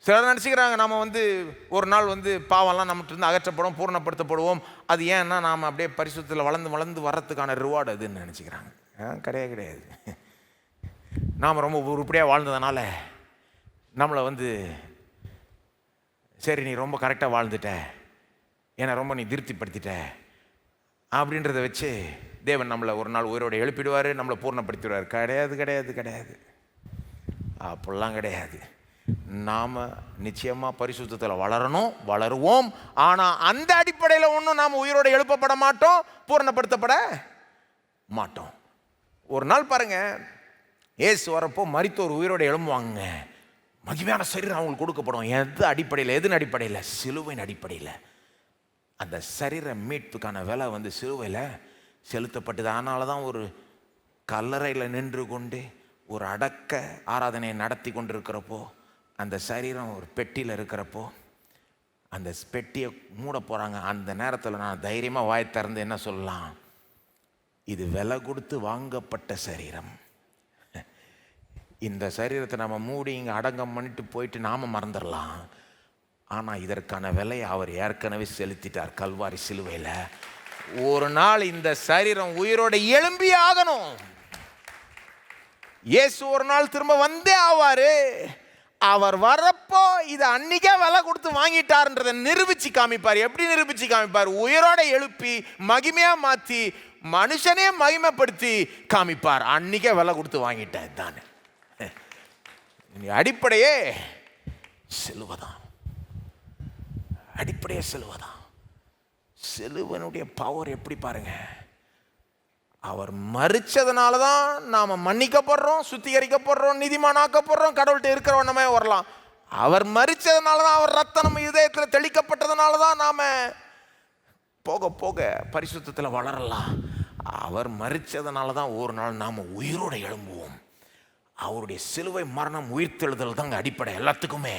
சிலர் நினச்சிக்கிறாங்க நம்ம வந்து ஒரு நாள் வந்து பாவம்லாம் நம்மகிட்ட அகற்றப்படும், பூர்ணப்படுத்தப்படுவோம். அது ஏன்னா நாம் அப்படியே பரிசுத்தத்தில் வளர்ந்து வர்றதுக்கான ரிவார்டு அதுன்னு நினச்சிக்கிறாங்க. கிடையாது. நாம் ரொம்ப உருப்படியாக வாழ்ந்ததுனால நம்மளை வந்து சரி நீ ரொம்ப கரெக்டாக வாழ்ந்துட்ட, ஏன்னா ரொம்ப நீ திருப்திப்படுத்திட்ட அப்படின்றத வச்சு தேவன் நம்மளை ஒரு நாள் உயிரோடு எழுப்பிடுவார், நம்மளை பூர்ணப்படுத்திடுவார். கிடையாது. அப்படிலாம் கிடையாது. நாம் நிச்சயமாக பரிசுத்தத்தில் வளருவோம். ஆனால் அந்த அடிப்படையில் ஒன்றும் நாம் உயிரோடு எழுப்பப்பட மாட்டோம், பூர்ணப்படுத்தப்பட மாட்டோம். ஒரு நாள் பாருங்க, இயேசு வரப்போ மரித்தோர் உயிரோடு எழும்புவாங்க. மகிமையான சரீரம் அவங்களுக்கு கொடுக்கப்படும். எது அடிப்படையில்? எதுன்னு அடிப்படையில்? சிலுவையின் அடிப்படையில். அந்த சரீர மீட்புக்கான விலை வந்து சிலுவையில் செலுத்தப்பட்டது. அதனால தான் ஒரு கல்லறையில் நின்று கொண்டு ஒரு அடக்க ஆராதனையை நடத்தி கொண்டிருக்கிறப்போ, அந்த சரீரம் ஒரு பெட்டியில் இருக்கிறப்போ, அந்த பெட்டியை மூட போகிறாங்க. அந்த நேரத்தில் நான் தைரியமாக வாய் திறந்து என்ன சொல்லலாம்? இது விலை கொடுத்து வாங்கப்பட்ட சரீரம். இந்த சரீரத்தை நம்ம மூடி இங்கே அடங்கம் பண்ணிட்டு போயிட்டு நாம் மறந்துடலாம். ஆனால் இதற்கான விலையை அவர் ஏற்கனவே செலுத்திட்டார் கல்வாரி சிலுவையில். ஒரு நாள் இந்த சரீரம் உயிரோட எழும்பி ஆகணும். இயேசு ஒரு நாள் திரும்ப வந்தே ஆவார். அவர் வரப்போ இதை அன்னைக்கே விலை கொடுத்து வாங்கிட்டார்ன்றதை நிரூபிச்சு காமிப்பார். எப்படி நிரூபிச்சு காமிப்பார்? உயிரோட எழுப்பி மகிமையாக மாற்றி மனுஷனே மகிமைப்படுத்தி காமிப்பார். அன்னைக்கே விலை கொடுத்து வாங்கிட்டேன் தானே. அடிப்படையே சிலுவைதான். அடிப்படையே சிலுவைதான். சிலுவனுடைய பவர் எப்படி பாருங்க. அவர் மரிச்சதுனால தான் நாம் மன்னிக்கப்படுறோம், சுத்திகரிக்கப்படுறோம், நீதிமானாக்கப்படுறோம், கடவுள்கிட்ட இருக்கிறவனமே வரலாம். அவர் மரிச்சதுனால தான், அவர் ரத்தம் நம்ம இதயத்தில் தெளிக்கப்பட்டதுனால தான் நாம் போக போக பரிசுத்தத்தில் வளரலாம். அவர் மரிச்சதுனால தான் ஒரு நாள் நாம் உயிரோடு எழும்புவோம். அவருடைய சிலுவை மரணம் உயிர்த்தெழுதல் தாங்க அடிப்படை எல்லாத்துக்குமே.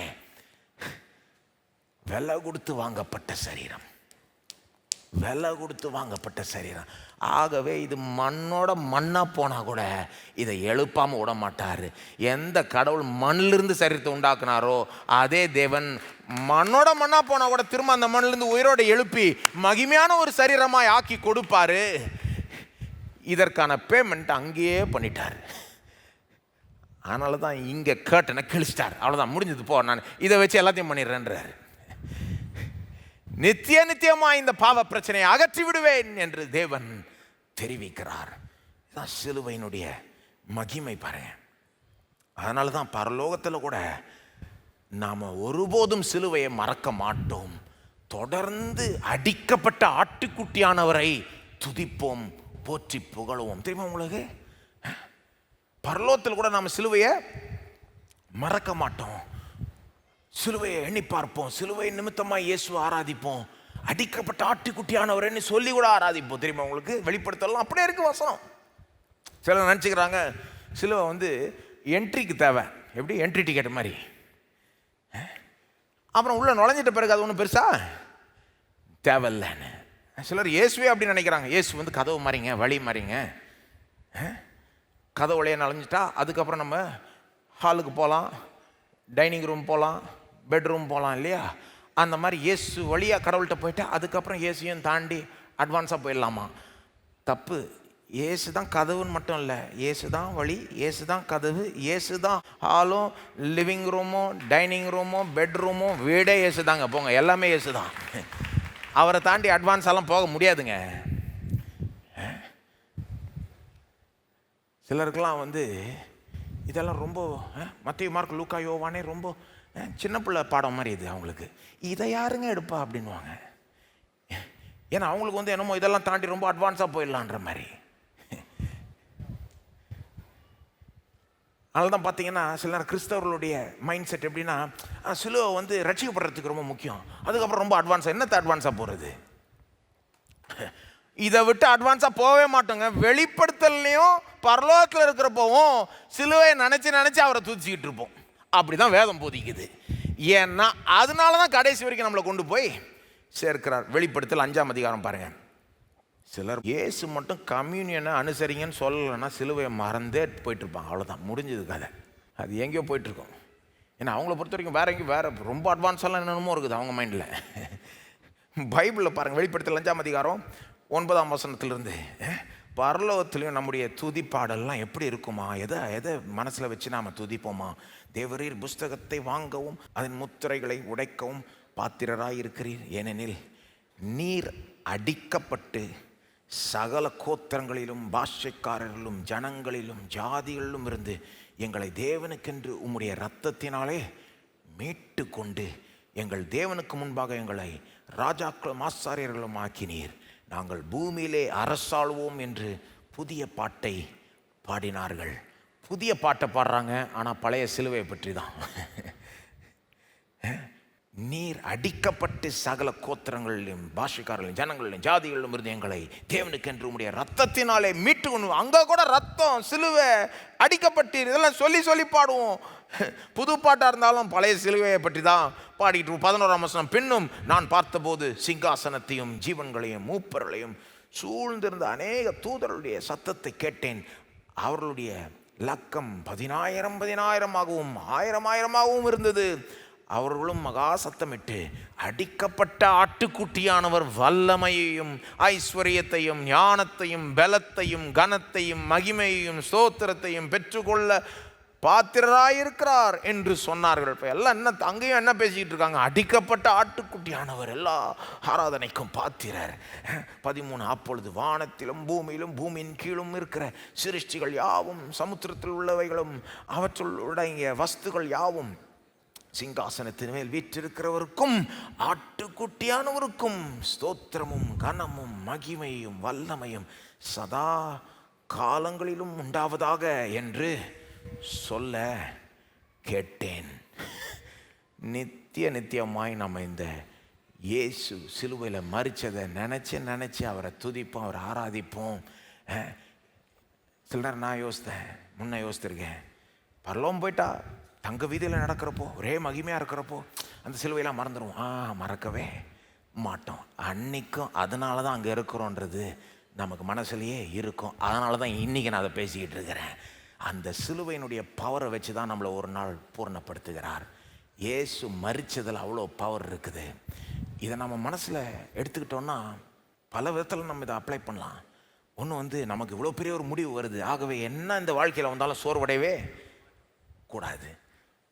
விலை கொடுத்து வாங்கப்பட்ட சரீரம், விலை கொடுத்து வாங்கப்பட்ட சரீரம். ஆகவே இது மண்ணோட மண்ணாக போனால் கூட இதை எழுப்பாமல் விட மாட்டார். எந்த கடவுள் மண்ணிலிருந்து சரீரத்தை உண்டாக்குனாரோ அதே தேவன் மண்ணோட மண்ணாக போனால் கூட திரும்ப அந்த மண்ணிலிருந்து உயிரோடு எழுப்பி மகிமையான ஒரு சரீரமாக ஆக்கி கொடுப்பார். இதற்கான பேமெண்ட் அங்கேயே பண்ணிட்டார். அதனால தான் இங்கே கேட்டனை கிழிச்சிட்டார். அவ்வளோதான், முடிஞ்சது, போ, நான் இதை வச்சு எல்லாத்தையும் பண்ணிடுறேன்றார். நித்திய நித்தியமாக இந்த பாவ பிரச்சனையை அகற்றி விடுவேன் என்று தேவன் தெரிவிக்கிறார். இதுதான் சிலுவையினுடைய மகிமை பாருங்க. அதனால தான் பரலோகத்தில் கூட நாம் ஒருபோதும் சிலுவையை மறக்க மாட்டோம். தொடர்ந்து அடிக்கப்பட்ட ஆட்டுக்குட்டியானவரை துதிப்போம், போற்றி புகழுவோம். தெரியுமா உங்களுக்கு? பரலோகத்தில் கூட நாம் சிலுவையை மறக்க மாட்டோம். சிலுவையை எண்ணி பார்ப்போம். சிலுவை நிமித்தமாக இயேசுவை ஆராதிப்போம். அடிக்கப்பட்ட ஆட்டுக்குட்டியானவர்னு சொல்லி கூட ஆராதிப்போம். தெரியுமா உங்களுக்கு? வெளிப்படுத்தலாம் அப்படியே இருக்கு வசனம். சிலர் நினச்சிக்கிறாங்க சிலுவை வந்து என்ட்ரிக்கு தேவை. எப்படி? என்ட்ரி டிக்கெட் மாதிரி. அப்புறம் உள்ளே நுழைஞ்சிட்ட பிறகு அது ஒன்றும் பெருசா தேவையில்லைன்னு சிலர் இயேசுவே அப்படி நினைக்கிறாங்க. இயேசு வந்து கதவு மாதிரிங்க, வழி மாதிரிங்க. கதவு வழியாக நுழைஞ்சிட்டா அதுக்கப்புறம் நம்ம ஹாலுக்கு போகலாம், டைனிங் ரூம் போகலாம், பெட்ரூம் போகலாம் இல்லையா? அந்த மாதிரி இயேசு வழியாக கடவுள்கிட்ட போயிட்டா அதுக்கப்புறம் இயேசுயும் தாண்டி அட்வான்ஸாக போயிடலாமா? தப்பு. இயேசு தான் கதவுன்னு மட்டும் இல்லை, இயேசு தான் வழி, இயேசு தான் கதவு, இயேசு தான் ஹாலும், லிவிங் ரூமும், டைனிங் ரூமும், பெட்ரூமும், வீடே இயேசு தாங்க. போங்க, எல்லாமே இயேசு தான். அவரை தாண்டி அட்வான்ஸாலாம் போக முடியாதுங்க. சிலருக்கெல்லாம் வந்து இதெல்லாம் ரொம்ப மத்தேயு, மார்க்கு, லூக்கா, யோவானே ரொம்ப சின்ன பிள்ளை பாடம் மாதிரி இது அவங்களுக்கு. இதை யாருங்க எடுப்பா அப்படின்வாங்க. ஏன்னா அவங்களுக்கு வந்து என்னமோ இதெல்லாம் தாண்டி ரொம்ப அட்வான்ஸாக போயிடலான்ற மாதிரி. அதனால தான் பார்த்தீங்கன்னா சில நேரம் கிறிஸ்தவர்களுடைய மைண்ட் செட் எப்படின்னா, சிலுவை வந்து ரட்சிக்கப்படுறதுக்கு ரொம்ப முக்கியம், அதுக்கப்புறம் ரொம்ப அட்வான்ஸாக, என்னத்தை அட்வான்ஸாக போகிறது? இதை விட்டு அட்வான்ஸாக போகவே மாட்டோங்க. வெளிப்படுத்தலையும் பரலோகத்தில் இருக்கிறப்போவும் சிலுவையை நினச்சி அவரை தூச்சிக்கிட்டு இருப்போம். அப்படி தான் வேதம் போதிக்குது. ஏன்னா அதனால தான் கடைசி வரைக்கும் நம்மளை கொண்டு போய் சேர்க்கிறார். வெளிப்படுத்தல் 5ஆம் அதிகாரம் பாருங்கள். சிலர் இயேசு மட்டும் கம்யூனியனை அனுசரிங்கன்னு சொல்லலைன்னா சிலுவையை மறந்தே போயிட்டுருப்பாங்க. அவ்வளோதான், முடிஞ்சது கதை. அது எங்கேயோ போயிட்டுருக்கோம். ஏன்னா அவங்கள பொறுத்த வரைக்கும் வேறு எங்கேயும் வேறு ரொம்ப அட்வான்ஸெல்லாம் என்னென்னமோ இருக்குது அவங்க மைண்டில். பைபிளில் பாருங்கள், வெளிப்படுத்தல் 5ஆம் அதிகாரம் 9ஆம் வசனத்திலிருந்து, பரலோகத்திலையும் நம்முடைய துதிப்பாடெல்லாம் எப்படி இருக்குமா? எதை மனசில் வச்சு நாம் துதிப்போமா? தேவரீர் புஸ்தகத்தை வாங்கவும் அதன் முத்திரைகளை உடைக்கவும் பாத்திரராய் இருக்கிறீர். ஏனெனில் நீர் அடிக்கப்பட்டு சகல கோத்திரங்களிலும் பாஷைக்காரர்களும் ஜனங்களிலும் ஜாதிகளிலும் இருந்து எங்களை தேவனுக்கென்று உம்முடைய இரத்தத்தினாலே மீட்டு கொண்டு எங்கள் தேவனுக்கு முன்பாக எங்களை ராஜாக்களும் ஆசாரியர்களும் ஆக்கினீர். நாங்கள் பூமியிலே அரசாளுவோம் என்று புதிய பாட்டை பாடினார்கள். புதிய பாட்டை பாடுறாங்க, ஆனால் பழைய சிலுவையை பற்றி தான். நீர் அடிக்கப்பட்டு சகல கோத்திரங்களிலும் பாஷைக்காரர்களும் ஜனங்களிலும் ஜாதிகளிலும் இருந்து எங்களை தேவனுக்கு என்று உடைய ரத்தத்தினாலே மீட்டு கொண்டு. அங்கே கூட ரத்தம், சிலுவை, அடிக்கப்பட்டீர், இதெல்லாம் சொல்லி சொல்லி பாடுவோம். புது பாட்டாக இருந்தாலும் பழைய சிலுவையை பற்றி தான் பாடிட்டு. 11ஆம் வசனம், பின்னும் நான் பார்த்தபோது சிங்காசனத்தையும் ஜீவன்களையும் மூப்பர்களையும் சூழ்ந்திருந்த அநேக தூதர்களுடைய சத்தத்தை கேட்டேன். அவர்களுடைய லக்கம் 10,000 10,000 இருந்தது. அவர்களும் மகா சத்தமிட்டு, அடிக்கப்பட்ட ஆட்டுக்குட்டியானவர் வல்லமையையும் ஐஸ்வர்யத்தையும் ஞானத்தையும் பலத்தையும் கனத்தையும் மகிமையையும் ஸ்தோத்திரத்தையும் பெற்றுக்கொள்ள பாத்திரராயிருக்கிறார் என்று சொன்னார்கள். இப்போ எல்லாம் என்ன, அங்கேயும் என்ன பேசிக்கிட்டு இருக்காங்க? அடிக்கப்பட்ட ஆட்டுக்குட்டியானவர் எல்லா ஆராதனைக்கும் பாத்திரர். 13, அப்பொழுது வானத்திலும் பூமியிலும் பூமியின் கீழும் இருக்கிற சிருஷ்டிகள் யாவும், சமுத்திரத்தில் உள்ளவைகளும் அவற்றுள் அடங்கிய வஸ்துகள் யாவும், சிங்காசனத்தின் மேல் வீற்றிருக்கிறவருக்கும் ஆட்டுக்குட்டியானவருக்கும் ஸ்தோத்திரமும் கனமும் மகிமையும் வல்லமையும் சதா காலங்களிலும் உண்டாவதாக என்று சொல்ல கேட்டேன். நித்தியமாய் நம்ம இந்த இயேசு சிலுவையில் மரிச்சதை நினச்சி அவரை துதிப்போம், அவரை ஆராதிப்போம். சிலர் நான் முன்ன யோசித்திருக்கேன், பரலோகம் போயிட்டா தங்க வீதியில் நடக்கிறப்போ, ஒரே மகிமையாக இருக்கிறப்போ அந்த சிலுவையெல்லாம் மறந்துடுவோம். மறக்கவே மாட்டோம். அன்னைக்கும் அதனால தான் அங்கே இருக்கிறோன்றது நமக்கு மனசுலையே இருக்கும். அதனால தான் இன்றைக்கி நான் அதை பேசிக்கிட்டு இருக்கிறேன். அந்த சிலுவையினுடைய பவரை வச்சு தான் நம்மளை ஒரு நாள் பூர்ணப்படுத்துகிறார். இயேசு மரிச்சதில் அவ்வளோ பவர் இருக்குது. இதை நம்ம மனசில் எடுத்துக்கிட்டோன்னா பல விதத்தில் நம்ம இதை அப்ளை பண்ணலாம். ஒன்று நமக்கு இவ்வளோ பெரிய ஒரு முடிவு வருது, ஆகவே என்ன இந்த வாழ்க்கையில் வந்தாலும் சோர்வடையவே கூடாது.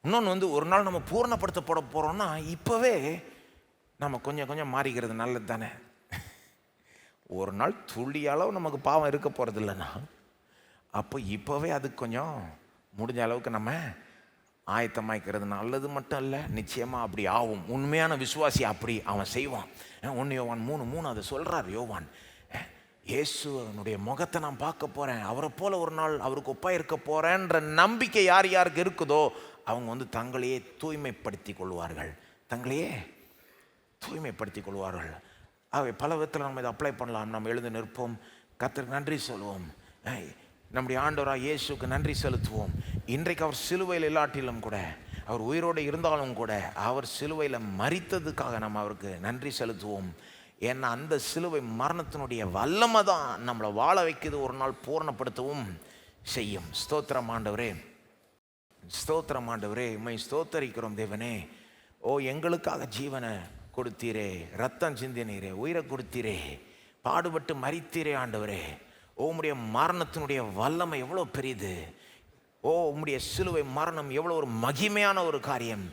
இன்னொன்று ஒரு நாள் நம்ம பூர்ணப்படுத்தப்பட போகிறோம்னா இப்போவே நம்ம கொஞ்சம் கொஞ்சம் மாறிக்கிறது நல்லது தானே. ஒரு நாள் துளி அளவு நமக்கு பாவம் இருக்க போகிறது இல்லைன்னா, அப்போ இப்போவே அதுக்கு கொஞ்சம் முடிஞ்ச அளவுக்கு நம்ம ஆயத்தமாய்க்கிறது நல்லது மட்டும் இல்லை, நிச்சயமாக அப்படி ஆகும். உண்மையான விசுவாசி அப்படி அவன் செய்வான். 1 யோவான் 3:3 அதை சொல்கிறார் யோவான். இயேசுனுடைய முகத்தை நான் பார்க்க போகிறேன், அவரை போல ஒரு நாள் அவருக்கு ஒப்பாக இருக்க போகிறேன்ற நம்பிக்கை யார் யாருக்கு இருக்குதோ அவங்க தங்களையே தூய்மைப்படுத்தி கொள்வார்கள். ஆகவே பல விதத்தில் நம்ம இதை அப்ளை பண்ணலாம். நம்ம எழுந்து நிற்போம், கர்த்தருக்கு நன்றி சொல்லுவோம், நம்முடைய ஆண்டவராக இயேசுக்கு நன்றி செலுத்துவோம். இன்றைக்கு அவர் சிலுவையில் இல்லாட்டிலும் கூட, அவர் உயிரோடு இருந்தாலும் கூட, அவர் சிலுவையில் மரித்ததுக்காக நம்ம அவருக்கு நன்றி செலுத்துவோம். ஏன்னா அந்த சிலுவை மரணத்தினுடைய வல்லமை தான் நம்மளை வாழ வைக்குது, ஒரு நாள் பூர்ணப்படுத்தவும் செய்யும். ஸ்தோத்திரம் ஆண்டவரே, ஸ்தோத்திரம் ஆண்டவரே, உம்மை ஸ்தோத்தரிக்கிறோம் தேவனே. எங்களுக்காக ஜீவனை கொடுத்தீரே, ரத்தம் சிந்தினீரே, உயிரை கொடுத்தீரே, பாடுபட்டு மரித்தீரே ஆண்டவரே. உம்முடைய மரணத்தினுடைய வல்லமை எவ்வளோ பெரியது. உம்முடைய சிலுவை மரணம் எவ்வளோ ஒரு மகிமையான ஒரு காரியம்.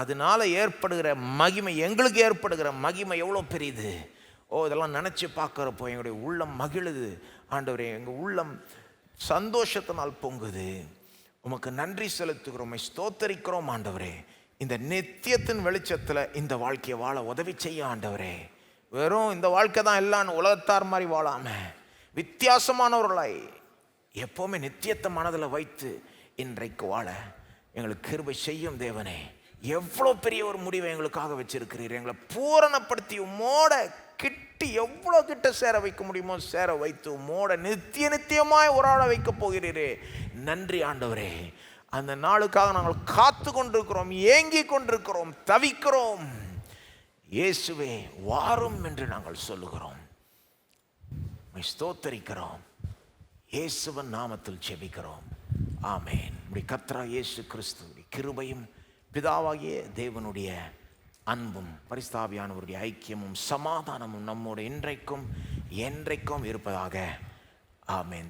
அதனால ஏற்படுகிற மகிமை, எங்களுக்கு ஏற்படுகிற மகிமை எவ்வளோ பெரியது. இதெல்லாம் நினச்சி பார்க்குறப்போ எங்களுடைய உள்ளம் மகிழுது ஆண்டவரே. எங்கள் உள்ளம் சந்தோஷத்தினால் பொங்குது. உமக்கு நன்றி செலுத்துகிறோம், ஸ்தோத்தரிக்கிறோம் ஆண்டவரே. இந்த நித்தியத்தின் வெளிச்சத்தில் இந்த வாழ்க்கையை வாழ உதவி செய்ய ஆண்டவரே. வெறும் இந்த வாழ்க்கை தான் எல்லாம் உலகத்தார் மாதிரி வாழாமல் வித்தியாசமானவர்களாய் எப்போவுமே நித்தியத்தை மனதில் வைத்து இன்றைக்கு வாழ எங்களுக்கு கிருபை செய்யும் தேவனே. எவ்வளோ பெரிய ஒரு முடிவை எங்களுக்காக வச்சிருக்கிறீர். எங்களை பூரணப்படுத்தி உம்மோட கிட்டி எவ்வளோ கிட்ட சேர வைக்க முடியுமோ சேர வைத்து உம்மோட நித்தியமாய் ஒரு ஆளை வைக்க போகிறீரே. நன்றி ஆண்டவரே. அந்த நாளுக்காக நாங்கள் காத்து கொண்டிருக்கிறோம், ஏங்கி கொண்டிருக்கிறோம், தவிக்கிறோம். இயேசுவே வாரும் என்று நாங்கள் சொல்லுகிறோம், ஸ்தோத்தரிக்கிறோம். இயேசுவின் நாமத்தில் ஜெபிக்கிறோம், ஆமென். கர்த்தராகிய இயேசு கிறிஸ்துவின் கிருபையும் பிதாவாகிய தேவனுடைய அன்பும் பரிசுத்த ஆவியானவருடைய ஐக்கியமும் சமாதானமும் நம்மோடு இன்றைக்கும் என்றைக்கும் இருப்பதாக, ஆமென்.